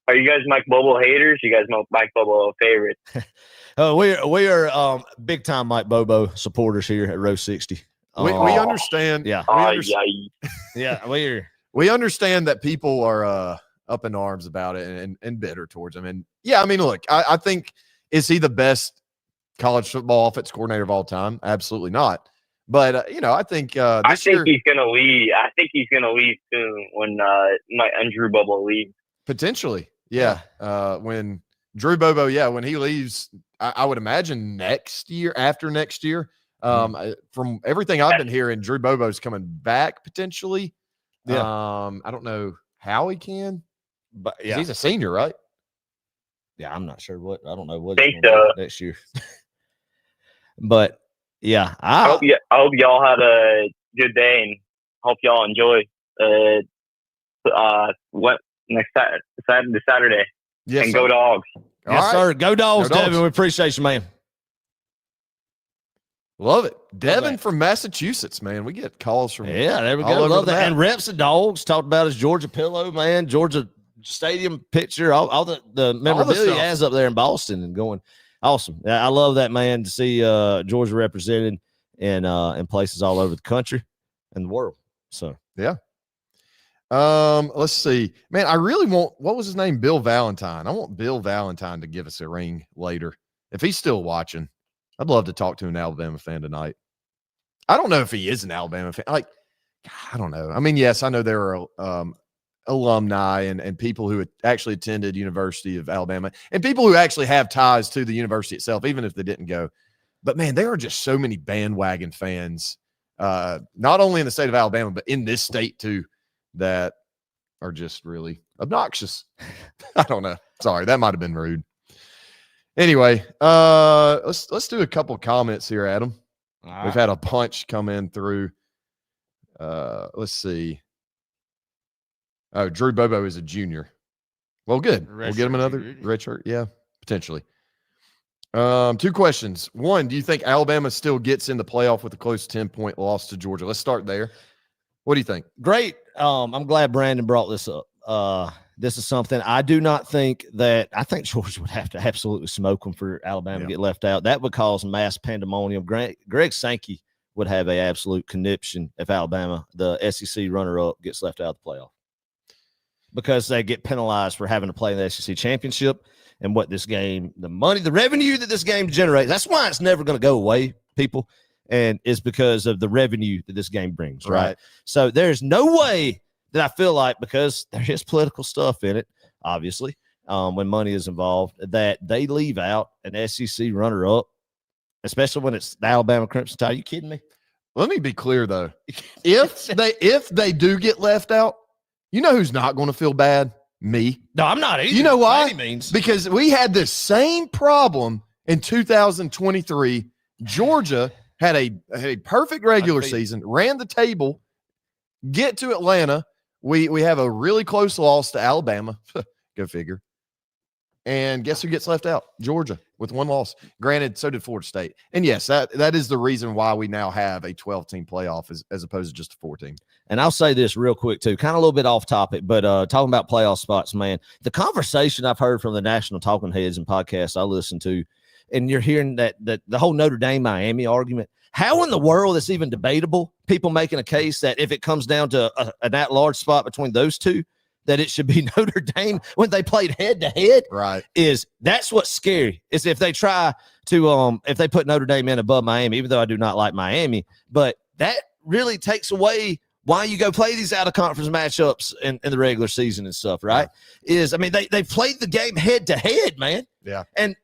Are you guys Mike Bobo haters? You guys Mike Bobo favorites? We are big time Mike Bobo supporters here at Row 60. We understand. Yeah. Yeah, We understand that people are up in arms about it and bitter towards him. And yeah, I mean, look, I think, is he the best college football offense coordinator of all time? Absolutely not. But I think I think he's gonna leave. I think he's gonna leave soon when Drew Bobo leaves. Potentially, yeah. When Drew Bobo, when he leaves, I would imagine after next year. From everything I've been hearing, Drew Bobo's coming back potentially. Yeah. I don't know how he can, but 'cause he's a senior, right? Yeah, I'm not sure what. I don't know what Think he's gonna so. do next year. But yeah, I hope y'all had a good day and hope y'all enjoy. What next Saturday? Yes, and sir. go Dogs. All yes, right. sir. Go Dogs, Go Dogs. Devin. We appreciate you, man. Love it. Devin that. from Massachusetts, man. We get calls from Yeah, there we all go. over Love the that. map. And Reps and Dogs talked about his Georgia pillow, man. Georgia Stadium picture, all the memorabilia stuff. he has up there in Boston and going awesome. Yeah, I love that, man, to see Georgia represented in places all over the country and the world. So yeah. Let's see. Man, I really want, what was his name? Bill Valentine. I want Bill Valentine to give us a ring later. If he's still watching, I'd love to talk to an Alabama fan tonight. I don't know if he is an Alabama fan. Like, I don't know. I mean, yes, I know there are alumni and people who actually attended University of Alabama and people who actually have ties to the university itself, even if they didn't go. But man, there are just so many bandwagon fans, not only in the state of Alabama, but in this state too, that are just really obnoxious. I don't know. Sorry, that might have been rude. Anyway, let's do a couple comments here, Adam. right. We've had a bunch come in through. Let's see. Oh, Drew Bobo is a junior. Well, good. We'll get him another red shirt. Yeah, potentially. 2 questions. 1, do you think Alabama still gets in the playoff with a close 10-point loss to Georgia? Let's start there. What do you think? Great. I'm glad Brandon brought this up. This is something I do not think that I think Georgia would have to absolutely smoke them for Alabama to get left out. That would cause mass pandemonium. Greg Sankey would have an absolute conniption if Alabama, the SEC runner-up, gets left out of the playoff because they get penalized for having to play in the SEC championship and what this game, the money, the revenue that this game generates. That's why it's never going to go away, people, and it's because of the revenue that this game brings, right? So there's no way that I feel like, because there is political stuff in it, obviously, when money is involved, that they leave out an SEC runner-up especially when it's the Alabama Crimson Tide. Are you kidding me? Let me be clear though. If they do get left out, you know who's not going to feel bad? Me. No, I'm not either. You know why? By any means. Because we had this same problem in 2023. Georgia had a perfect regular season, ran the table, get to Atlanta. We have a really close loss to Alabama. Go figure. And guess who gets left out? Georgia with one loss. Granted, so did Florida State. And yes, that is the reason why we now have a 12-team playoff as opposed to just a 14. And I'll say this real quick too, kind of a little bit off topic, but talking about playoff spots, man, the conversation I've heard from the national talking heads and podcasts I listen to, and you're hearing that the whole Notre Dame Miami argument. How in the world is even debatable? People making a case that if it comes down to an at-large spot between those two, that it should be Notre Dame when they played head-to-head. Right. That's what's scary, is if they try to if they put Notre Dame in above Miami, even though I do not like Miami, but that really takes away why you go play these out-of-conference matchups in the regular season and stuff, right? Yeah. They played the game head-to-head, man. Yeah. And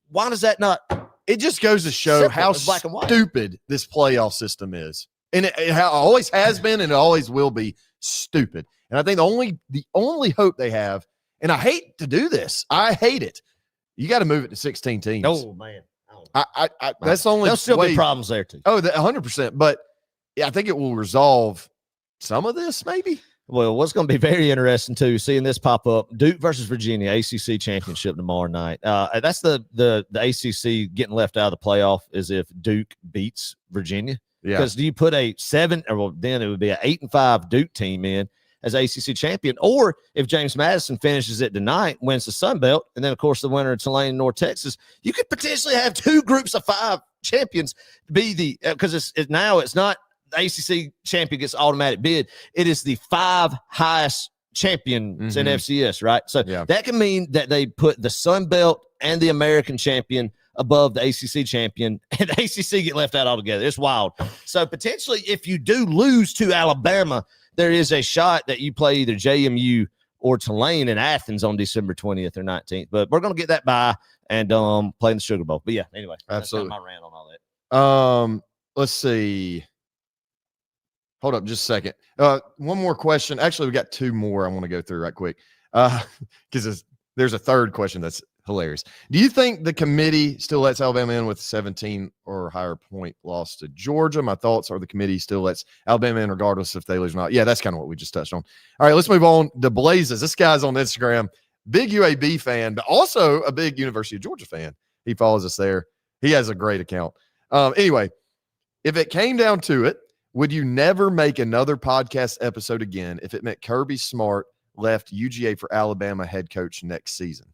why does that not – it just goes to show how stupid this playoff system is. And it always has been and it always will be stupid. And I think the only hope they have, and I hate to do this, I hate it. You got to move it to 16 teams. Oh man, that's the only. There'll still be problems there too. Oh, 100%. But yeah, I think it will resolve some of this, maybe. Well, what's going to be very interesting too, seeing this pop up: Duke versus Virginia ACC championship tomorrow night. That's the ACC getting left out of the playoff as if Duke beats Virginia. Yeah. Because do you put a 7 or well, then it would be an 8-5 Duke team in as ACC champion, or if James Madison finishes it tonight, wins the Sun Belt, and then of course the winner of Tulane and North Texas, you could potentially have 2 groups of 5 champions be the because it's not the ACC champion gets automatic bid. It is the 5 highest champions in FCS, right? So that can mean that they put the Sun Belt and the American champion above the ACC champion, and the ACC get left out altogether. It's wild. So potentially, if you do lose to Alabama, there is a shot that you play either JMU or Tulane in Athens on December 20th or 19th. But we're going to get that by and play in the Sugar Bowl. But yeah, anyway, absolutely. That's kind of my rant on all that. Let's see. Hold up just a second. One more question. Actually, we got 2 more I want to go through right quick because there's a third question that's hilarious. Do you think the committee still lets Alabama in with 17 or higher point loss to Georgia? My thoughts are the committee still lets Alabama in regardless if they lose or not. Yeah, that's kind of what we just touched on. All right, let's move on to Blazes. This guy's on Instagram, big UAB fan, but also a big University of Georgia fan. He follows us there. He has a great account. Anyway, if it came down to it, would you never make another podcast episode again if it meant Kirby Smart left UGA for Alabama head coach next season?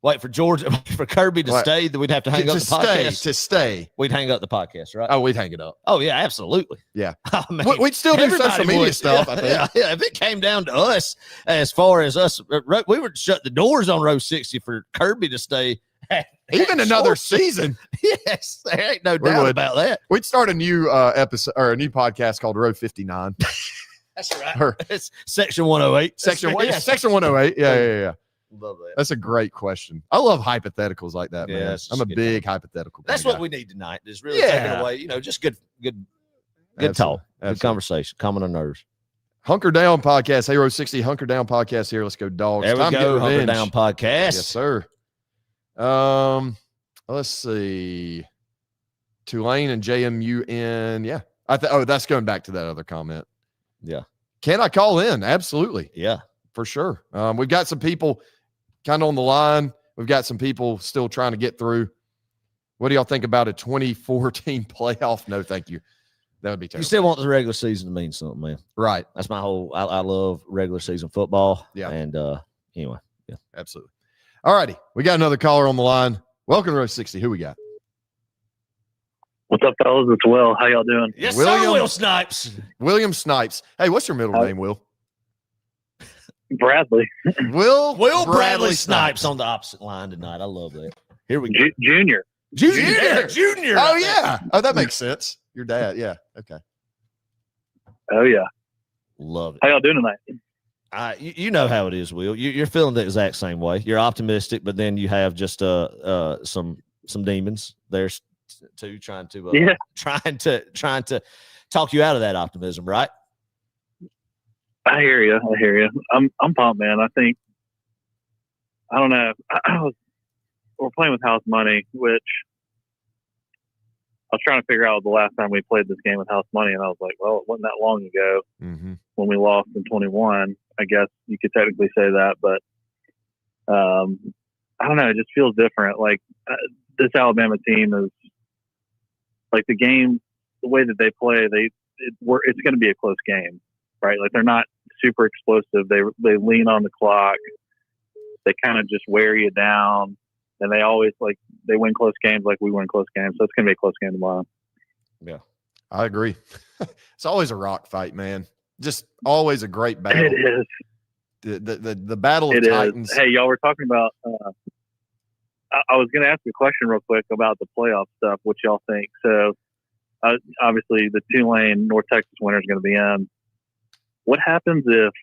Wait for Georgia, for Kirby to stay, then we'd have to hang up the podcast. To stay. We'd hang up the podcast, right? Oh, we'd hang it up. Oh, yeah, absolutely. Yeah. Oh, man. We'd still do social media stuff, I think. Yeah, if it came down to us, as far as us, we would shut the doors on Row 60 for Kirby to stay. Even another season. Yes, there ain't no doubt about that. We'd start a new episode or a new podcast called Row 59. That's right. It's Section 108. Section 108. Yeah. Love that. That's a great question. I love hypotheticals like that, man. I'm a big hypothetical. That's what we need tonight. Is really taking away, just good talk, good conversation, calming our nerves. Hunker Down podcast. Hey, Row 60, Hunker Down podcast here. Let's go, Dogs. There we go. Hunker Down podcast. Yes, sir. Let's see. Tulane and JMU in. Yeah. That's going back to that other comment. Yeah. Can I call in? Absolutely. Yeah, for sure. We've got some people kind of on the line. We've got some people still trying to get through. What do y'all think about a 2014 playoff? No, thank you. That would be terrible. You still want the regular season to mean something, man. Right. That's my whole, I love regular season football. Yeah. And anyway, yeah. Absolutely. All righty. We got another caller on the line. Welcome to Row 60. Who we got? What's up, fellas? It's Will. How y'all doing? Yes, sir, Will Snipes. William Snipes. Hey, what's your middle name, Will? Bradley. Will Bradley Snipes on the opposite line tonight. I love that. Here we go. Junior. Oh, yeah. Oh, that makes sense. Your dad. Yeah. Okay. Oh, yeah. Love it. How y'all doing tonight? You know how it is, Will. You're feeling the exact same way. You're optimistic, but then you have just some demons there too, trying to talk you out of that optimism, right? I hear you. I'm pumped, man. I think, I don't know. We're playing with house money, which I was trying to figure out the last time we played this game with house money, and I was like, well, it wasn't that long ago when we lost in 21. I guess you could technically say that, but I don't know. It just feels different. Like this Alabama team is like the game, the way that they play, it's going to be a close game, right? Like they're not super explosive. They lean on the clock. They kind of just wear you down. And they always they win close games like we win close games. So it's going to be a close game tomorrow. Yeah, I agree. It's always a rock fight, man. Just always a great battle. It is. The battle of Titans. Hey, y'all were talking about I was going to ask you a question real quick about the playoff stuff, what y'all think. So obviously the Tulane North Texas winner is going to be in. What happens if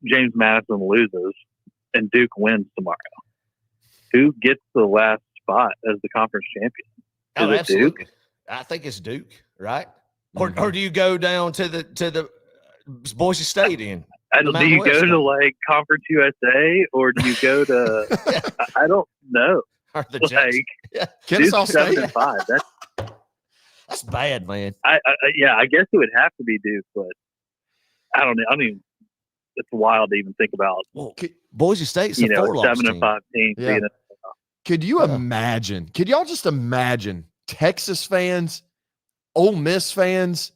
James Madison loses and Duke wins tomorrow? Who gets the last spot as the conference champion? Oh, absolutely. Duke? I think it's Duke, right? Or do you go down to the Boise State in? Do you go to Conference USA or do you go to? I don't know. Or the Kennesaw State. 7-5. That's bad, man. I guess it would have to be Duke, but I don't know. I mean, it's wild to even think about. Well, Boise State's a 7-5 team. Yeah. Could you imagine? Could y'all just imagine Texas fans, Ole Miss fans,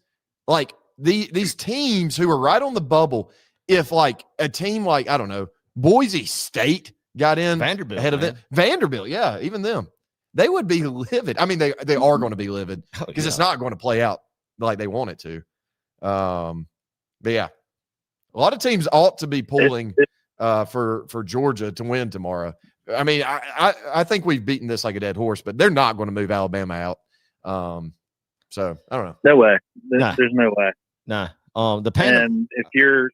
like these teams who are right on the bubble? If like a team like, I don't know, Boise State got in Vanderbilt ahead of it, Vanderbilt, yeah, even them, they would be livid. I mean, they are going to be livid because it's not going to play out like they want it to. But yeah, a lot of teams ought to be pulling for Georgia to win tomorrow. I mean, I think we've beaten this like a dead horse, but they're not going to move Alabama out. So I don't know. No way. There's no way. Nah. And if you're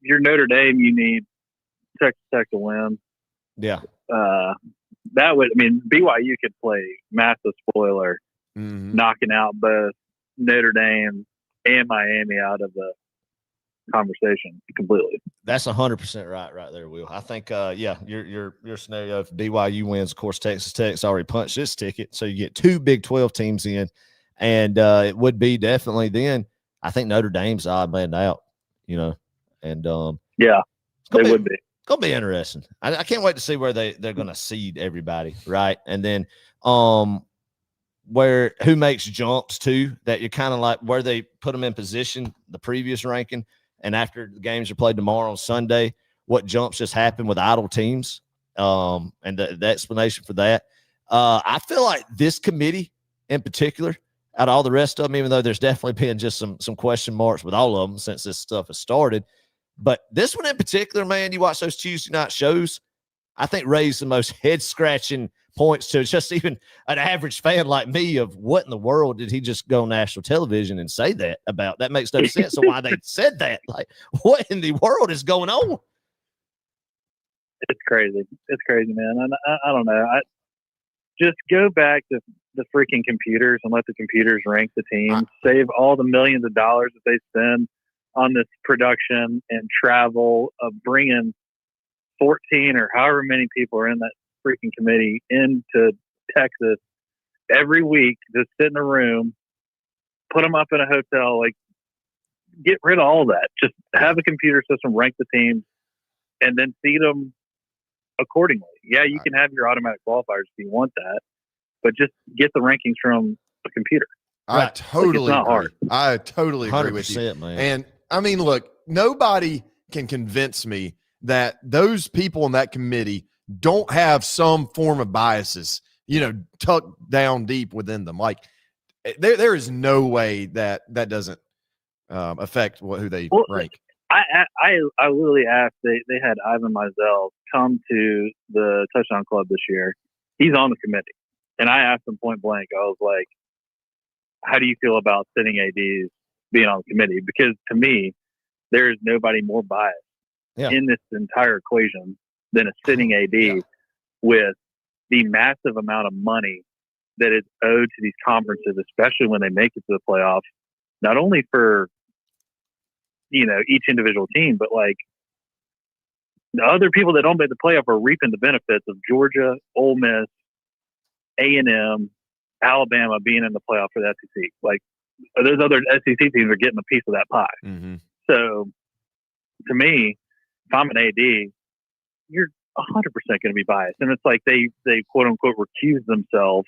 Notre Dame, you need Texas Tech to win. Yeah. That would. I mean, BYU could play massive spoiler, knocking out both Notre Dame and Miami out of the conversation completely. That's 100% right there, Will. I think your scenario if BYU wins, of course Texas Tech's already punched this ticket, so you get two Big 12 teams in, and it would be definitely then I think Notre Dame's odd man out, and yeah, they would be. It's gonna be interesting. I can't wait to see where they're gonna seed everybody, right? And then where who makes jumps too, that you're kind of like where they put them in position, the previous ranking. And after the games are played tomorrow on Sunday, what jumps just happened with idle teams, and the explanation for that. I feel like this committee in particular, out of all the rest of them, even though there's definitely been just some question marks with all of them since this stuff has started, but this one in particular, man, you watch those Tuesday night shows, I think raised the most head-scratching points to just even an average fan like me of what in the world did he just go on national television and say that about? That makes no sense. So why they said that? Like, what in the world is going on? It's crazy. It's crazy, man. I don't know. I just go back to the freaking computers and let the computers rank the teams. Save all the millions of dollars that they spend on this production and travel of bringing 14 or however many people are in that freaking committee into Texas every week, just sit in a room, put them up in a hotel, like get rid of all that. Just have a computer system, rank the teams, and then seed them accordingly. Yeah, you can have your automatic qualifiers if you want that, but just get the rankings from a computer. I totally agree. Hard. I totally agree with you. Man. And I mean, look, nobody can convince me that those people in that committee don't have some form of biases, tucked down deep within them. Like there is no way that doesn't affect who they rank. I literally asked, they had Ivan Mizell come to the Touchdown Club this year. He's on the committee. And I asked him point blank, I was like, how do you feel about sitting ADs being on the committee? Because to me, there is nobody more biased in this entire equation than a sitting AD with the massive amount of money that is owed to these conferences, especially when they make it to the playoffs, not only for, each individual team, but like the other people that don't make the playoff are reaping the benefits of Georgia, Ole Miss, A&M, Alabama being in the playoff for the SEC. Like those other SEC teams are getting a piece of that pie. Mm-hmm. So to me, if I'm an AD, you're 100% going to be biased. And it's like they quote unquote recuse themselves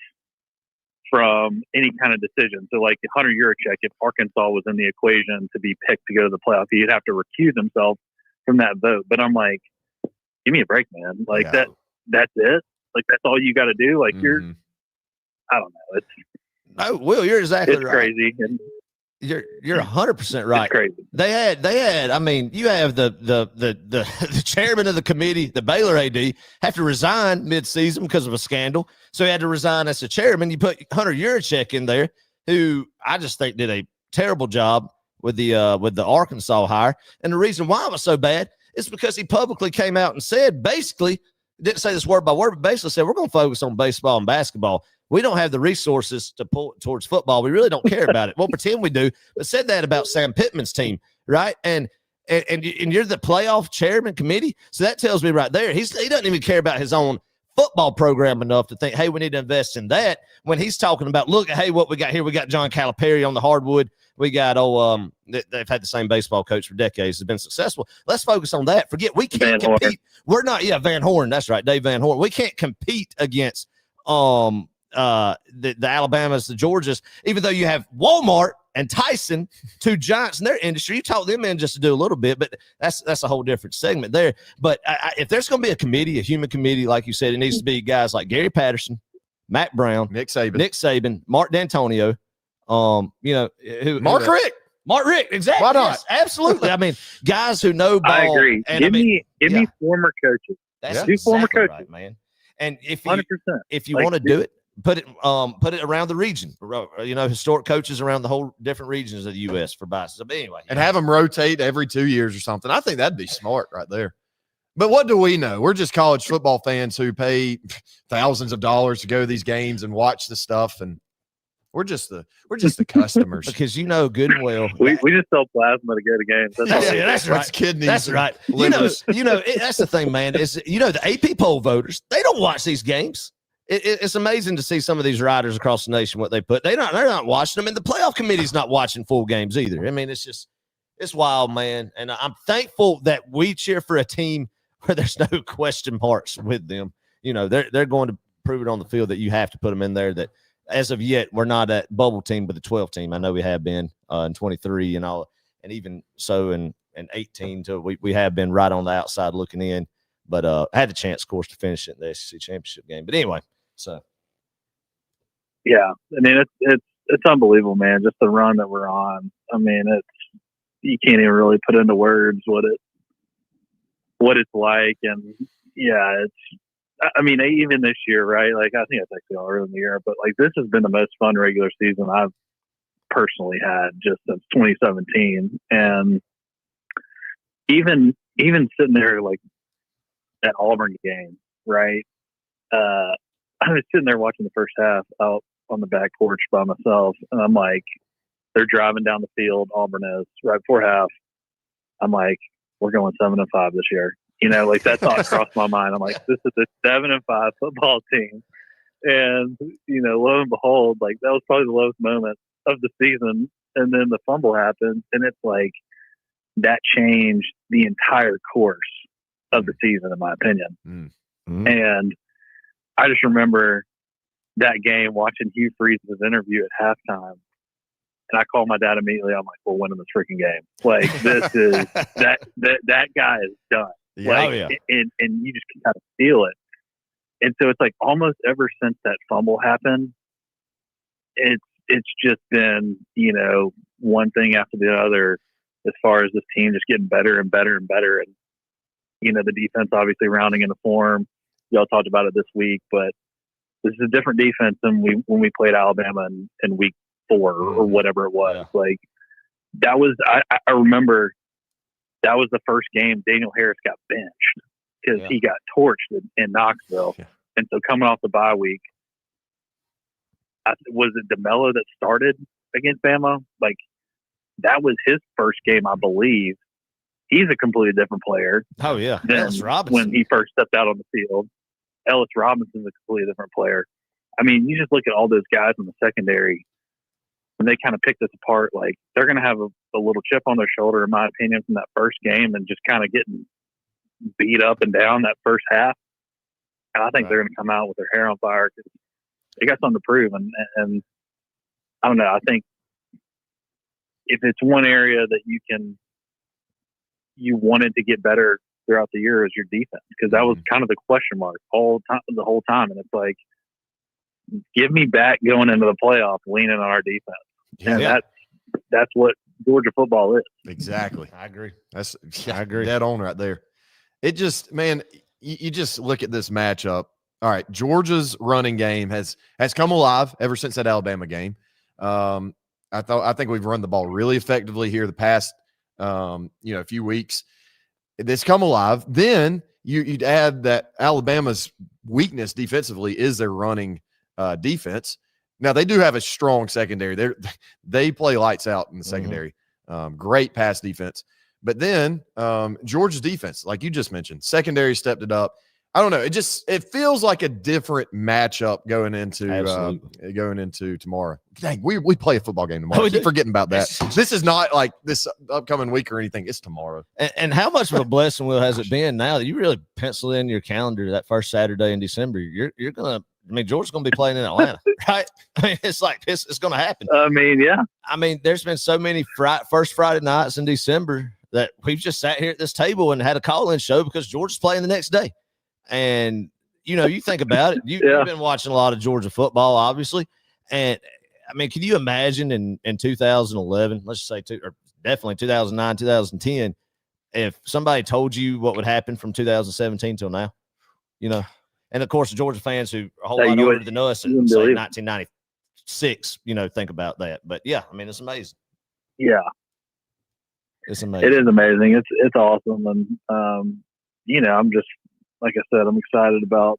from any kind of decision. So like Hunter Yurachek, if Arkansas was in the equation to be picked to go to the playoff, he'd have to recuse himself from that vote. But I'm like, give me a break, man. Like that's it. Like that's all you got to do. Like I don't know. Will, you're exactly it's right. Crazy. And you're 100% right. It's crazy. They had. I mean, you have the chairman of the committee, the Baylor AD, have to resign mid-season because of a scandal. So he had to resign as the chairman. You put Hunter Yurachek in there, who I just think did a terrible job with the Arkansas hire. And the reason why it was so bad is because he publicly came out and said, basically, didn't say this word by word, but basically said, we're going to focus on baseball and basketball. We don't have the resources to pull towards football. We really don't care about it. We'll pretend we do, but said that about Sam Pittman's team, right? And you're the playoff chairman committee. So that tells me right there, he doesn't even care about his own football program enough to think, hey, we need to invest in that. When he's talking about, look, hey, what we got here, we got John Calipari on the hardwood. We got, they've had the same baseball coach for decades, has been successful. Let's focus on that. Forget, we can't compete. Horn. We're not, Van Horn. That's right, Dave Van Horn. We can't compete against the Alabamas, the Georgias, even though you have Walmart and Tyson, two giants in their industry. You taught them in just to do a little bit, but that's a whole different segment there. But if there's going to be a committee, a human committee, like you said, it needs to be guys like Gary Patterson, Matt Brown, Nick Saban, Mark D'Antonio, Mark Richt, exactly. Why not? Yes, absolutely. I mean, guys who know ball. I agree. And give me former coaches. That's exactly former coaches, right, man. And if 100%. If you want to do it, put it around the region. Historic coaches around the whole different regions of the U.S. for biases. But anyway, and have them rotate every 2 years or something. I think that'd be smart right there. But what do we know? We're just college football fans who pay thousands of dollars to go to these games and watch the stuff, and we're just the customers. Because good and well, we just sell plasma to go to games. That's right. That's kidneys. That's right. Livers. That's the thing, man. Is the AP poll voters, they don't watch these games. It's amazing to see some of these riders across the nation what they put. They're not watching them, and the playoff committee's not watching full games either. I mean, it's wild, man. And I'm thankful that we cheer for a team where there's no question marks with them. They're going to prove it on the field that you have to put them in there. That as of yet, we're not at bubble team, but the 12 team. I know we have been in 23 and all, and even so in 18. So we have been right on the outside looking in. But I had the chance, of course, to finish it in the SEC championship game. But anyway. So, yeah, I mean it's unbelievable, man. Just the run that we're on. I mean, you can't even really put into words what it's like, and yeah, I mean, even this year, right? Like I think it's actually all early in the year, but like this has been the most fun regular season I've personally had just since 2017, and even sitting there like at Auburn game, right? I was sitting there watching the first half out on the back porch by myself, and I'm like, they're driving down the field, Auburn is, right before half. I'm like, we're going 7-5 this year. Like that thought crossed my mind. I'm like, this is a 7-5 football team. And, lo and behold, like that was probably the lowest moment of the season. And then the fumble happened, and it's like that changed the entire course of the season, in my opinion. Mm-hmm. And I just remember that game watching Hugh Freeze's interview at halftime, and I called my dad immediately. I'm like, "We're winning this freaking game! Like this is that guy is done." Yeah, like, and you just can kind of feel it. And so it's like almost ever since that fumble happened, it's just been one thing after the other as far as this team just getting better and better and better, and the defense obviously rounding into form. Y'all talked about it this week, but this is a different defense than when we played Alabama in week 4 or whatever it was. Yeah. Like that was, I remember that was the first game Daniel Harris got benched because he got torched in Knoxville. Yeah. And so coming off the bye week, was it DeMello that started against Bama? Like, that was his first game, I believe. He's a completely different player. Oh, yeah. Than Ellis Robinson. when he first stepped out on the field. Ellis Robinson's a completely different player. I mean, you just look at all those guys in the secondary, when they kind of pick this apart, like, they're going to have a little chip on their shoulder, in my opinion, from that first game and just kind of getting beat up and down that first half. And I think they're going to come out with their hair on fire because they got something to prove. And I don't know. I think if it's one area that you wanted to get better throughout the year is your defense, because that was kind of the question mark the whole time. And it's like, give me back going into the playoff, leaning on our defense. And that's what Georgia football is. Exactly. I agree. I agree. Dead on right there. It just, man, you just look at this matchup. All right, Georgia's running game has come alive ever since that Alabama game. I think we've run the ball really effectively here the past few weeks. It's come alive. Then you'd add that Alabama's weakness defensively is their running defense. Now they do have a strong secondary. They play lights out in the secondary. Great pass defense. But then Georgia's defense, like you just mentioned, secondary stepped it up. I don't know. It feels like a different matchup going into tomorrow. Dang, we play a football game tomorrow. I keep forgetting about that. This is not like this upcoming week or anything. It's tomorrow. And how much of a blessing, Will, has it been now that you really pencil in your calendar that first Saturday in December? You're gonna. I mean, Georgia's gonna be playing in Atlanta, right? I mean, it's like it's gonna happen. I mean, yeah. I mean, there's been so many first Friday nights in December that we've just sat here at this table and had a call-in show because Georgia's playing the next day. And, you think about it. You've been watching a lot of Georgia football, obviously. And, I mean, can you imagine in 2011, let's just say or definitely 2009, 2010, if somebody told you what would happen from 2017 till now? And, of course, the Georgia fans who are a whole lot older than us, say 1996, think about that. But, yeah, I mean, it's amazing. Yeah. It's amazing. It is amazing. It's awesome. And, I'm just, like I said, I'm excited about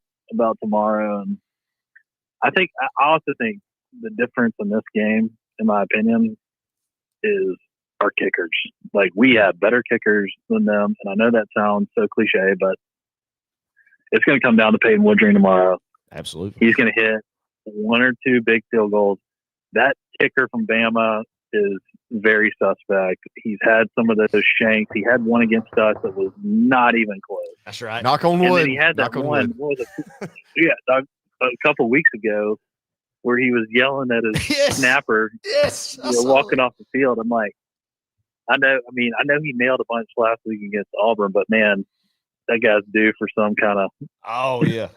tomorrow. And I also think the difference in this game, in my opinion, is our kickers. Like, we have better kickers than them. And I know that sounds so cliche, but it's going to come down to Peyton Woodring tomorrow. Absolutely. He's going to hit one or two big field goals. That kicker from Bama is very suspect. He's had some of those shanks. He had one against us that was not even close. That's right. Knock on wood. And then he had that one. A couple weeks ago where he was yelling at his snapper. Yes. Walking off the field. I'm like, I know he nailed a bunch last week against Auburn, but man, that guy's due for some kind of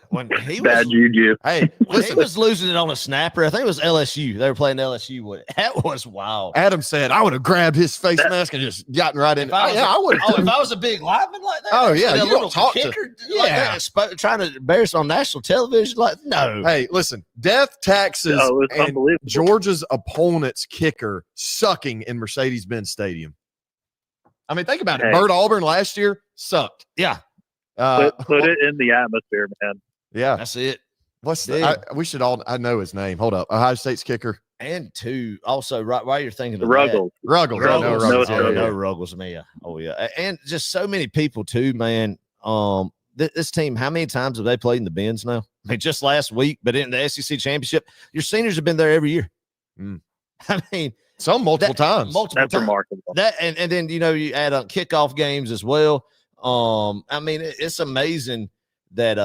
when he bad juju. Hey, he was losing it on a snapper. I think it was LSU. They were playing LSU with it. That was wild. Adam said, I would have grabbed his face mask and just gotten right in. I would have. If I was a big lineman like that. Oh, yeah. You don't talk kicker trying to embarrass on national television. Like, no. Hey, listen, death, taxes, and Georgia's opponent's kicker sucking in Mercedes Benz Stadium. I mean, think about it. Bert Auburn last year sucked. Yeah. Put it in the atmosphere, man. Yeah, that's it. We should all. I know his name. Hold up, Ohio State's kicker. And also, right while you're thinking of Ruggles. Ruggles. No Ruggles, man. Oh yeah, and just so many people too, man. This team, how many times have they played in the Benz now? I mean, just last week, but in the SEC championship, your seniors have been there every year. I mean, some multiple times. That's remarkable. That and then you add on kickoff games as well. I mean, it's amazing that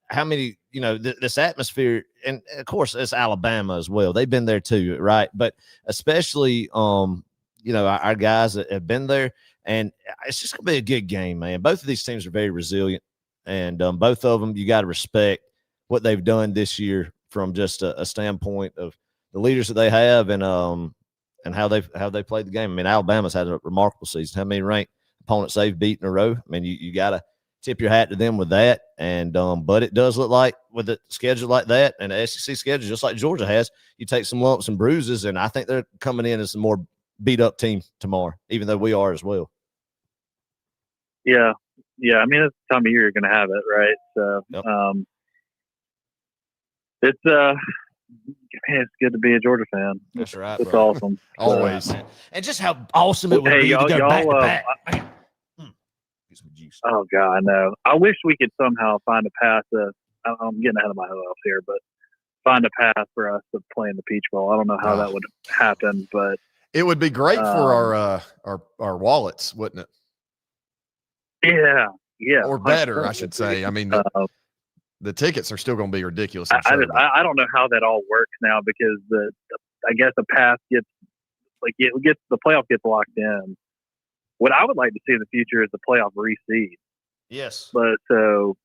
how many this atmosphere, and of course it's Alabama as well. They've been there too, right? But especially our guys that have been there, and it's just gonna be a good game, man. Both of these teams are very resilient, and both of them you got to respect what they've done this year from just a standpoint of the leaders that they have and how they played the game. I mean, Alabama's had a remarkable season. How many ranked opponents they've beaten in a row? I mean, you got to tip your hat to them with that. And but it does look like with a schedule like that and the SEC schedule, just like Georgia has, you take some lumps and bruises, and I think they're coming in as a more beat up team tomorrow, even though we are as well. Yeah. I mean, it's the time of year you're going to have it, right? So it's Man, it's good to be a Georgia fan. That's right. It's bro. awesome. Always. And just how awesome it would Hey, be to y'all- go y'all, back to uh, back. Man. Get some juice. Oh God, I know. I wish we could somehow find a path to. I'm getting ahead of myself here, but find a path for us to play in the Peach Bowl. I don't know how that would happen, but It would be great for our wallets, wouldn't it? yeah, Or better, 100%. I should say. I mean, the tickets are still going to be ridiculous. I'm I sure, just I don't know how that all works now because I guess the path gets the playoff gets locked in. What I would like to see in the future is the playoff reseed. Yes. But so,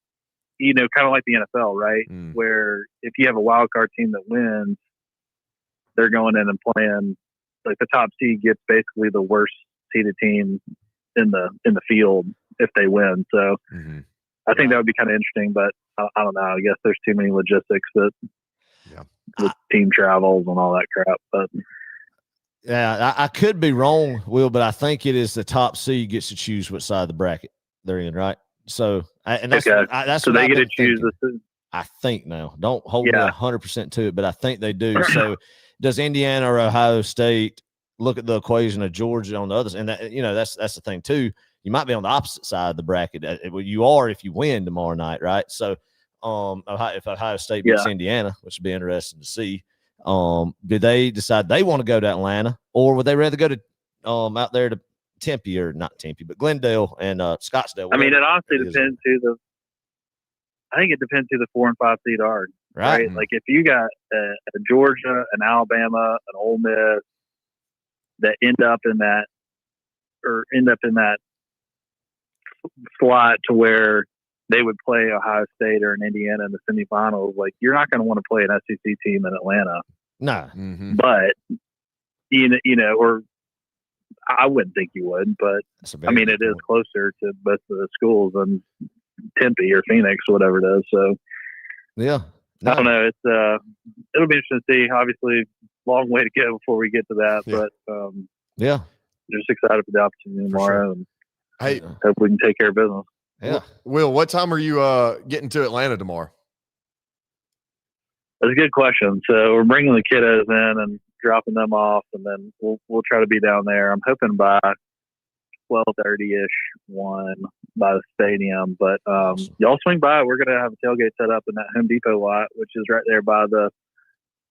kind of like the NFL, right? Where if you have a wild card team that wins, they're going in and playing like the top seed gets basically the worst seeded team in the field if they win. So I think that would be kind of interesting, but I don't know. I guess there's too many logistics that with team travels and all that crap. But yeah, I could be wrong, Will, but I think it is the top seed gets to choose what side of the bracket they're in, right? So, that's okay. That's so what they I've get to been choose thinking. I think now. Don't hold me 100% to it, but I think they do. So, does Indiana or Ohio State look at the equation of Georgia on the other side? And that's the thing too. You might be on the opposite side of the bracket. Well, you are if you win tomorrow night, right? So, if Ohio State beats Indiana, which would be interesting to see, do they decide they want to go to Atlanta, or would they rather go to out there to Tempe, or not Tempe, but Glendale and Scottsdale? I mean, it honestly depends I think it depends who the 4 and 5 seed are. Right? Like if you got a Georgia, an Alabama, an Ole Miss that end up in that slot to where they would play Ohio State or an Indiana in the semifinals, like you're not going to want to play an SEC team in Atlanta. No. But or I wouldn't think you would, but I mean, it is closer to both of the schools than Tempe or Phoenix, whatever it is. So yeah. I don't know. It's it'll be interesting to see. Obviously, long way to go before we get to that. But just excited for the opportunity tomorrow, and hope we can take care of business. Yeah, Will, what time are you getting to Atlanta tomorrow? That's a good question. So we're bringing the kiddos in and dropping them off, and then we'll try to be down there. I'm hoping by 12:30ish, 1 by the stadium. But y'all swing by. We're gonna have a tailgate set up in that Home Depot lot, which is right there by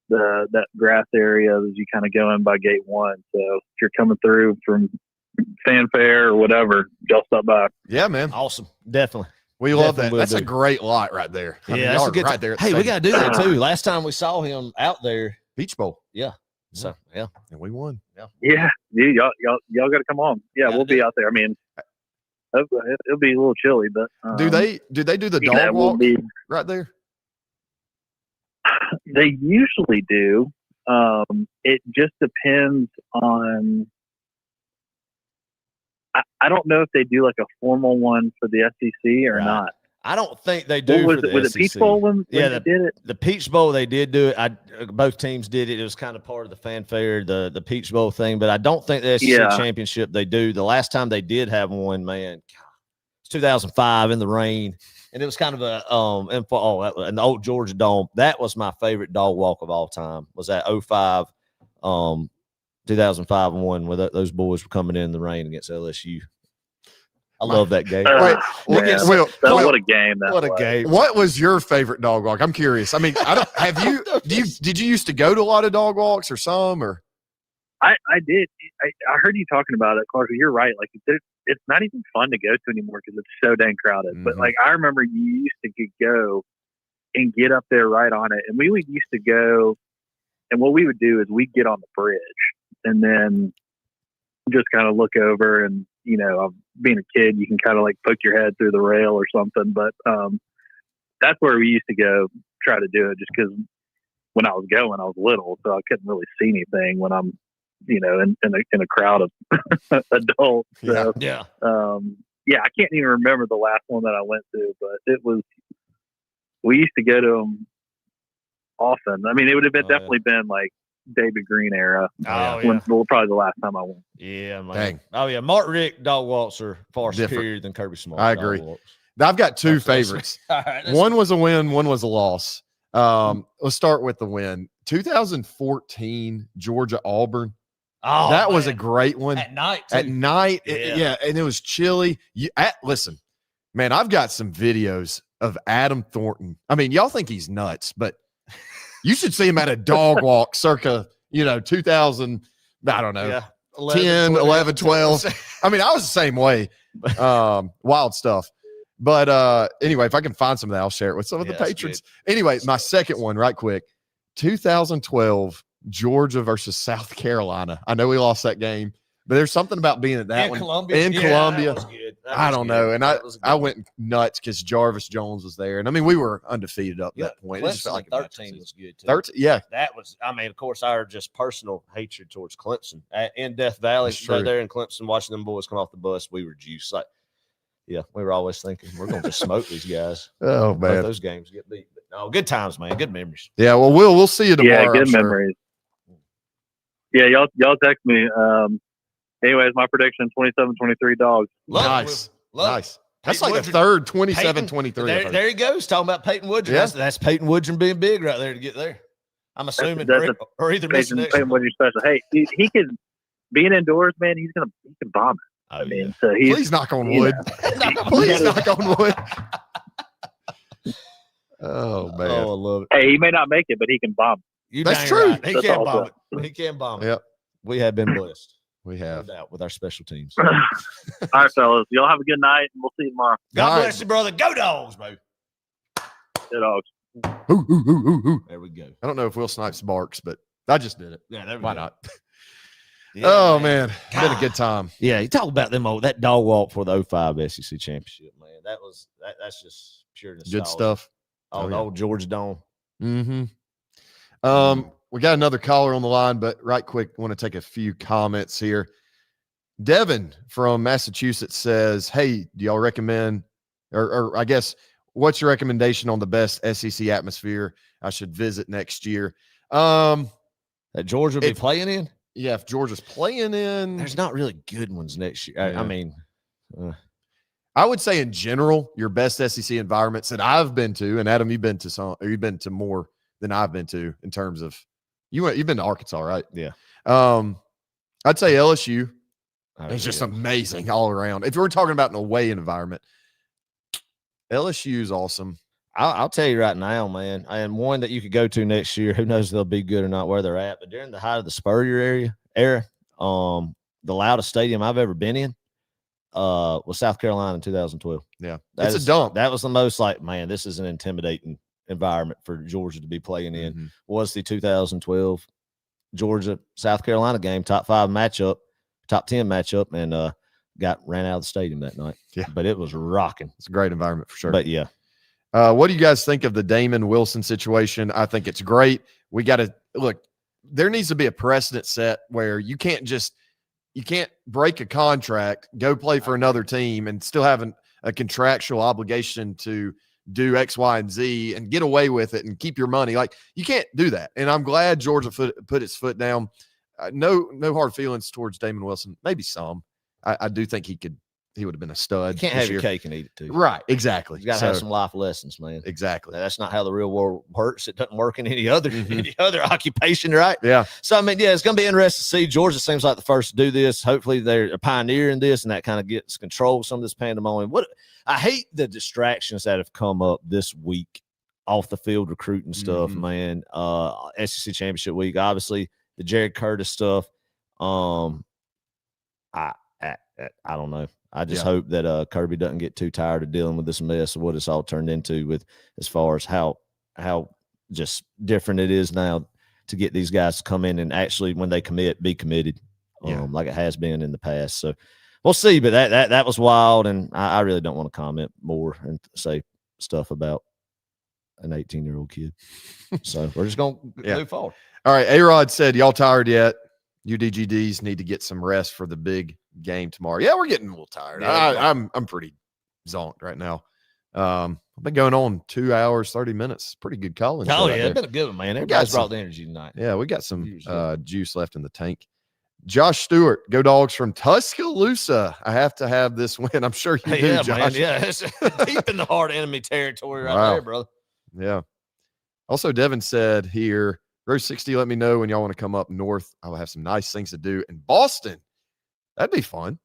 that grass area as you kind of go in by gate 1. So if you're coming through from Fanfare or whatever, y'all stop by. Yeah, man. Awesome. Definitely. We love that. That's a great lot right there. I mean, that's a good right there. Hey, we got to do that too. Last time we saw him out there, Beach Bowl. Yeah. So and we won. Yeah, y'all got to come on. Yeah, we'll be out there. I mean, it'll be a little chilly, but do they do the dog walk right there? They usually do. It just depends on. I don't know if they do like a formal one for the SEC or not. I don't think they do. Was the Peach Bowl when they did it? The Peach Bowl, they did do it. Both teams did it. It was kind of part of the fanfare, the Peach Bowl thing. But I don't think the SEC championship they do. The last time they did have one, man, it's 2005 in the rain, and it was kind of in the old Georgia Dome. That was my favorite dog walk of all time. Was that 05, 2005 and 1, where those boys were coming in the rain against LSU. I love that game. What a game! What a game! What was your favorite dog walk? I'm curious. I mean, I don't have you. Did you used to go to a lot of dog walks or some or? I did. I heard you talking about it, Clark. You're right. Like it's not even fun to go to anymore because it's so dang crowded. Mm-hmm. But like I remember you used to go and get up there right on it, and we would used to go, and what we would do is we'd get on the bridge and then just kind of look over and. Being a kid, you can kind of like poke your head through the rail or something. But that's where we used to go try to do it just because when I was going, I was little, so I couldn't really see anything when I'm, in a crowd of adults. So, I can't even remember the last one that I went to, but we used to go to them often. I mean, it would have been definitely been like David Green era. Probably the last time I went. Yeah, man. Dang. Oh yeah, Mark Richt dog walks are far superior than Kirby Smart. I agree. I've got two favorites. All right, one was a win, one was a loss. Let's start with the win. 2014 Georgia Auburn. Oh, that was a man. great one. At night, too. At night, Yeah. and it was chilly. Listen, man, I've got some videos of Adam Thornton. I mean, y'all think he's nuts, but you should see him at a dog walk circa, 2000, I don't know, 10, 11, 12. I mean, I was the same way. Wild stuff. But anyway, if I can find some of that, I'll share it with some of the patrons. Anyway, my second one, right quick, 2012 Georgia versus South Carolina. I know we lost that game, but there's something about being at that one in Columbia. I don't know. And I went nuts because Jarvis Jones was there. And I mean, we were undefeated up that point. It just felt like 13 was good too. 13, yeah. That was, I mean, of course, our just personal hatred towards Clemson in Death Valley. There in Clemson, watching them boys come off the bus, we were juiced. Like, yeah, we were always thinking we're going to just smoke these guys. Oh, man. Both those games get beat. But no, good times, man. Good memories. Yeah, well, we'll see you tomorrow. Yeah, good memories. Yeah, y'all text me. Anyways, my prediction, 27-23 Dogs. Nice. That's like the third 27-23. There he goes, talking about Peyton Woodrum. Yeah. That's Peyton Woodrum being big right there to get there. I'm assuming, or either missing next Peyton Woodrum special. Hey, he can, being indoors, man, he can bomb it. I mean, so please knock on wood. Please knock on wood. Oh, man. Oh, I love it. Hey, he may not make it, but he can bomb. That's true. Right. He can bomb it. He can bomb it. Yep. We have been blessed. We have. No doubt with our special teams. All right, fellas. Y'all have a good night, and we'll see you tomorrow. God bless you, brother. Go Dogs, bro. Go Dogs. There we go. I don't know if Will Snipes barks, but I just did it. Yeah, there we Why go. not? Yeah, oh, man. Been a good time. Yeah, you talk about them that dog walk for the 05 SEC championship, man. That's just pure nostalgia. Good stuff. Oh, the old Georgia Dome. Mm-hmm. We got another caller on the line, but right quick, I want to take a few comments here. Devin from Massachusetts says, hey, do y'all recommend, or I guess, what's your recommendation on the best SEC atmosphere I should visit next year? That Georgia will be playing in? Yeah, if Georgia's playing in. There's not really good ones next year. Yeah. I mean, I would say in general, your best SEC environments that I've been to, and Adam, you've been to some, or you've been to more than I've been to in terms of you've been to Arkansas, right? Yeah. I'd say LSU. Oh, It's just amazing all around. If we're talking about an away environment, LSU is awesome. I'll tell you right now, man. And one that you could go to next year. Who knows if they'll be good or not where they're at? But during the height of the Spurrier era, the loudest stadium I've ever been in was South Carolina in 2012. Yeah, it's a dump. That was the most like, man, this is an intimidating environment for Georgia to be playing in. Mm-hmm. Was the 2012 Georgia South Carolina game, top 5 matchup, top 10 matchup, and ran out of the stadium that night. Yeah, but it was rocking. It's a great environment for sure. But yeah. What do you guys think of the Damon Wilson situation? I think it's great. We got to look, there needs to be a precedent set where you can't break a contract, go play for another team, and still have a contractual obligation to do X, Y, and Z and get away with it and keep your money. Like, you can't do that. And I'm glad Georgia put its foot down. No hard feelings towards Damon Wilson. Maybe some. I do think he would have been a stud. You can't have your cake and eat it too. Right. Exactly. You got to have some life lessons, man. Exactly. That's not how the real world works. It doesn't work in any other occupation, right? Yeah. So, I mean, yeah, it's going to be interesting to see. Georgia seems like the first to do this. Hopefully they're a pioneer in this, and that kind of gets control of some of this pandemonium. I hate the distractions that have come up this week off the field recruiting stuff, man. SEC Championship week, obviously the Jared Curtis stuff. I don't know. I just hope that Kirby doesn't get too tired of dealing with this mess of what it's all turned into with as far as how just different it is now to get these guys to come in and actually, when they commit, be committed, like it has been in the past. So we'll see. But that was wild, and I really don't want to comment more and say stuff about an 18-year-old kid. So we're just going to move forward. All right. A-Rod said, y'all tired yet? UDGDs need to get some rest for the big game tomorrow. Yeah, we're getting a little tired. Yeah, I'm pretty zonked right now. I've been going on 2 hours, 30 minutes. Pretty good calling. Oh, yeah. It's been a good one, man. Everybody's brought the energy tonight. Yeah, we got some juice left in the tank. Josh Stewart, go Dogs from Tuscaloosa. I have to have this win. I'm sure you do, Josh. Man, yeah, it's deep in the hard enemy territory right there, brother. Yeah. Also, Devin said here, Row 60, let me know when y'all want to come up north. I will have some nice things to do in Boston. That'd be fun.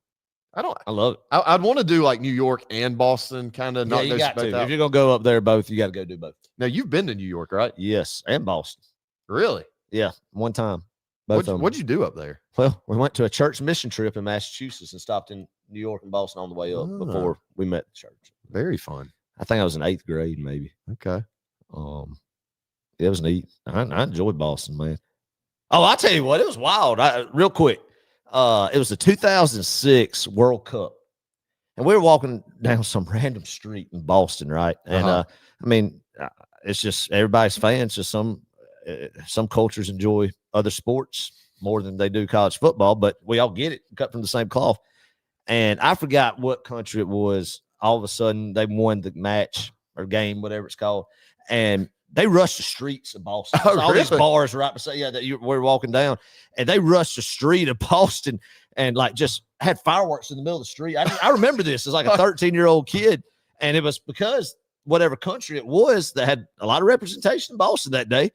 I love it. I'd want to do like New York and Boston, kind of. Yeah, Not you those got both to. out. If you're gonna go up there, both you got to go do both. Now you've been to New York, right? Yes, and Boston. Really? Yeah, one time. Both of them. What'd you do up there? Well, we went to a church mission trip in Massachusetts and stopped in New York and Boston on the way up before we met the church. Very fun. I think I was in 8th grade, maybe. Okay. It was neat. I enjoyed Boston, man. Oh, I'll tell you what, it was wild. Real quick. It was the 2006 World Cup. And we were walking down some random street in Boston, right? And it's just everybody's fans. Just some cultures enjoy other sports more than they do college football, but we all get it, cut from the same cloth. And I forgot what country it was. All of a sudden, they won the match or game, whatever it's called, and they rushed the streets of Boston. Oh, all these really? bars right beside we're walking down, and they rushed the street of Boston and like just had fireworks in the middle of the street. I remember this as like a 13-year-old kid, and it was because whatever country it was that had a lot of representation in Boston that day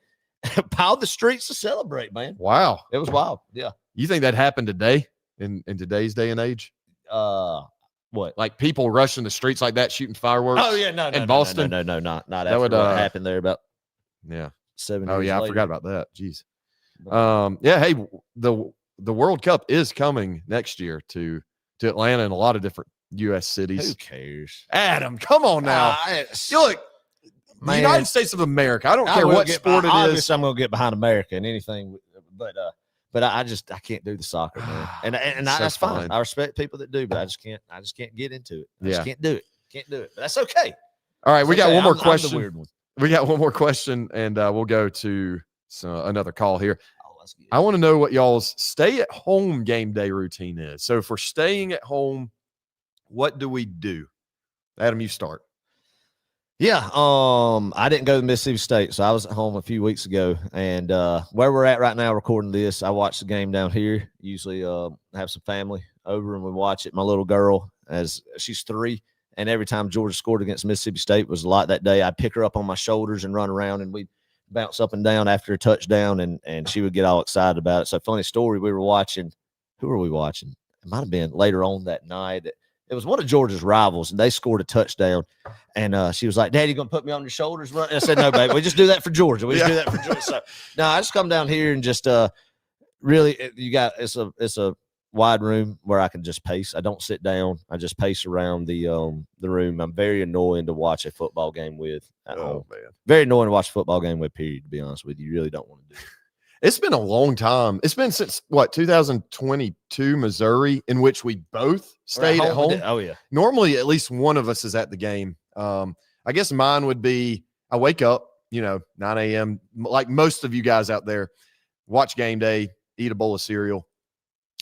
piled the streets to celebrate, man. Wow. It was wild. Yeah. You think that happened today in today's day and age? What? Like people rushing the streets like that, shooting fireworks? Oh yeah, no, Boston? No, not That after would, what happened there about 7 Oh years yeah, I later. forgot about that. Jeez. Hey, the World Cup is coming next year to Atlanta and a lot of different U.S. cities. Who cares? Adam, come on now. You look, the Man. United States of America. I don't care what sport it is. Obviously, I'm going to get behind America and anything, but I can't do the soccer, man. And So that's fine. fine. I respect people that do, but I just can't get into it. I Yeah. just can't do it. Can't do it. But that's okay. All right, we It's got okay. one more I'm the question. weird one. We got one more question, and we'll go to another call here. Oh, that's good. I want to know what y'all's stay-at-home game day routine is. So if we're staying at home, what do we do? Adam, you start. Yeah, I didn't go to Mississippi State, so I was at home a few weeks ago. And where we're at right now recording this, I watch the game down here. Usually have some family over and we watch it. My little girl, as she's 3, and every time Georgia scored against Mississippi State was a lot that day, I'd pick her up on my shoulders and run around, and we'd bounce up and down after a touchdown, and she would get all excited about it. So funny story, we were watching – who were we watching? It might have been later on that night. It was one of Georgia's rivals, and they scored a touchdown. And she was like, "Daddy, you gonna put me on your shoulders?" And I said, "No, baby, we just do that for Georgia. We just do that for Georgia." So no, I just come down here and just really, it's a wide room where I can just pace. I don't sit down. I just pace around the room. I'm very annoying to watch a football game with at home. Man. Very annoying to watch a football game with. Period. To be honest with you, you really don't want to do it. It's been a long time. It's been since 2022, Missouri, in which we both stayed at home. Oh yeah. Normally, at least one of us is at the game. I guess mine would be I wake up, 9 a.m. like most of you guys out there, watch game day, eat a bowl of cereal,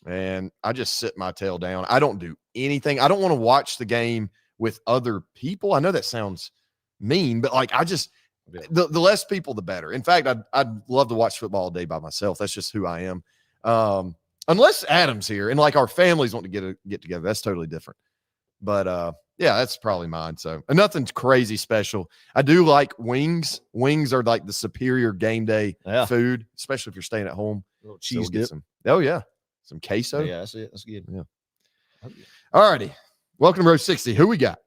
and I just sit my tail down. I don't do anything. I don't want to watch the game with other people. I know that sounds mean, but like the less people, the better. In fact, I'd love to watch football all day by myself. That's just who I am. Unless Adam's here and like our families want to get together, that's totally different. But yeah, that's probably mine. So nothing crazy special. I do like wings. Wings are like the superior game day food, especially if you're staying at home. A little So cheese we'll get dip. some queso. Yeah, that's it. That's good. Yeah. All righty. Welcome to Row 60. Who we got?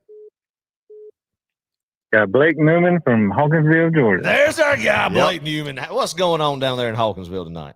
Got Blake Newman from Hawkinsville, Georgia. There's our guy, Blake Newman. What's going on down there in Hawkinsville tonight?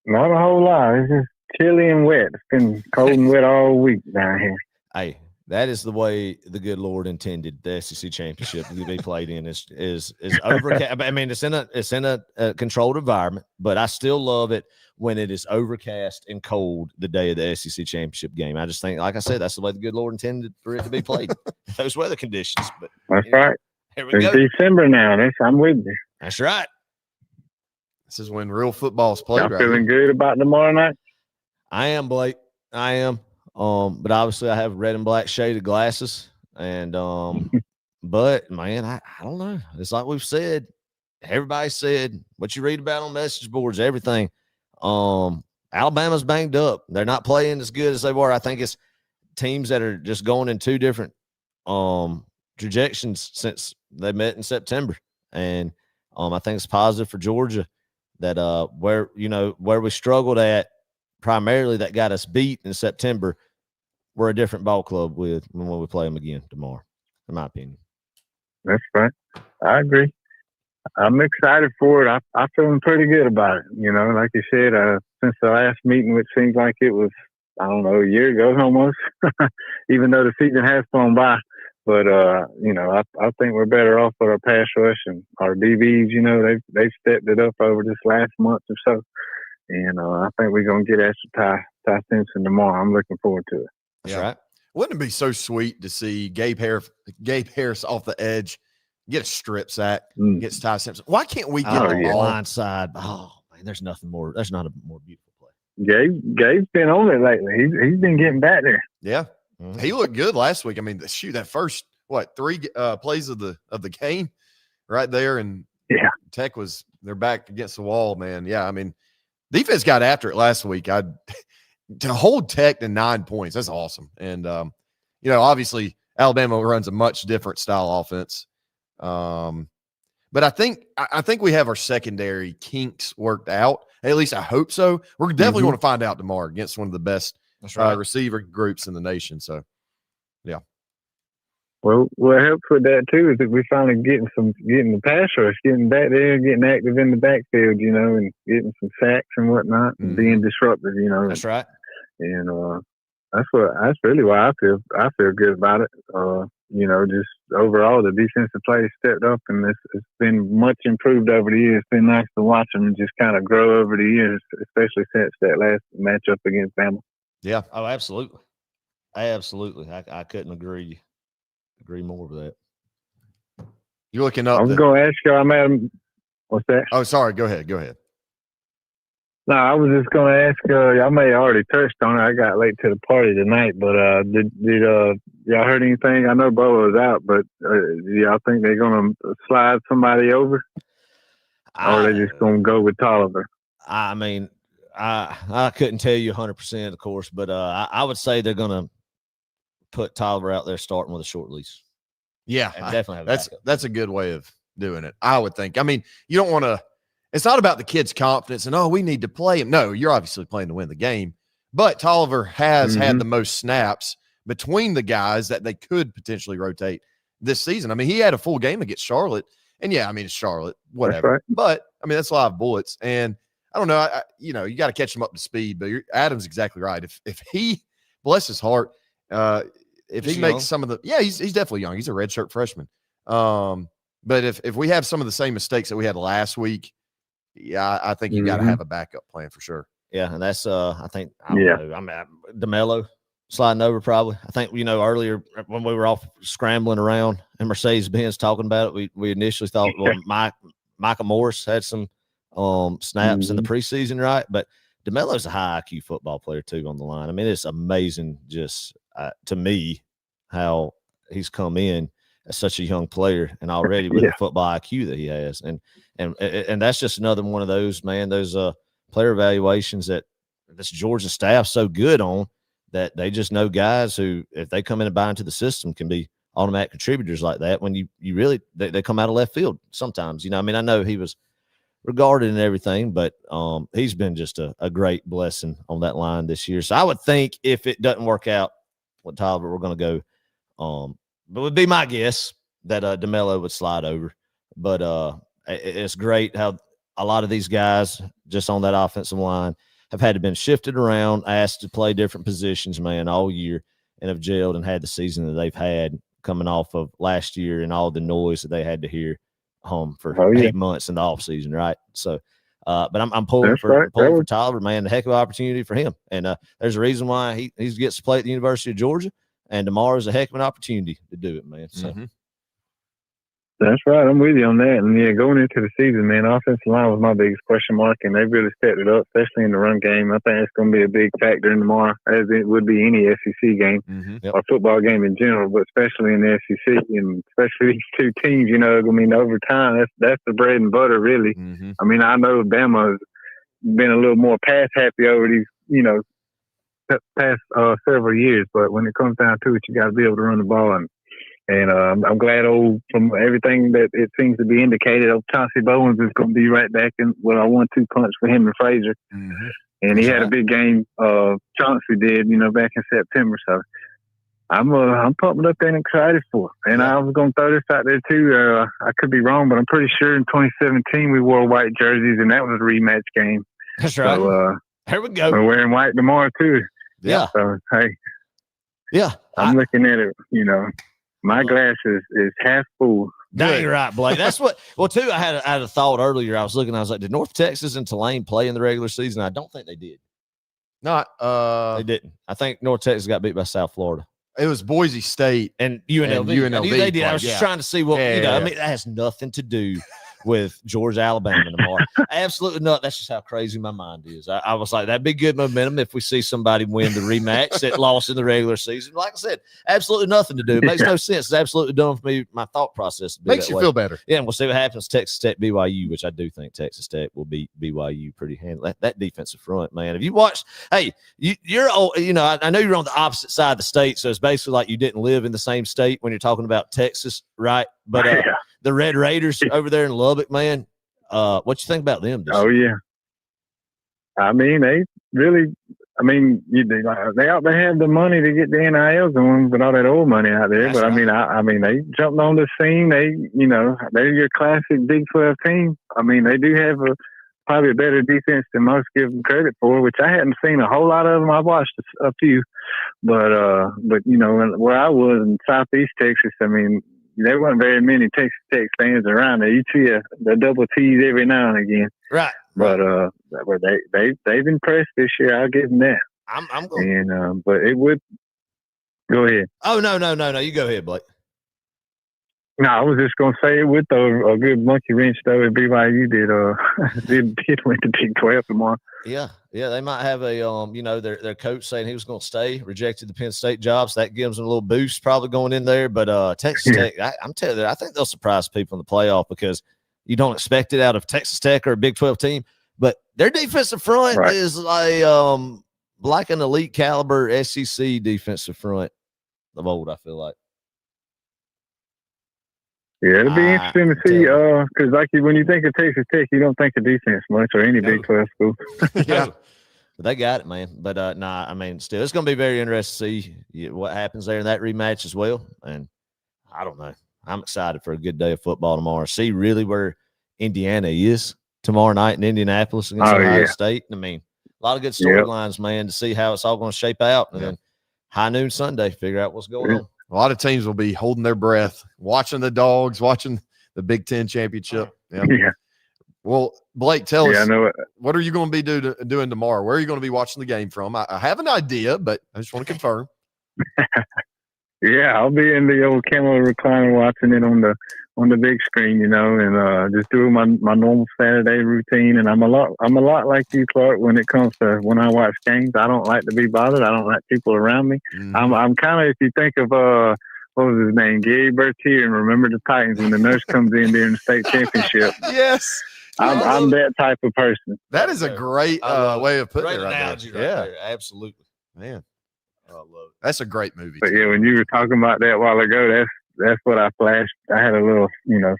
Not a whole lot. It's just chilly and wet. It's been cold and wet all week down here. Hey, that is the way the good Lord intended the SEC championship to be played in. Is overcast. I mean, it's in a controlled environment, but I still love it when it is overcast and cold the day of the SEC championship game. I just think, like I said, that's the way the good Lord intended for it to be played. Those weather conditions. But That's right. here we It's go. December now. I'm with you. That's right. This is when real football is played. Y'all Right feeling here. good about tomorrow night? I am, Blake. I am. But obviously I have red and black shaded glasses. And but man, I don't know. It's like we've said, everybody said what you read about on message boards, everything. Alabama's banged up. They're not playing as good as they were. I think it's teams that are just going in two different trajections since they met in September. And I think it's positive for Georgia that where we struggled at primarily that got us beat in September, we're a different ball club when we play them again tomorrow, in my opinion. That's right. I agree. I'm excited for it. I'm feeling pretty good about it. Like you said, since the last meeting, which seems like it was, I don't know, a year ago almost, even though the season has flown by. But, I think we're better off with our pass rush and our DBs. They've stepped it up over this last month or so. And I think we're going to get after Ty Simpson tomorrow. I'm looking forward to it. That's right. Wouldn't it be so sweet to see Gabe Harris off the edge, get a strip sack, gets Ty Simpson? Why can't we get a blind side? Oh, man, there's not a more beautiful play. Gabe's been on it lately. He's been getting back there. Yeah. Mm-hmm. He looked good last week. I mean, shoot, that first, 3 plays of the game right there. And Tech they're back against the wall, man. Yeah. I mean, defense got after it last week. To hold Tech to 9 points, that's awesome. And, obviously Alabama runs a much different style offense. But I think we have our secondary kinks worked out. At least I hope so. We're definitely going to find out tomorrow against one of the best receiver groups in the nation. So, yeah. Well, what helps with that too is that we finally getting the pass rush, getting back there, getting active in the backfield, and getting some sacks and whatnot, and being disruptive, That's right. And that's really why I feel good about it. Just overall the defensive play stepped up, and it's been much improved over the years. It's been nice to watch them just kind of grow over the years, especially since that last matchup against Bama. Yeah. Oh, absolutely. I couldn't agree more with that. You're looking up. I was going to ask you, I'm at what's that? Oh, sorry. Go ahead. No, I was just going to ask, y'all may have already touched on it. I got late to the party tonight, but did y'all heard anything? I know Boa was out, but do y'all think they're going to slide somebody over? Or are they just going to go with Tolliver? I mean, I couldn't tell you 100%, of course, but I would say they're going to put Tolliver out there starting with a short leash. Yeah, and definitely have that's a good way of doing it, I would think. I mean, you don't want to. It's not about the kid's confidence and, we need to play him. No, you're obviously playing to win the game. But Tolliver has had the most snaps between the guys that they could potentially rotate this season. I mean, he had a full game against Charlotte. And, it's Charlotte, whatever. Right. But, that's live bullets. And I don't know, you got to catch him up to speed. But Adam's exactly right. If he, bless his heart, if he makes some of the – he's definitely young. He's a redshirt freshman. But if we have some of the same mistakes that we had last week, I think you got to have a backup plan for sure. Yeah, and that's I think I don't know. I mean, DeMello sliding over probably. I think earlier when we were off scrambling around and Mercedes Benz talking about it, we initially thought Micah Morris had some snaps in the preseason, right? But DeMello's a high IQ football player too on the line. I mean, it's amazing just to me how he's come in as such a young player and already with the football IQ that he has. And that's just another one of those, man, those player evaluations that this Georgia staff so good on that they just know guys who, if they come in and buy into the system, can be automatic contributors like that when you really they come out of left field sometimes. I mean, I know he was regarded and everything, but he's been just a great blessing on that line this year. So I would think if it doesn't work out with Tolliver, we're going to go but it would be my guess that DeMello would slide over. But it's great how a lot of these guys just on that offensive line have had to been shifted around, asked to play different positions, man, all year, and have jailed and had the season that they've had coming off of last year and all the noise that they had to hear for 8 months in the offseason, right? So, but I'm pulling for Tolliver, man. The heck of an opportunity for him. And there's a reason why he gets to play at the University of Georgia. And tomorrow's a heck of an opportunity to do it, man. So. That's right. I'm with you on that. And, going into the season, man, offensive line was my biggest question mark, and they really stepped it up, especially in the run game. I think it's going to be a big factor in tomorrow, as it would be any SEC game or football game in general, but especially in the SEC and especially these two teams, I mean, over time, that's the bread and butter, really. I mean, I know Bama has been a little more pass happy over these, past several years, but when it comes down to it, you got to be able to run the ball, and And I'm glad from everything that it seems to be indicated, Chauncey Bowens is going to be right back in with a 1-2 punch for him and Frazier. Mm-hmm. And he had a big game. Chauncey did, back in September. So I'm pumped up and excited for it. And I was going to throw this out there too. I could be wrong, but I'm pretty sure in 2017 we wore white jerseys, and that was a rematch game. That's right. So here we go. we're wearing white tomorrow too. Yeah. So hey. Yeah. I'm looking at it. My glass is half full. Dang right, Blake. That's what. Well, too. I had a thought earlier. I was looking. I was like, did North Texas and Tulane play in the regular season? I don't think they did. Not. They didn't. I think North Texas got beat by South Florida. It was Boise State and UNLV. UNLV I knew they did. I was played, just trying to see what I mean, that has nothing to do with Georgia, Alabama tomorrow. Absolutely not. That's just how crazy my mind is. I was like, that'd be good momentum if we see somebody win the rematch that lost in the regular season. Like I said, absolutely nothing to do. It makes no sense. It's absolutely dumb for me. My thought process makes you feel better. Yeah, and we'll see what happens. Texas Tech, BYU, which I do think Texas Tech will beat BYU pretty handily. That defensive front, man. If you watch, hey, you're old. I know you're on the opposite side of the state, so it's basically like you didn't live in the same state when you're talking about Texas, right? But the Red Raiders over there in Lubbock, man. What you think about them? Yeah. I mean, they really. I mean, they have the money to get the NIL going with all that old money out there. That's but right. I mean, they jumped on the scene. They're your classic Big 12 team. I mean, they do have probably a better defense than most give them credit for, which I hadn't seen a whole lot of them. I've watched a few, but where I was in Southeast Texas, I mean, there wasn't very many Texas Tech fans around there. You see the double T's every now and again, right? But they've impressed this year. I'll give them that. I'm going. And but it would go ahead. Oh no! You go ahead, Blake. No, I was just gonna say it would throw a good monkey wrench though if BYU did win the Big 12 tomorrow. Yeah, they might have a their coach saying he was going to stay, rejected the Penn State job, so that gives them a little boost probably going in there. But Texas Tech, I'm telling you, I think they'll surprise people in the playoff because you don't expect it out of Texas Tech or a Big 12 team. But their defensive front is like an elite caliber SEC defensive front of old. I feel like. Yeah, it'll be interesting to see. Because when you think of Texas Tech, you don't think of defense much or any Big 12 school. Yeah, but they got it, man. But I mean, still, it's going to be very interesting to see what happens there in that rematch as well. And I don't know. I'm excited for a good day of football tomorrow. See really where Indiana is tomorrow night in Indianapolis against Ohio State. I mean, a lot of good storylines, man, to see how it's all going to shape out. And then high noon Sunday, figure out what's going on. A lot of teams will be holding their breath, watching the Dogs, watching the Big Ten championship. Yeah. Well, Blake, tell us, what are you going to be doing tomorrow? Where are you going to be watching the game from? I have an idea, but I just want to confirm. Yeah, I'll be in the old camel recliner watching it on the big screen, and just doing my normal Saturday routine. And I'm a lot like you, Clark, when it comes to when I watch games. I don't like to be bothered. I don't like people around me. Mm-hmm. I'm kind of, if you think of what was his name, Gary Bertier, and Remember the Titans when the nurse comes in during the state championship. Yes. I'm that type of person. That is a great way of putting it right there. There. Absolutely. Man. I love it. That's a great movie. But yeah, when you were talking about that a while ago, that's what I flashed. I had a little,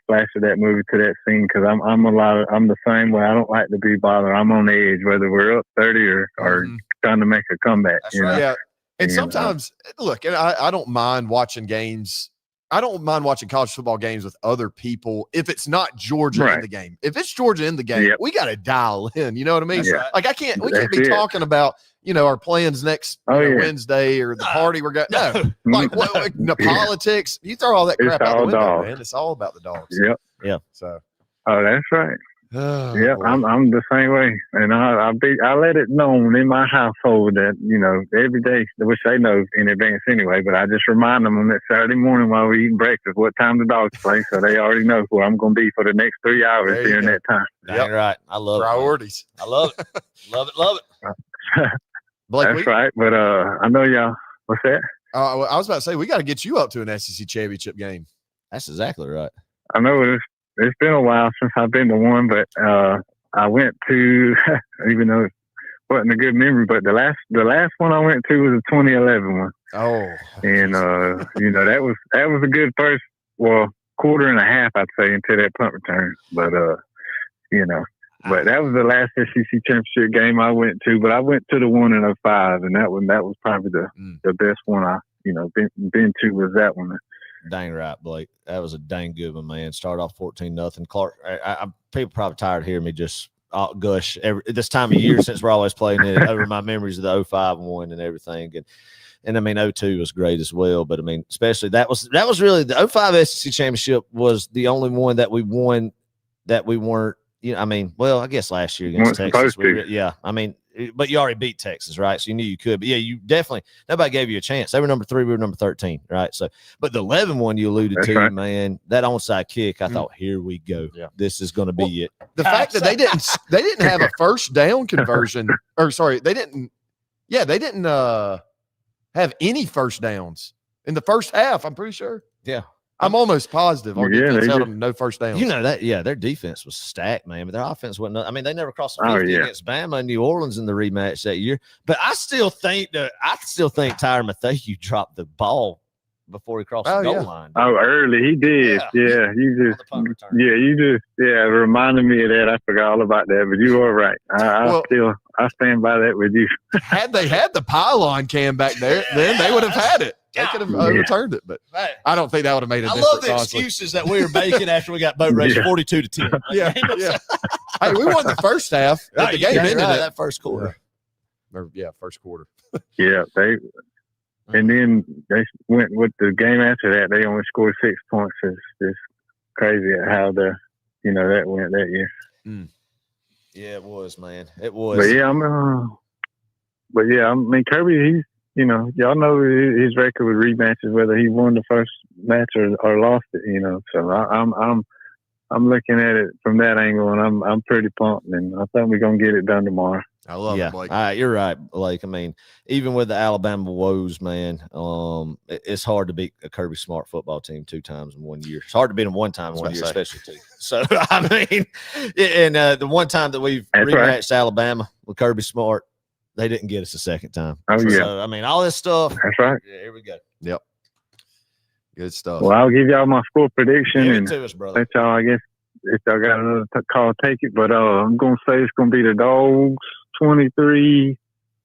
flash of that movie to that scene because I'm the same way. I don't like to be bothered. I'm on edge, whether we're up 30 or trying to make a comeback. That's right. Yeah. And sometimes, look, and I don't mind watching games. I don't mind watching college football games with other people if it's not Georgia in the game. If it's Georgia in the game, we got to dial in. You know what I mean? Right. Like we can't be talking about, our plans next Wednesday or the party we're going. No, like the politics. You throw all that crap out the window, man. It's all about the Dogs. Yep. Yeah. So. Oh, that's right. Oh, yeah, I'm the same way, and I let it known in my household that every day, which they know in advance anyway. But I just remind them on that Saturday morning while we're eating breakfast what time the Dogs play, so they already know where I'm going to be for the next 3 hours during that time. Dang right, I love priorities. I love it, love it. Blake, that's right, but I know y'all. What's that? I was about to say we got to get you up to an SEC championship game. That's exactly right. I know it's been a while since I've been to one, but I went to, even though wasn't a good memory. But the last one I went to was a 2011 one. Oh, and that was a good first quarter and a half, I'd say, until that punt return. But but that was the last SEC championship game I went to. But I went to the one in 05, and that was probably the best one I been to was that one. Dang right, Blake. That was a dang good one, man. Start off 14-0. Clark, people probably tired of hearing me just gush this time of year since we're always playing it over my memories of the 05 one and everything. And I mean, 02 was great as well. But I mean, especially that was really the 05 SEC championship was the only one that we won that we weren't, I mean, well, I guess last year against Texas. I mean, but you already beat Texas, right? So you knew you could. But yeah, you definitely nobody gave you a chance. They were number 3, we were number 13, right? So, but the 11 one you alluded to, right, man, that onside kick, I thought, here we go. Yeah. This is going to be it. The fact that they didn't have a first down conversion, or sorry, they didn't have any first downs in the first half. I'm pretty sure. Yeah. I'm almost positive our defense held them no first downs. You know that, yeah, their defense was stacked, man, but their offense wasn't. I mean, they never crossed the 50 against Bama and New Orleans in the rematch that year. But I still think Tyrann Mathieu dropped the ball before he crossed the goal line. Oh, early he did. Yeah, you just reminded me of that. I forgot all about that, but you were right. I stand by that with you. Had they had the pylon cam back there, then they would have had it. They could have overturned it, but I don't think that would have made a difference. I love the excuses that we were making after we got boat raced 42-10. Yeah. Hey, we won the first half. The game ended that first quarter. First quarter. Yeah, and then they went with the game after that. They only scored 6 points. It's crazy how that went that year. Mm. Yeah, it was, man. It was. But I mean, Kirby, he's. Y'all know his record with rematches, whether he won the first match or lost it. So I'm looking at it from that angle, and I'm pretty pumped, and I think we're gonna get it done tomorrow. I love it, Blake. You're right, Blake. I mean, even with the Alabama woes, man, it's hard to beat a Kirby Smart football team 2 times in 1 year. It's hard to beat them 1 time in 1 year, especially 2. So I mean, and the one time that we've rematched Alabama with Kirby Smart, they didn't get us a second time. So, I mean, all this stuff. That's right. Yeah, here we go. Yep. Good stuff. Well, I'll give y'all my score prediction. Give it to us, brother. Let y'all, I guess, if y'all got another call, take it. But I'm going to say it's going to be the Dogs 23.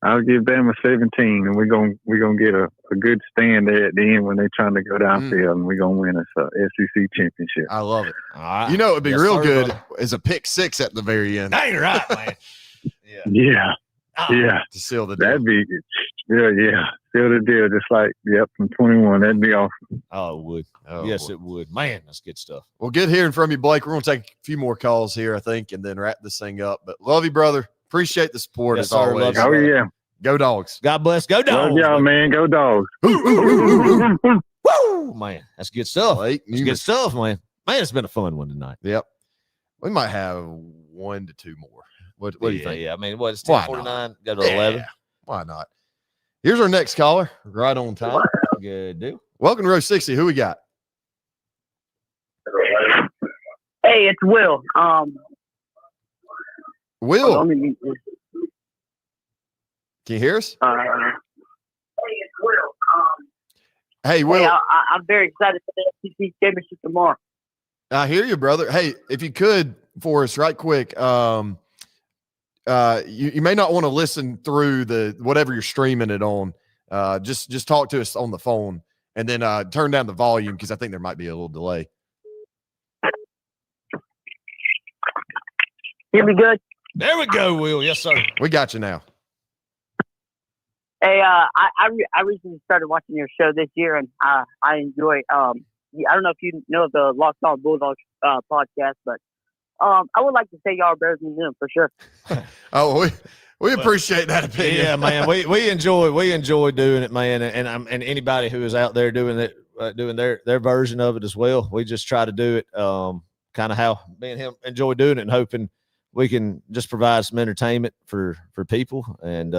I'll give them a 17, and we're going to get a good stand there at the end when they're trying to go downfield, and we're going to win us a SEC championship. I love it. You know, it would be real good as a pick 6 at the very end. Dang right, man. Yeah. To seal the deal. That'd be, seal the deal. Just like, from 21. That'd be awesome. Oh, it would. Yes, it would. Man, that's good stuff. Well, good hearing from you, Blake. We're going to take a few more calls here, I think, and then wrap this thing up. But love you, brother. Appreciate the support as always. Oh, yeah. Go Dogs. God bless. Go Dogs. Love y'all, man. Go Dogs. Woo, man. That's good stuff. That's good stuff, man. Man, it's been a fun one tonight. Yep. We might have 1 to 2 more. What do you think? Yeah, I mean, it's 10:49. Go to 11. Why not? Here's our next caller, right on time. Good deal. Welcome to Row 60. Who we got? Hey, it's Will. Will. Can you hear us? Hey, it's Will. Hey, Will. Hey, I'm very excited for the SEC championship tomorrow. I hear you, brother. Hey, if you could for us right quick, you may not want to listen through the whatever you're streaming it on. Just talk to us on the phone and then turn down the volume because I think there might be a little delay. Hear me good? There we go, Will. Yes, sir. We got you now. Hey, I recently started watching your show this year, and I enjoy. I don't know if you know the Locked On Bulldogs podcast, but I would like to say y'all are better than them for sure. We appreciate that opinion. Yeah, man. We enjoy doing it, man. And anybody who is out there doing it, doing their version of it as well. We just try to do it kind of how me and him enjoy doing it, and hoping we can just provide some entertainment for people and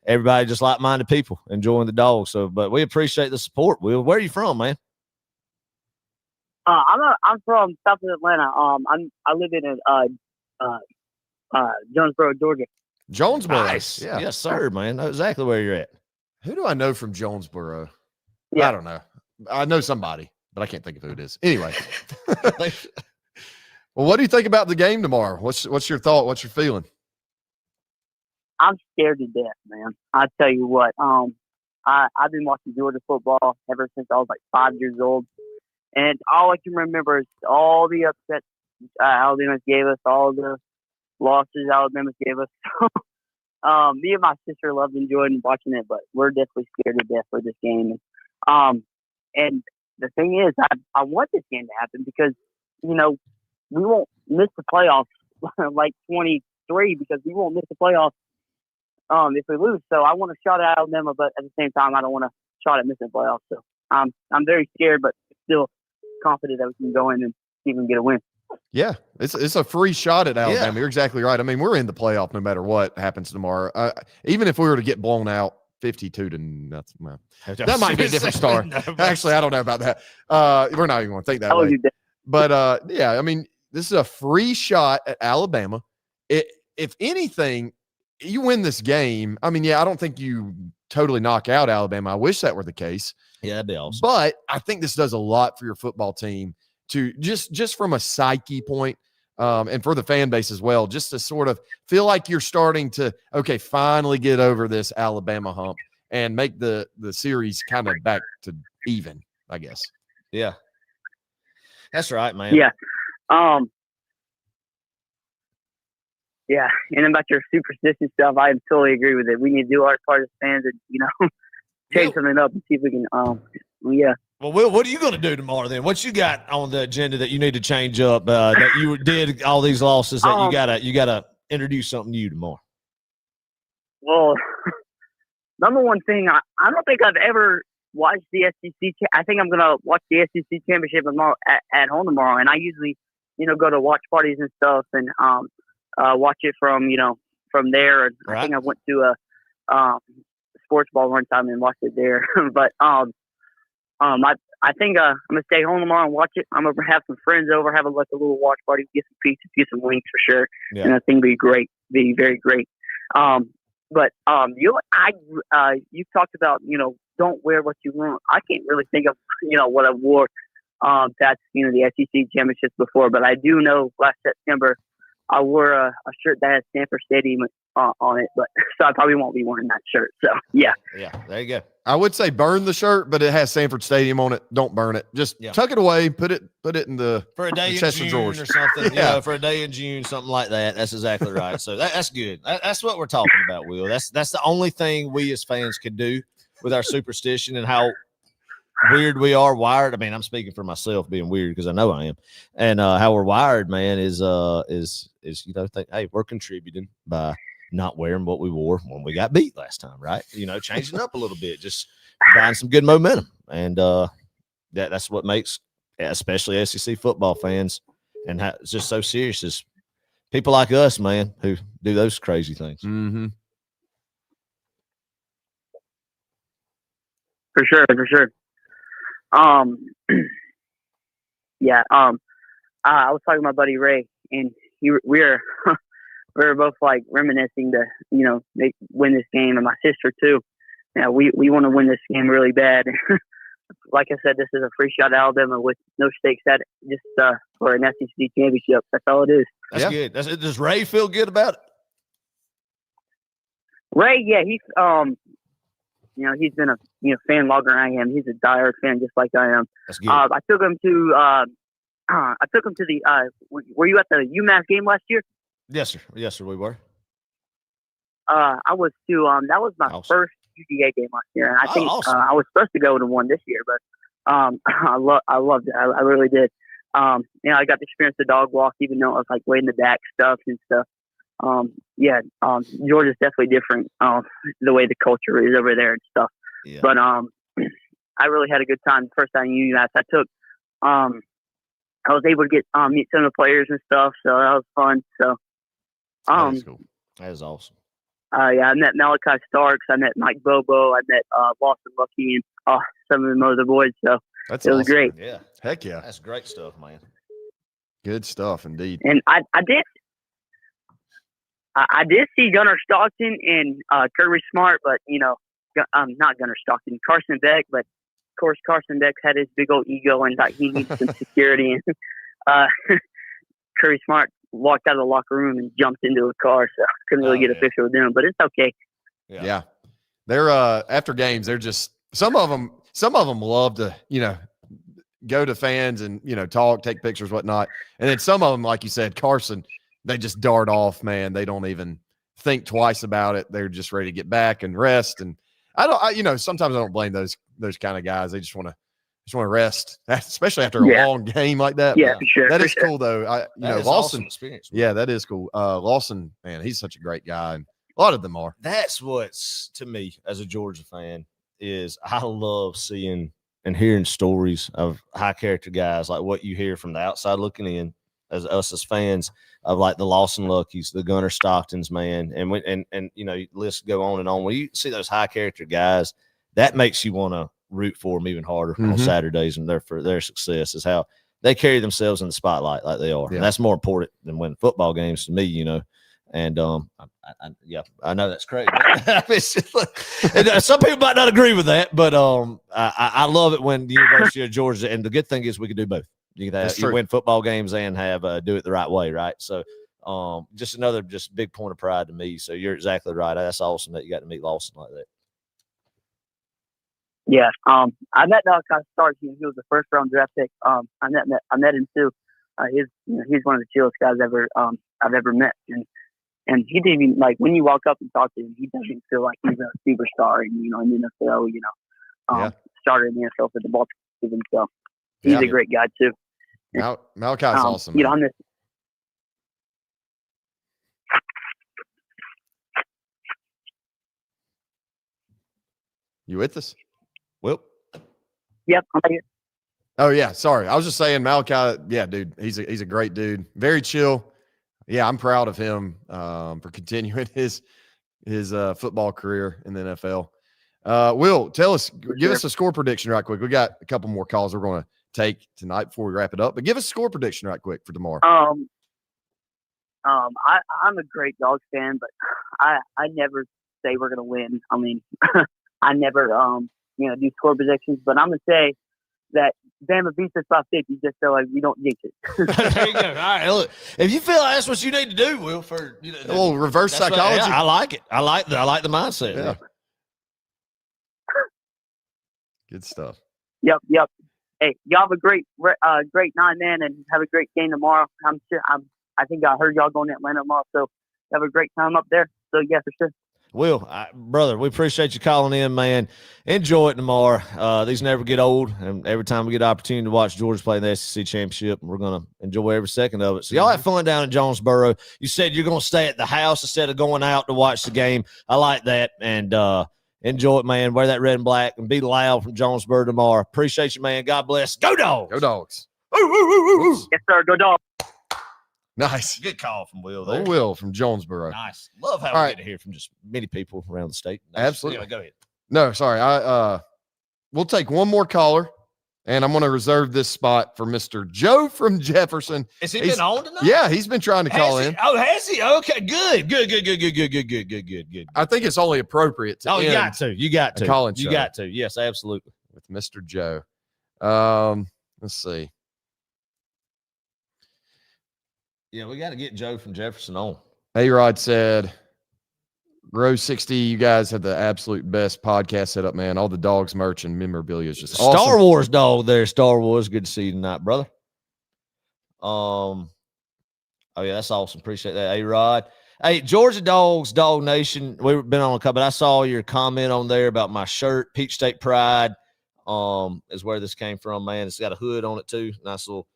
everybody, just like-minded people enjoying the Dogs. So, but we appreciate the support. Will, where are you from, man? I'm from south of Atlanta. I live in Jonesboro, Georgia. Jonesboro. Nice. Yeah. Yes, sir, man. Know exactly where you're at. Who do I know from Jonesboro? Yeah. I don't know. I know somebody, but I can't think of who it is. Anyway. Well, what do you think about the game tomorrow? What's your thought? What's your feeling? I'm scared to death, man. I tell you what. I've been watching Georgia football ever since I was like 5 years old, and all I can remember is all the upsets Alabama gave us, all the losses Alabama gave us. Me and my sister loved enjoying watching it, but we're definitely scared to death for this game. And the thing is, I want this game to happen because, you know, we won't miss the playoffs like 23 because we won't miss the playoffs if we lose. So I want to shot at Alabama, but at the same time, I don't want to shot at missing the playoffs. So I'm very scared, but still confident that we can go in and even get a win. Yeah, it's a free shot at Alabama. Yeah. You're exactly right. I mean, we're in the playoff no matter what happens tomorrow. Even if we were to get blown out 52 to nothing, well, that might be a different story. Actually, I don't know about that. We're not even going to think that way. But yeah, I mean, this is a free shot at Alabama. If anything, you win this game. I mean, yeah, I don't think you totally knock out Alabama. I wish that were the case. Yeah, that'd be awesome. But I think this does a lot for your football team to just from a psyche point, and for the fan base as well, just to sort of feel like you're starting to, okay, finally get over this Alabama hump and make the series kind of back to even, I guess. Yeah. That's right, man. Yeah. Yeah. And about your superstition stuff, I totally agree with it. We need to do our part as fans and, you know, change something up and see if we can, yeah. Well, Will, what are you going to do tomorrow then? What you got on the agenda that you need to change up? That you did all these losses that you gotta introduce something new tomorrow. Well, number one thing, I don't think I've ever watched the SEC. I think I'm gonna watch the SEC championship tomorrow at home tomorrow, and I usually, you know, go to watch parties and stuff and watch it from there. And right. I think I went to a sports ball one time and watched it there, but I think I'm gonna stay home tomorrow and watch it. I'm gonna have some friends over, have a little watch party, get some pizza, get some wings for sure, and I think it'll be great, be very great. But you talked about, you know, don't wear what you want. I can't really think of, you know, what I wore that's, you know, the SEC championships before, but I do know last September I wore a shirt that had Stanford Stadium on it, but so I probably won't be wearing that shirt. So yeah, there you go. I would say burn the shirt, but it has Stanford Stadium on it. Don't burn it. Just tuck it away. Put it in the for a day in chest June of drawers or something. Yeah, you know, for a day in June, something like that. That's exactly right. So that's good. That's what we're talking about, Will. That's the only thing we as fans can do with our superstition and how weird we are wired. I mean, I'm speaking for myself being weird because I know I am, and how we're wired, man, is you know, think, hey, we're contributing by not wearing what we wore when we got beat last time, right? You know, changing up a little bit, just providing some good momentum, and that's what makes, especially SEC football fans, and it's just so serious is people like us, man, who do those crazy things. Mm-hmm. For sure. Yeah. I was talking to my buddy Ray, and we were both like reminiscing to, you know, win this game, and my sister too. Yeah, we want to win this game really bad. Like I said, this is a free shot at Alabama with no stakes at it, just for an SEC championship. That's all it is. That's good. Does Ray feel good about it? Ray, yeah, he's you know, he's been a fan longer than I am. He's a diehard fan just like I am. That's good. I took him to the were you at the UMass game last year? Yes, sir, we were. I was too. That was my first UGA game last year, and I think awesome. I was supposed to go to one this year, but I loved it. I really did. You know, I got to experience the dog walk, even though it was like way in the back stuff and stuff. Georgia's definitely different. The way the culture is over there and stuff. Yeah. But I really had a good time the first time in UMass. I was able to get meet some of the players and stuff, so that was fun. So that's cool. That is awesome. I met Malachi Starks, I met Mike Bobo, I met Boston Lucky, and some of the other boys. So it was great. Yeah, heck yeah, that's great stuff, man. Good stuff indeed. And I I did see Gunnar Stockton and Kirby Smart, but not Gunnar Stockton, Carson Beck. But of course, Carson Beck had his big old ego and thought he needs some security. And Kirby Smart walked out of the locker room and jumped into a car, so couldn't really get a picture with them. But it's okay. Yeah. They're after games, they're just some of them love to, go to fans and, talk, take pictures, whatnot. And then some of them, like you said, Carson, they just dart off, man. They don't even think twice about it. They're just ready to get back and rest. And sometimes I don't blame those kind of guys. They just want to rest, especially after a long game like that. Yeah, but for sure. That is cool though. Lawson, awesome experience. Yeah, that is cool. Lawson, man, he's such a great guy. And a lot of them are. That's what's, to me as a Georgia fan, is I love seeing and hearing stories of high character guys, like what you hear from the outside looking in, as us as fans, of like the Lawson Luckies, the Gunnar Stocktons, man, and lists go on and on. When you see those high character guys, that makes you want to root for them even harder on Saturdays, and for their success is how they carry themselves in the spotlight like they are. Yeah. And that's more important than winning football games to me, And I know that's crazy. Some people might not agree with that, but I love it when the University of Georgia, and the good thing is we can do both. You win football games and have do it the right way, right? So just another big point of pride to me. So you're exactly right. That's awesome that you got to meet Lawson like that. Yeah, I met Malachi Starks. He was the first round draft pick. I met him too. He's one of the chillest guys I've ever met, and he didn't even, like, when you walk up and talk to him, he doesn't feel like he's a superstar, in the NFL. Started in the NFL for the Baltimore Ravens, so he's a great guy too. Malachi's awesome. I'm just. You with us? Well, yep, I'm right here. Oh yeah, sorry. I was just saying, Malachi. Yeah, dude, he's a great dude. Very chill. Yeah, I'm proud of him for continuing his football career in the NFL. Will, give us a score prediction right quick. We got a couple more calls we're going to take tonight before we wrap it up, but give us a score prediction right quick for tomorrow. I'm a great Dogs fan, but I never say we're going to win. I mean, I never do score predictions, but I'm going to say that Bama beats us by 50 just so we don't jinx it. There you go. All right, look, if you feel that's what you need to do, Will, for a little reverse psychology. I like it. I like the mindset. Yeah. Good stuff. Yep. Hey, y'all have a great 9-man and have a great game tomorrow. I think I heard y'all going to Atlanta tomorrow, so have a great time up there. So yeah, for sure. Will, brother, we appreciate you calling in, man. Enjoy it tomorrow. These never get old, and every time we get an opportunity to watch Georgia play in the SEC championship, we're going to enjoy every second of it. So y'all have fun down in Jonesboro. You said you're going to stay at the house instead of going out to watch the game. I like that, and enjoy it, man. Wear that red and black and be loud from Jonesboro tomorrow. Appreciate you, man. God bless. Go Dogs. Go Dogs. Yes, sir. Go Dogs. Nice. Good call from Will there. Will from Jonesboro. Nice. Love how we get to hear from just many people around the state. Absolutely. Anyway, go ahead. No, sorry. We'll take one more caller, and I'm going to reserve this spot for Mr. Joe from Jefferson. Has he been on tonight? Yeah, he's been trying to call in. Oh, has he? Okay, good. I think it's only appropriate to you got to. You got to. Yes, absolutely. With Mr. Joe. Let's see. Yeah, we got to get Joe from Jefferson on. A-Rod said, Row 60, you guys have the absolute best podcast setup, man. All the Dogs merch and memorabilia is just awesome. Star Wars dog there. Star Wars. Good to see you tonight, brother. Oh, yeah, that's awesome. Appreciate that, A-Rod. Hey, Georgia Dogs, Dawg Nation. We've been on a couple, but I saw your comment on there about my shirt, Peach State Pride, is where this came from, man. It's got a hood on it, too. Nice little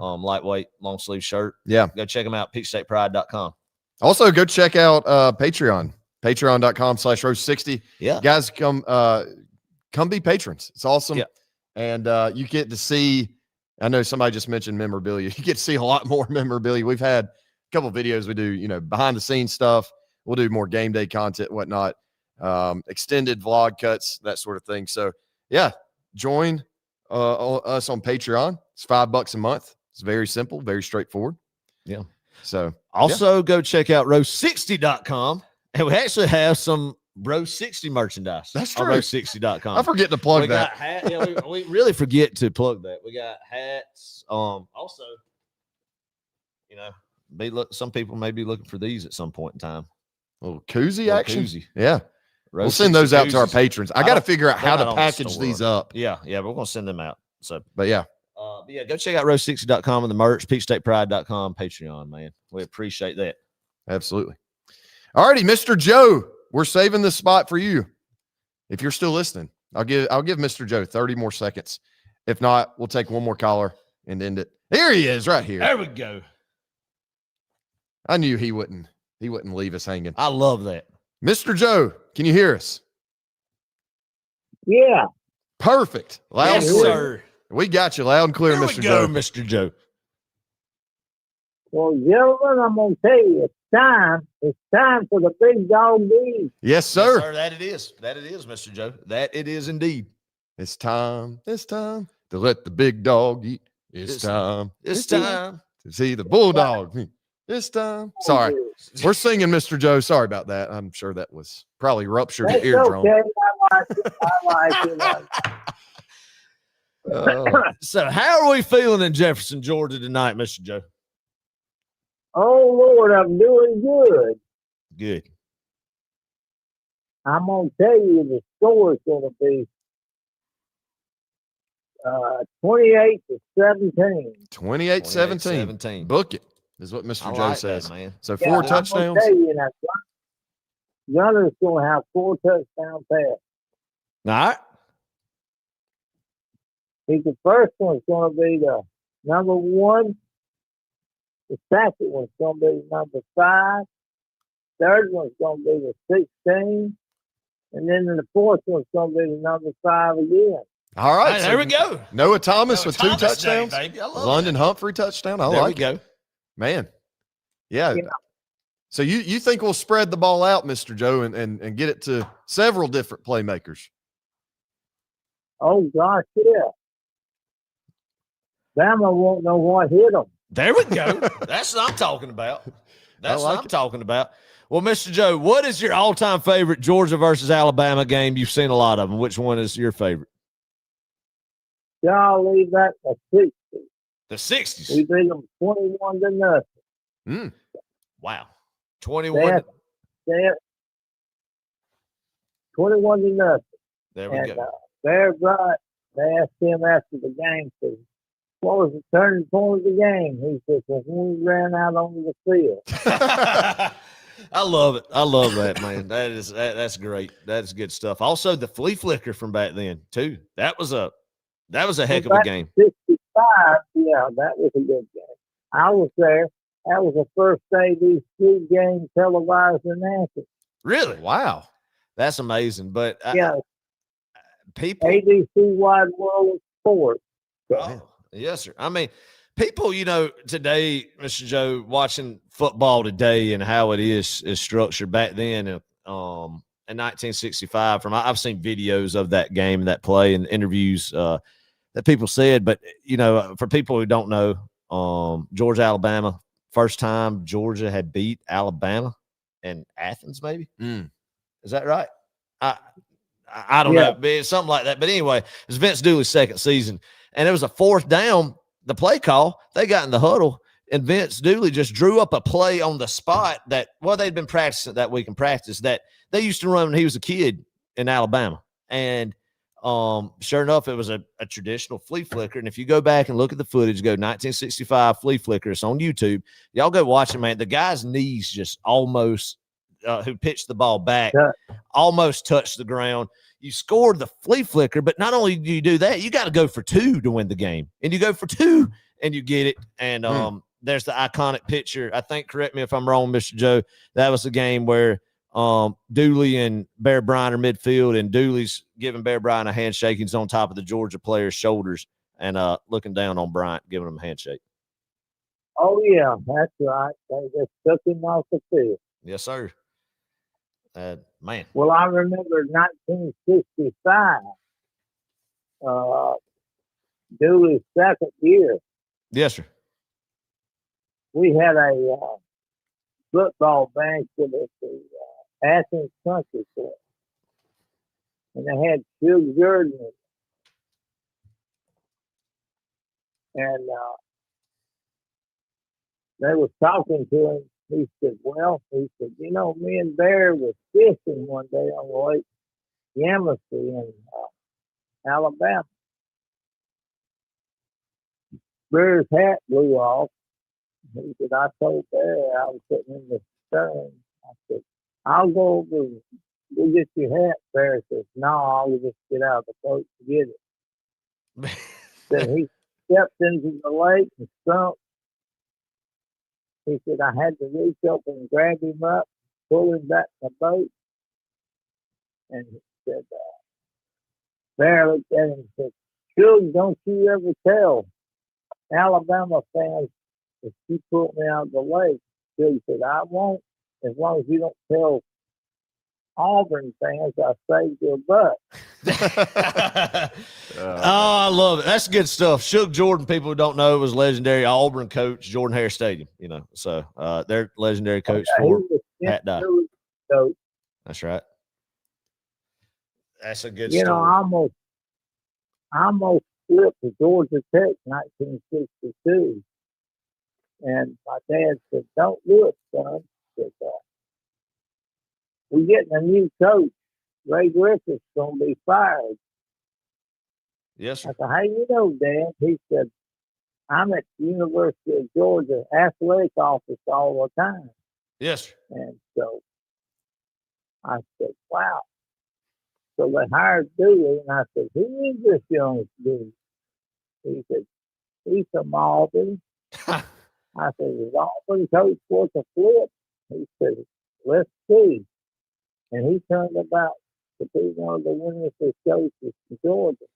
lightweight long sleeve shirt. Yeah. Go check them out. PeachStatePride.com. Also go check out Patreon, patreon.com/row60. Yeah. Guys, come be patrons. It's awesome. Yeah. And you get to see, I know somebody just mentioned memorabilia. You get to see a lot more memorabilia. We've had a couple of videos we do, behind the scenes stuff. We'll do more game day content, whatnot, extended vlog cuts, that sort of thing. So yeah, join us on Patreon. It's $5 a month. It's very simple, very straightforward. Yeah. So Also, go check out row60.com. And we actually have some Row 60 merchandise. That's on true. row60.com. I forget to plug that. We really forget to plug that. We got hats. Also, some people may be looking for these at some point in time. A little koozie action. Koozie. Yeah. Row We'll send those out to our koozies. patrons. I got to figure out how they're to not on the package store. these up. Yeah, we're going to send them out. So, But yeah, go check out row60.com and the merch, peachstatepride.com, Patreon, man. We appreciate that. absolutely. All righty, Mr. Joe, we're saving this spot for you. If you're still listening, I'll give Mr. Joe 30 more seconds. If not, we'll take one more caller and end it. Here he is, right here. There we go. I knew he wouldn't leave us hanging. I love that. Mr. Joe, can you hear us? Yeah. Perfect. Loud and Yes, clear. sir. We got you loud and clear, Here Mr. we go, Joe. Mr. Joe. Well, gentlemen, I'm going to tell you, it's time. It's time for the big dog league. Yes, sir. Yes, sir. That it is. That it is, Mr. Joe. That it is indeed. It's time to let the big dog eat. It's time It's time. to see the bulldog. It's time. Sorry. We're singing, Mr. Joe. Sorry about that. I'm sure that was probably ruptured That's your eardrum. okay. I like it. So, how are we feeling in Jefferson, Georgia tonight, Mr. Joe? Oh, Lord, I'm doing good. Good. I'm going to tell you the score is going to be 28-17. 28-17. Book it, is what Mr. I Joe like says. that, man. So Yeah, 4 I'm touchdowns. going to tell you that Gunner's going to have 4 touchdown passes. All right. The first one's going to be the number 1. The second one's going to be number 5. Third one's going to be the 16. And then the fourth one's going to be the number 5 again. All right. There we go. Noah Thomas Noah with Thomas 2 touchdowns. Day, baby. I love London that. Humphrey touchdown. I There like we it. go. Man. Yeah. Yeah. So you think we'll spread the ball out, Mr. Joe, and get it to several different playmakers? Oh, gosh, yeah. Bama won't know what hit them. There we go. That's what I'm talking about. That's like what I'm talking about. Well, Mr. Joe, what is your all-time favorite Georgia versus Alabama game? You've seen a lot of them. Which one is your favorite? Y'all leave that the 60s. The 60s. We beat them 21-0. Wow. 21. They're 21-0. There we And go. Bear Bryant, they asked him after the game, so, what was the turning point of the game? He said, well, when we ran out onto the field. I love it. I love that, man. That's great. That's good stuff. Also, the flea flicker from back then, too. That was a heck of a game. 65, yeah, that was a good game. I was there. That was the first day these 2 games televised in Anthem. Really? Wow. That's amazing. But Yeah, people, ABC Wide World of Sports. oh, yes, sir. I mean, people, today, Mr. Joe, watching football today and how it is structured back then in 1965. I've seen videos of that game and that play and interviews that people said. But for people who don't know, Georgia, Alabama, first time Georgia had beat Alabama in Athens, maybe. Is that right? I don't know, but something like that. But anyway, it was Vince Dooley's second season, and it was a 4th down. The play call, they got in the huddle, and Vince Dooley just drew up a play on the spot that they'd been practicing that week in practice that they used to run when he was a kid in Alabama. And sure enough, it was a traditional flea flicker. And if you go back and look at the footage, go 1965 flea flicker, it's on YouTube. Y'all go watch it, man. The guy's knees just almost who pitched the ball back almost touched the ground. You scored the flea flicker, but not only do you do that, you got to go for 2 to win the game. And you go for 2 and you get it. And there's the iconic picture. I think, correct me if I'm wrong, Mr. Joe, that was the game where Dooley and Bear Bryant are midfield, and Dooley's giving Bear Bryant a handshake. He's on top of the Georgia player's shoulders and looking down on Bryant, giving him a handshake. Oh, yeah, that's right. They just took him off the field. Yes, sir. Man. Well, I remember 1965, Dooley's second year. Yes, sir. We had a football banquet at the Athens Country Club. And they had Phil Jordan. And they was talking to him. He said, me and Bear was fishing one day on Lake Yamassee in Alabama. Bear's hat blew off. He said, I told Bear, I was sitting in the stern. I said, I'll go over and go get your hat. Bear says, no, I'll just get out of the boat to get it. Then he stepped into the lake and sunk. He said, I had to reach up and grab him up, pull him back in the boat. And he said, Bear looked at him and said, Shug, don't you ever tell Alabama fans if you pull me out of the lake. Shug said, I won't, as long as you don't tell Auburn fans I saved your butt. I love it. That's good stuff. Shug Jordan, people who don't know, was legendary Auburn coach, Jordan Hare Stadium, So they're legendary coach for Pat Dye. Coach. That's right. That's a good story. I almost flipped to Georgia Tech 1962. And my dad said, don't do it, son. He said, we're getting a new coach. Ray Griffith's going to be fired. Yes, sir. I said, how you know, Dad? He said, I'm at the University of Georgia athletic office all the time. Yes, sir. And so I said, wow. So they hired Dewey, and I said, who is this young dude? He said, he's from Auburn. I said, is Auburn coach worth a flip? He said, let's see. And he turned about to be one of the winningest coaches in Georgia.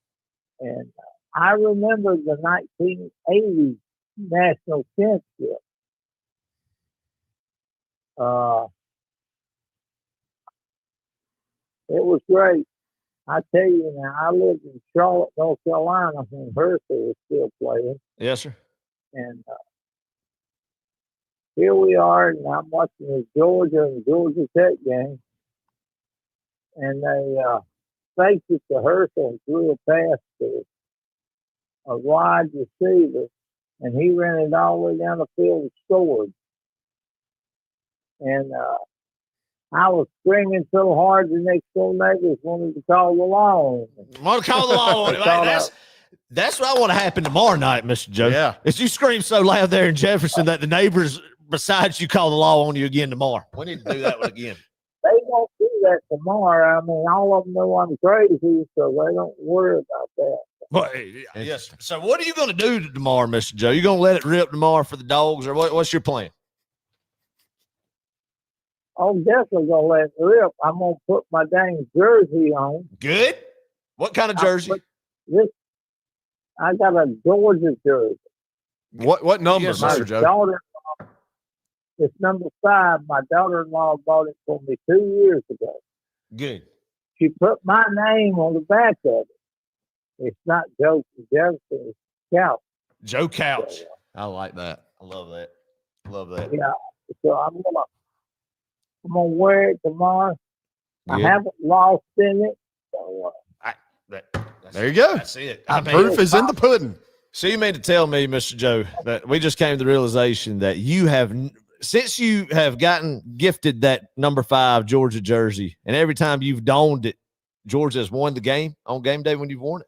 And I remember the 1980 national championship. It was great. I tell you now, I lived in Charlotte, North Carolina when Herschel was still playing. Yes, sir. And here we are, and I'm watching the Georgia and Georgia Tech game. And they faked it to Herschel and threw a pass to a wide receiver, and he ran it all the way down the field and scored. And I was screaming so hard, the next door neighbors wanted to call the law. Want to call the law on it? That's what I want to happen tomorrow night, Mr. Joe. Yeah. Is you scream so loud there in Jefferson that the neighbors besides you call the law on you again tomorrow. We need to do that one again. They won't do that tomorrow. I mean, all of them know I'm crazy, so they don't worry about that. Well, yes. So what are you going to do tomorrow, Mr. Joe? You going to let it rip tomorrow for the Dogs, or what's your plan? I'm definitely going to let it rip. I'm going to put my dang jersey on. Good. What kind of jersey? I got a Georgia jersey. What number, Mr. Joe? It's number 5. My daughter-in-law bought it for me 2 years ago. Good. She put my name on the back of it. It's not Joe Jefferson, it's Couch. Joe Couch. So, I like that. I love that. Love that. Yeah. So I'm gonna wear it tomorrow. Good. I haven't lost in it. So, there you go. That's it. Proof is in the pudding. So you mean to tell me, Mr. Joe, that we just came to the realization that you have, since you have gotten gifted that number 5 Georgia jersey, and every time you've donned it, Georgia has won the game on game day when you've worn it?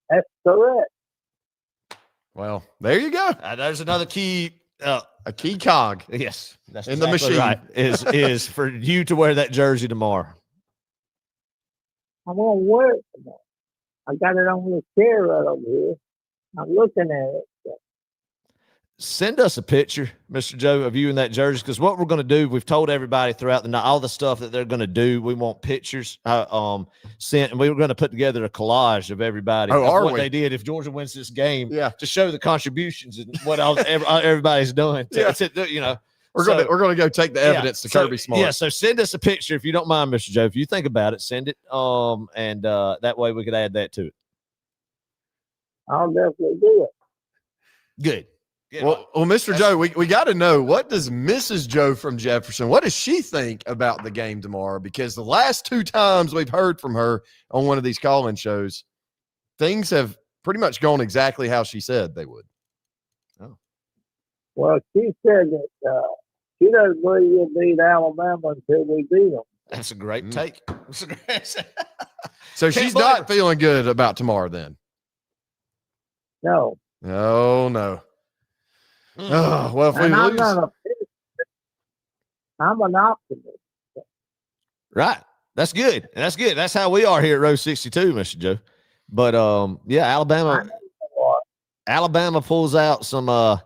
That's correct. Well, there you go. There's another key. A key cog. Yes. That's in the machine. Right. Is for you to wear that jersey tomorrow. I'm going to wear it tomorrow. I got it on the chair right over here. I'm looking at it. Send us a picture, Mr. Joe, of you in that jersey, because what we're going to do, we've told everybody throughout the night, all the stuff that they're going to do. We want pictures sent, and we were going to put together a collage of everybody. What they did if Georgia wins this game, to show the contributions and what everybody's doing. We're going to go take the evidence to Kirby Smart. Yeah, so send us a picture if you don't mind, Mr. Joe. If you think about it, send it, and that way we could add that to it. I'll definitely do it. Good. Well, Mr. Joe, we got to know, what does Mrs. Joe from Jefferson, what does she think about the game tomorrow? Because the last 2 times we've heard from her on one of these call-in shows, things have pretty much gone exactly how she said they would. Oh. Well, she said that she doesn't believe we'll beat Alabama until we beat them. That's a great take. So she's not feeling good about tomorrow then? No. Oh, no. Oh, well, if we lose. I'm an optimist. Right. That's good. And that's good. That's how we are here at Row 62, Mr. Joe. But yeah, Alabama pulls out some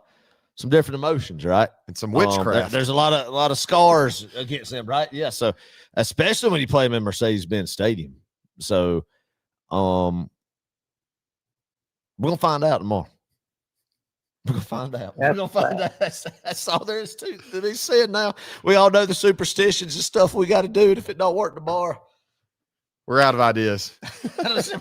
different emotions, right? And some witchcraft. There's a lot of scars against them, right? Yeah. So especially when you play them in Mercedes Benz Stadium. So we're gonna find out tomorrow. We're gonna find out. We're gonna find out. That's all there is to be said now. We all know the superstitions and stuff we got to do. And if it don't work tomorrow, we're out of ideas. That's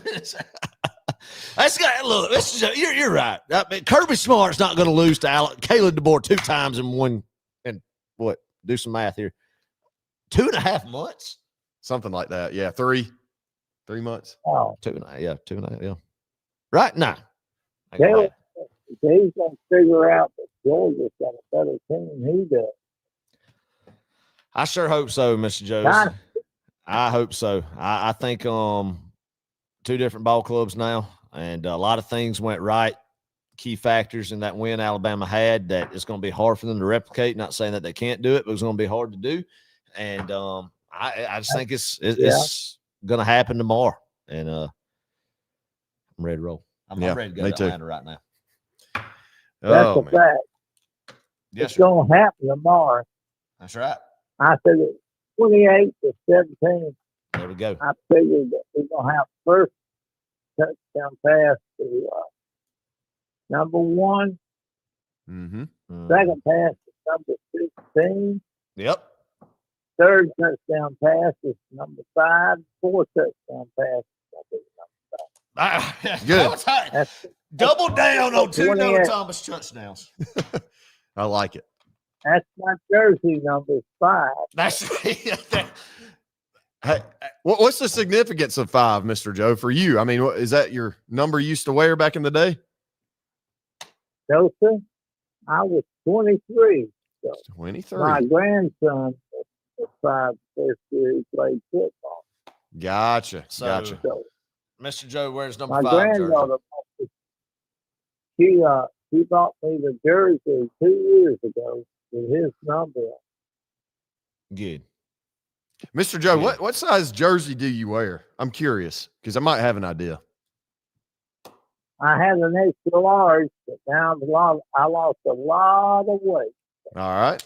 got look. You're right. I mean, Kirby Smart's not going to lose to Kalen DeBoer 2 times in one. And what? Do some math here. 2.5 months, something like that. Yeah, 3 months. Oh, 2.5. Yeah, 2.5. Yeah. Right now. He's going to figure out that Georgia's got a better team than he does. I sure hope so, Mr. Jones. I hope so. I think 2 different ball clubs now, and a lot of things went right. Key factors in that win Alabama had that it's going to be hard for them to replicate. Not saying that they can't do it, but it's going to be hard to do. And I just think it's going to happen tomorrow. And I'm ready to roll. I'm ready to go to Atlanta right now. That's a fact. Yes, it's going to happen tomorrow. That's right. I said it 28 to 17. There we go. I figured that we're going to have first touchdown pass to number 1. Mm-hmm. Second pass to number 16. Yep. Third touchdown pass is number 5. Fourth touchdown pass is number 5. Good. Double down on 2 Noah Thomas touchdowns. I like it. That's my jersey number 5. That's Hey, what's the significance of 5, Mr. Joe, for you? I mean, is that your number you used to wear back in the day? No, sir. I was 23. So 23. My grandson was 5 first year he played football. Gotcha. So, Mr. Joe wears number 5 my granddaughter, she bought me the jersey 2 years ago with his number on. Good. Mr. Joe, what size jersey do you wear? I'm curious because I might have an idea. I had an extra large, but now I lost a lot of weight. All right.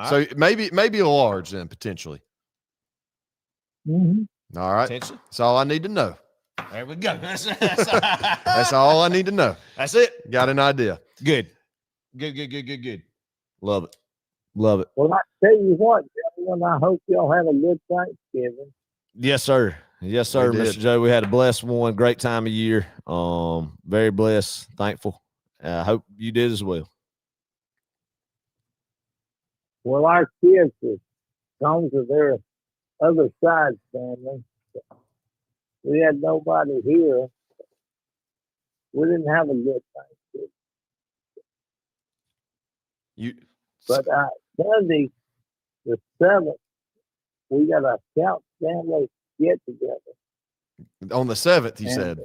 So maybe a large then potentially. Mm-hmm. All right. That's all I need to know. There we go. That's all I need to know. That's it. Got an idea. Good. Good. Love it. Love it. Well, I tell you what, gentlemen, I hope y'all had a good Thanksgiving. Yes, sir. Yes, sir, Mr. Joe. We had a blessed one. Great time of year. Very blessed. Thankful. I hope you did as well. Well, our kids have gone to their other side family. We had nobody here. We didn't have a good Thanksgiving. But Sunday, the 7th, we got a Scout family get together. On the 7th, you said?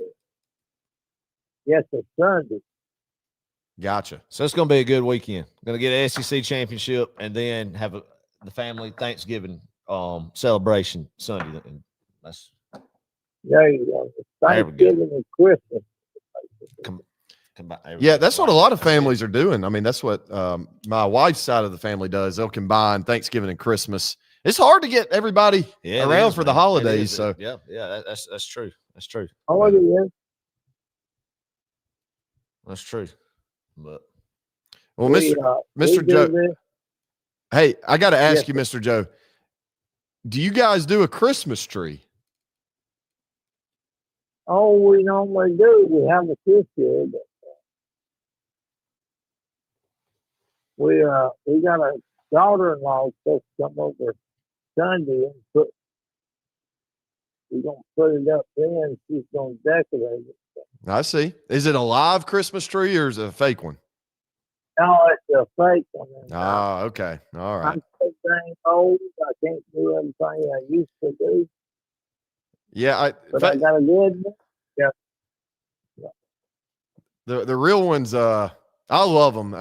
Yes, it's Sunday. Gotcha. So it's going to be a good weekend. Going to get an SEC championship and then have the family Thanksgiving celebration Sunday. And that's there you go. Thanksgiving and Christmas. Yeah, that's what a lot of families are doing. I mean, that's what my wife's side of the family does. They'll combine Thanksgiving and Christmas. It's hard to get everybody around for the holidays. So yeah, that's true. That's true. Oh, it is. That's true. But Mr. Joe, hey, I got to ask you, Mr. Joe, do you guys do a Christmas tree? Oh, we normally do. We have a this year, but we got a daughter-in-law supposed to come over Sunday and we're gonna put it up then. She's gonna decorate it. I see. Is it a live Christmas tree or is it a fake one? No, it's a fake one. Ah, okay. All right. I'm so dang old. I can't do everything I used to do. Yeah, But I got a good one. Yeah. The real ones, I love them.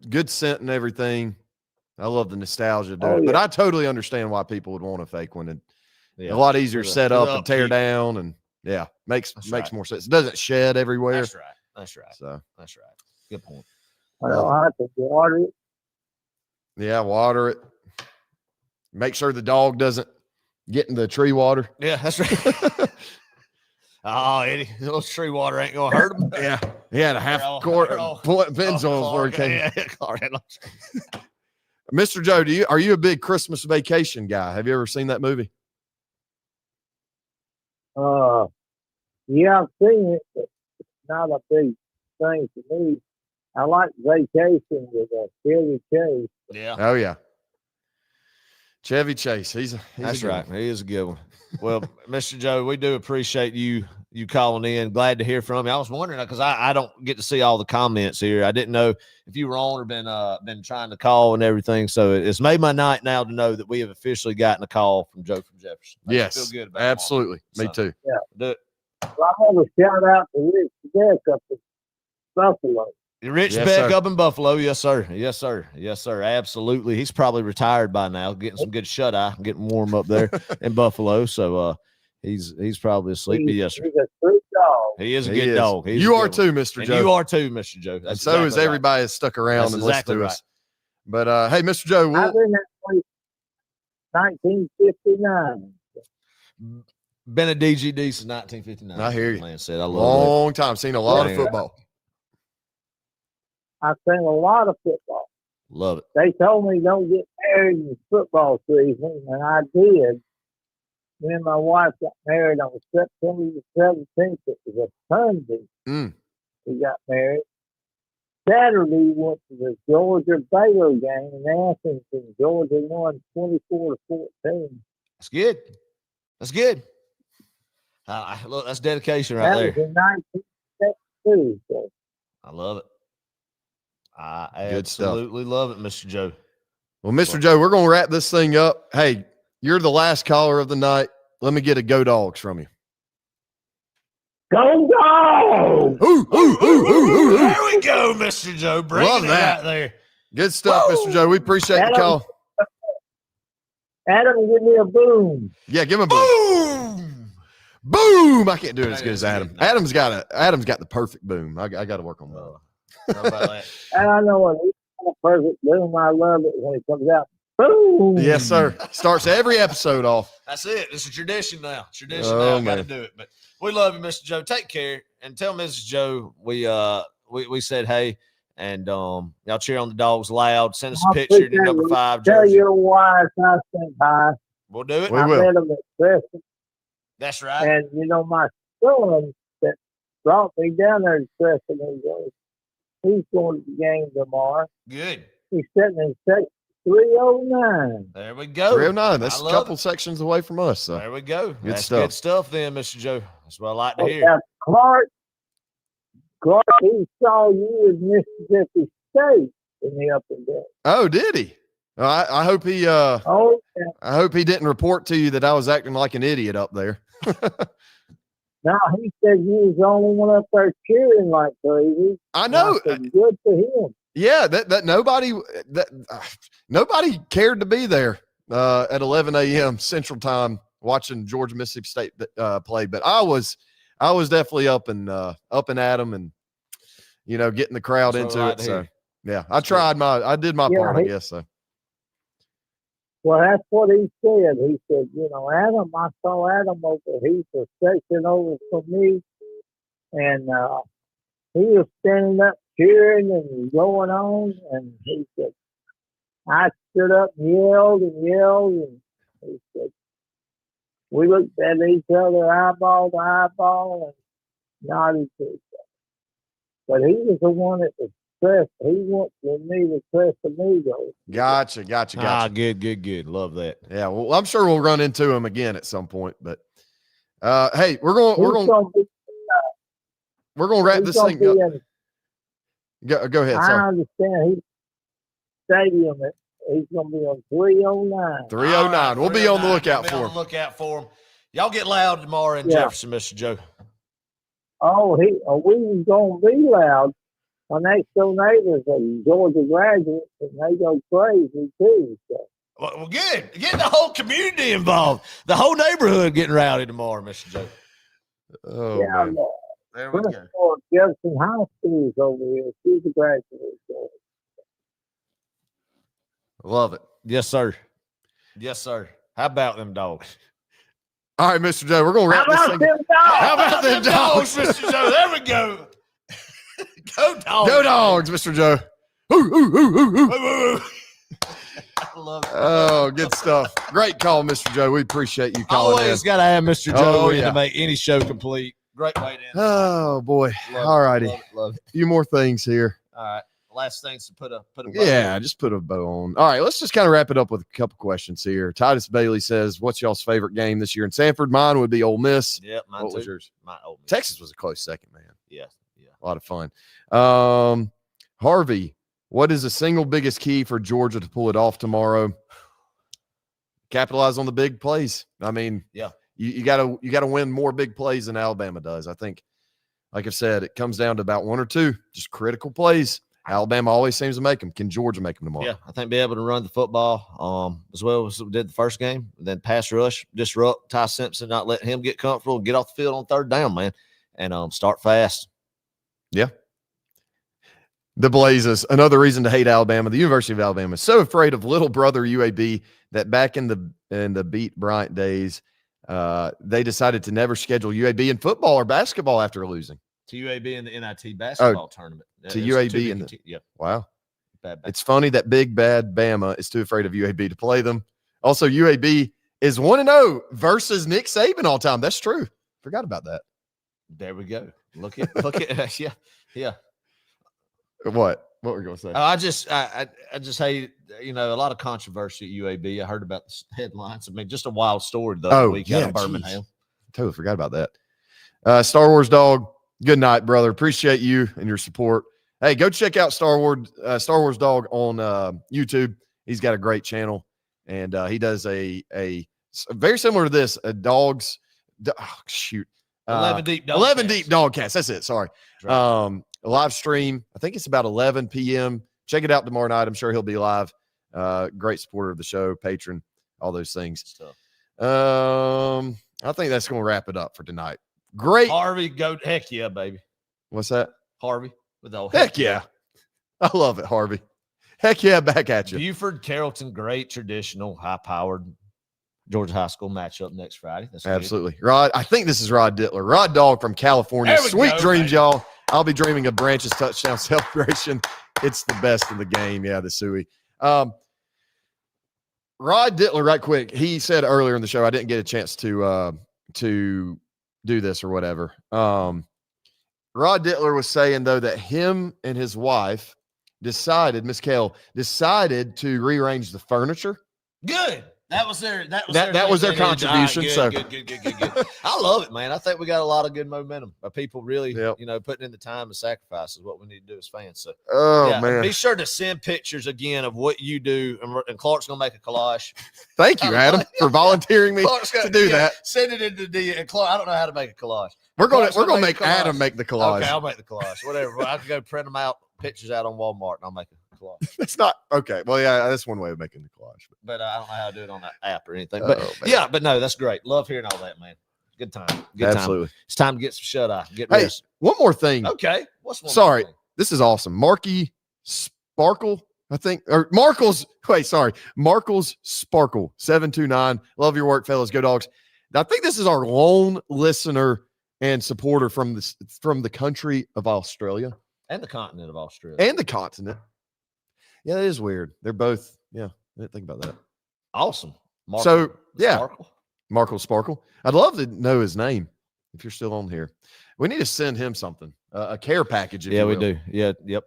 Good scent and everything. I love the nostalgia to it. But I totally understand why people would want a fake one. And a lot easier to set up and tear down, and makes more sense. It doesn't shed everywhere. That's right. That's right. So that's right. Good point. I don't have to water it. Yeah, water it. Make sure the dog doesn't get in the tree water. Yeah, that's right. Oh, Eddie, little tree water ain't gonna hurt him. Yeah, he had a half quart of benzone before he came. Mr. Joe, are you a big Christmas Vacation guy? Have you ever seen that movie? Yeah, I've seen it, but it's not a big thing to me. I like Vacation with Chevy Chase. Yeah. Oh yeah. Chevy Chase. That's right. He is a good one. Well, Mr. Joe, we do appreciate you calling in. Glad to hear from you. I was wondering because I don't get to see all the comments here. I didn't know if you were on or been trying to call and everything. So it's made my night now to know that we have officially gotten a call from Joe from Jefferson. Yes, feel good about absolutely. Me too. Yeah. Do it. Well, I want to shout out to Rich Beck up in Buffalo. Rich Beck up in Buffalo. Yes, sir. Yes, sir. Yes, sir. Absolutely. He's probably retired by now, getting some good shut eye, getting warm up there in Buffalo. So he's probably asleep. Yes, sir. He's a good dog. He is a good dog. You are too, Mr. Joe. You are too, Mr. Joe. And so is everybody that's stuck around and listened to us. But hey, Mr. Joe, I've been at 1959. Been a DGD since 1959. I hear you. Man said I love long time. Seen a lot of football. I've seen a lot of football. Love it. They told me don't get married in football season, and I did. Me and my wife got married on September the 17th. It was a Sunday. We got married. Saturday, we went to the Georgia Baylor game in Athens, and Georgia won 24-14. That's good. That's good. Look, that's dedication right there. That was in 1972. So. I love it. I Good absolutely love it, Mr. Joe. Well, Mr. Joe, we're going to wrap this thing up. Hey, you're the last caller of the night. Let me get a Go Dogs from you. Go Dogs! There we go, Mr. Joe. Love that. Right there. Good stuff, Mr. Joe. We appreciate the call. Adam, give me a boom. Yeah, give him a boom. Boom! I can't do it as good as Adam. Adam's got the perfect boom. I got to work on that. And I know when he's got a perfect boom, I love it when it comes out. Boom! Yes, sir. Starts every episode off. That's it. It's a tradition now. Oh, Got to do it. But we love you, Mr. Joe. Take care and tell Mrs. Joe we said hey, and y'all cheer on the dogs loud. Send us a picture of your number 5 jersey. Tell your wife I said hi. We'll do it. I met him at Crescent. That's right. And my son that brought me down there to Crescent, he's going to the game tomorrow. Good. He's sitting in section 309. There we go. 309. That's a couple sections away from us. So. There we go. Good That's stuff. good stuff then, Mr. Joe. That's what I like to hear. Clark, he saw you in Mississippi State in the up and down. Oh, did he? I hope he. I hope he didn't report to you that I was acting like an idiot up there. No, he said you was the only one up there cheering like crazy. I know. Good for him. Yeah, nobody cared to be there at 11 a.m. Central Time watching Georgia Mississippi State play, but I was definitely up and at them and getting the crowd into it. So yeah, I did my part, I guess. So. Well, that's what he said. He said, Adam, I saw Adam over. He's a section over from me. And he was standing up cheering and going on. And he said, I stood up and yelled. And he said, we looked at each other eyeball to eyeball and nodded to each other. But he was the one that was Crest. He wants me to Crest Amigos. Gotcha. Ah, good. Love that. Yeah, well, I'm sure we'll run into him again at some point. But hey, we're going to wrap this thing up. Go ahead. I Sorry. understand. He's stadium. He's going to be on 309. 309. Right, we'll be on the 309. lookout Be for on him. the lookout for him. Y'all get loud tomorrow in Yeah. Jefferson, Mr. Joe. Oh, we was going to be loud. My next door neighbors are Georgia graduates, and they go crazy too. So. Well, good. Get the whole community involved. The whole neighborhood getting rowdy tomorrow, Mr. Joe. Oh, Yeah, man. There we go. Jefferson High School is over here. She's a graduate. So. Love it. Yes, sir. How about them dogs? All right, Mr. Joe, we're going to wrap this thing up. How about them dogs? Mr. Joe? There we go. Go dogs. Go Dogs, Mr. Joe. I love it. Oh, good stuff. Great call, Mr. Joe. We appreciate you calling Always in. got to have Mr. Joe Oh, in yeah. to make any show complete. Great way to end. Oh, boy. Love All it, righty. love it. A few more things here. All right. Last things to put a bow Yeah, on. just put a bow on. All right, let's just kind of wrap it up with a couple questions here. Titus Bailey says, what's y'all's favorite game this year in Sanford? Mine would be Ole Miss. Yep, mine What too. was yours? My Ole Miss. Texas was a close second, man. Yeah. A lot of fun. Harvey, what is the single biggest key for Georgia to pull it off tomorrow? Capitalize on the big plays. I mean, yeah, you gotta win more big plays than Alabama does. I think, like I've said, it comes down to about one or two just critical plays. Alabama always seems to make them. Can Georgia make them tomorrow? Yeah, I think be able to run the football as well as we did the first game. Then pass rush, disrupt Ty Simpson, not let him get comfortable, get off the field on third down, man, and start fast. Yeah. The Blazes, another reason to hate Alabama. The University of Alabama is so afraid of little brother UAB that back in the Beat Bryant days, they decided to never schedule UAB in football or basketball after losing. To UAB in the NIT basketball tournament. To It was UAB too in big the yeah. wow. Bad. It's funny that big bad Bama is too afraid of UAB to play them. Also, UAB is 1-0 versus Nick Saban all time. That's true. Forgot about that. There we go. Look at yeah. What were you gonna say? I just hate, a lot of controversy at UAB. I heard about the headlines. I mean, just a wild story the other week out of Birmingham. Geez. Totally forgot about that. Star Wars Dog, good night, brother. Appreciate you and your support. Hey, go check out Star Wars Dog on YouTube. He's got a great channel, and he does a very similar to this. 11 Deep Dog 11 Cast. Deep Dogcast. That's it. Sorry. Right. A live stream. I think it's about 11 p.m. Check it out tomorrow night. I'm sure he'll be live. Great supporter of the show, patron, all those things. I think that's going to wrap it up for tonight. Great. Harvey, go heck yeah, baby. What's that? Harvey with the old Heck yeah. I love it, Harvey. Heck yeah, back at you. Buford, Carrollton, great traditional, high-powered Georgia high school matchup next Friday. That's absolutely. Good. Rod, I think this is Rod Dittler. Rod Dog from California. Sweet dreams, y'all. I'll be dreaming of Branch's touchdown celebration. It's the best in the game. Yeah, the Suey. Rod Dittler, right quick. He said earlier in the show, I didn't get a chance to do this or whatever. Rod Dittler was saying, though, that him and his wife Miss Kell decided to rearrange the furniture. Good. That was their contribution. Good. I love it, man. I think we got a lot of good momentum. People really, putting in the time and sacrifice is what we need to do as fans. So, man, be sure to send pictures again of what you do, and Clark's gonna make a collage. Thank you, Adam, for volunteering me to do that. Send it into the and Clark. I don't know how to make a collage. We're gonna make Adam make the collage. Okay, I'll make the collage. Whatever. I can go print them out, pictures out on Walmart, and I'll make a collage. It's not okay. Well, yeah, that's one way of making the collage. But I don't know how to do it on that app or anything. But but no, that's great. Love hearing all that, man. Good time. Absolutely. Time. It's time to get some shut eye. Get hey, rest. One more thing. Okay. What's one Sorry, more thing? This is awesome. Marky Sparkle, I think, or Markle's. Wait, sorry, Markle's Sparkle 729. Love your work, fellas. Go Dogs. Now, I think this is our lone listener and supporter from the country of Australia and the continent of Australia and the continent. Yeah, that is weird. They're both. Yeah, I didn't think about that. Awesome. Markle Sparkle. I'd love to know his name. if you're still on here. We need to send him something, a care package. If Yeah, you we will. do. Yeah, yep.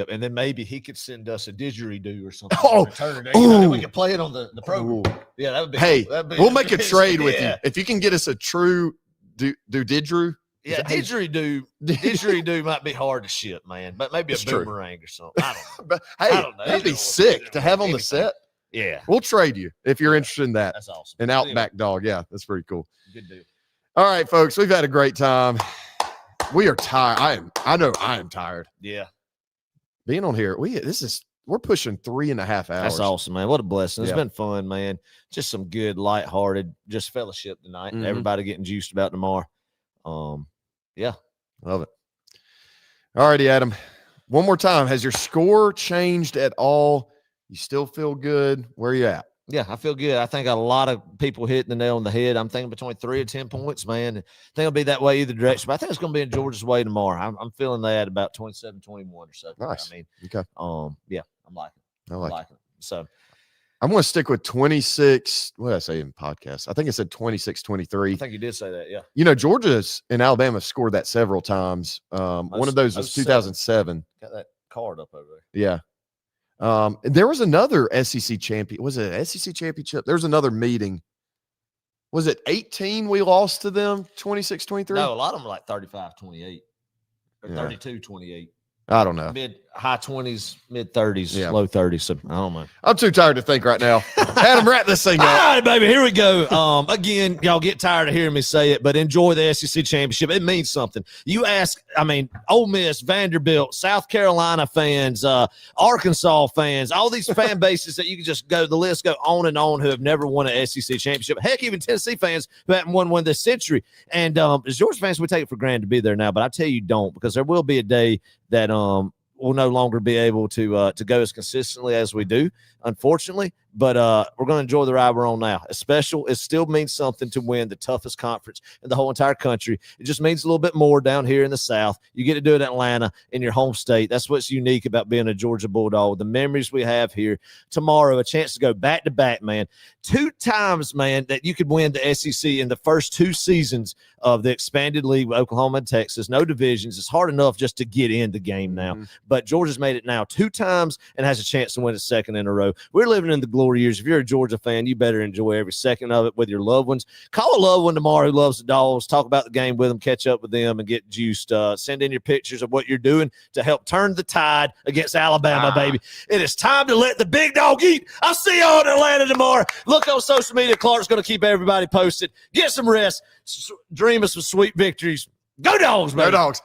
And then maybe he could send us a didgeridoo or something. Oh, then we could play it on the program. Ooh. Yeah, that would be. Hey, cool. That'd be, we'll make a trade with you yeah. if you can get us a true didgeridoo. Yeah, didgeridoo might be hard to ship, man, but maybe It's a true. boomerang or something. I don't know. But hey, I don't know. that'd be Either sick one. to have on the Anything. set. Yeah, We'll trade you if you're interested in that. that's awesome. An Outback dog. Yeah, that's pretty cool. Good deal. All right, folks, we've had a great time. We are tired. I know I am tired. Yeah, Being on here, we're pushing 3.5 hours. that's awesome, man. What a blessing. It's Yeah. been fun, man. Just some good, lighthearted, just fellowship tonight. Mhm. Everybody getting juiced about tomorrow. Yeah. Love it. All righty, Adam. One more time. Has your score changed at all? You still feel good? Where are you at? Yeah, I feel good. I think a lot of people hitting the nail on the head. I'm thinking between 3 and 10 points, man. I think it'll be that way either direction. But I think it's going to be in Georgia's way tomorrow. I'm feeling that about 27-21 or so. Nice. I mean, Okay. Yeah, I'm liking it. I like it. So I'm going to stick with 26. What did I say in podcast? I think I said 26-23. I think you did say that. Yeah. You know, Georgia's and Alabama scored that several times. One of those was 2007. Got that card up over there. Yeah. And there was another SEC champion. Was it an SEC championship? There was another meeting. Was it 18 we lost to them, 26-23? No, a lot of them are like 35-28 or Yeah. 32-28. I don't know. High 20s, mid 30s, Yeah. low 30s. So I don't know. I'm too tired to think right now. Adam, wrap this thing All up. right, baby, here we go. Again, y'all get tired of hearing me say it, but enjoy the SEC championship. It means something. You ask, Ole Miss, Vanderbilt, South Carolina fans, Arkansas fans, all these fan bases that you can just go, the list go on and on, who have never won an SEC championship. Heck, even Tennessee fans who haven't won one this century. And as Georgia fans, we take it for granted to be there now, but I tell you, don't, because there will be a day that we'll no longer be able to go as consistently as we do, unfortunately. But we're going to enjoy the ride we're on now. It's special. It still means something to win the toughest conference in the whole entire country. It just means a little bit more down here in the South. You get to do it in Atlanta, in your home state. That's what's unique about being a Georgia Bulldog. The memories we have here. Tomorrow, a chance to go back-to-back, man. 2 times, man, that you could win the SEC in the first 2 seasons of the expanded league with Oklahoma and Texas. No divisions. It's hard enough just to get in the game now. But Georgia's made it now 2 times and has a chance to win a second in a row. We're living in the glory years. If you're a Georgia fan, you better enjoy every second of it with your loved ones. Call a loved one tomorrow who loves the Dogs. Talk about the game with them, catch up with them, and get juiced. Send in your pictures of what you're doing to help turn the tide against Alabama, baby. It is time to let the big dog eat. I'll see y'all in Atlanta tomorrow. Look on social media. Clark's going to keep everybody posted. Get some rest. Dream of some sweet victories. Go Dogs, baby. Go Dogs.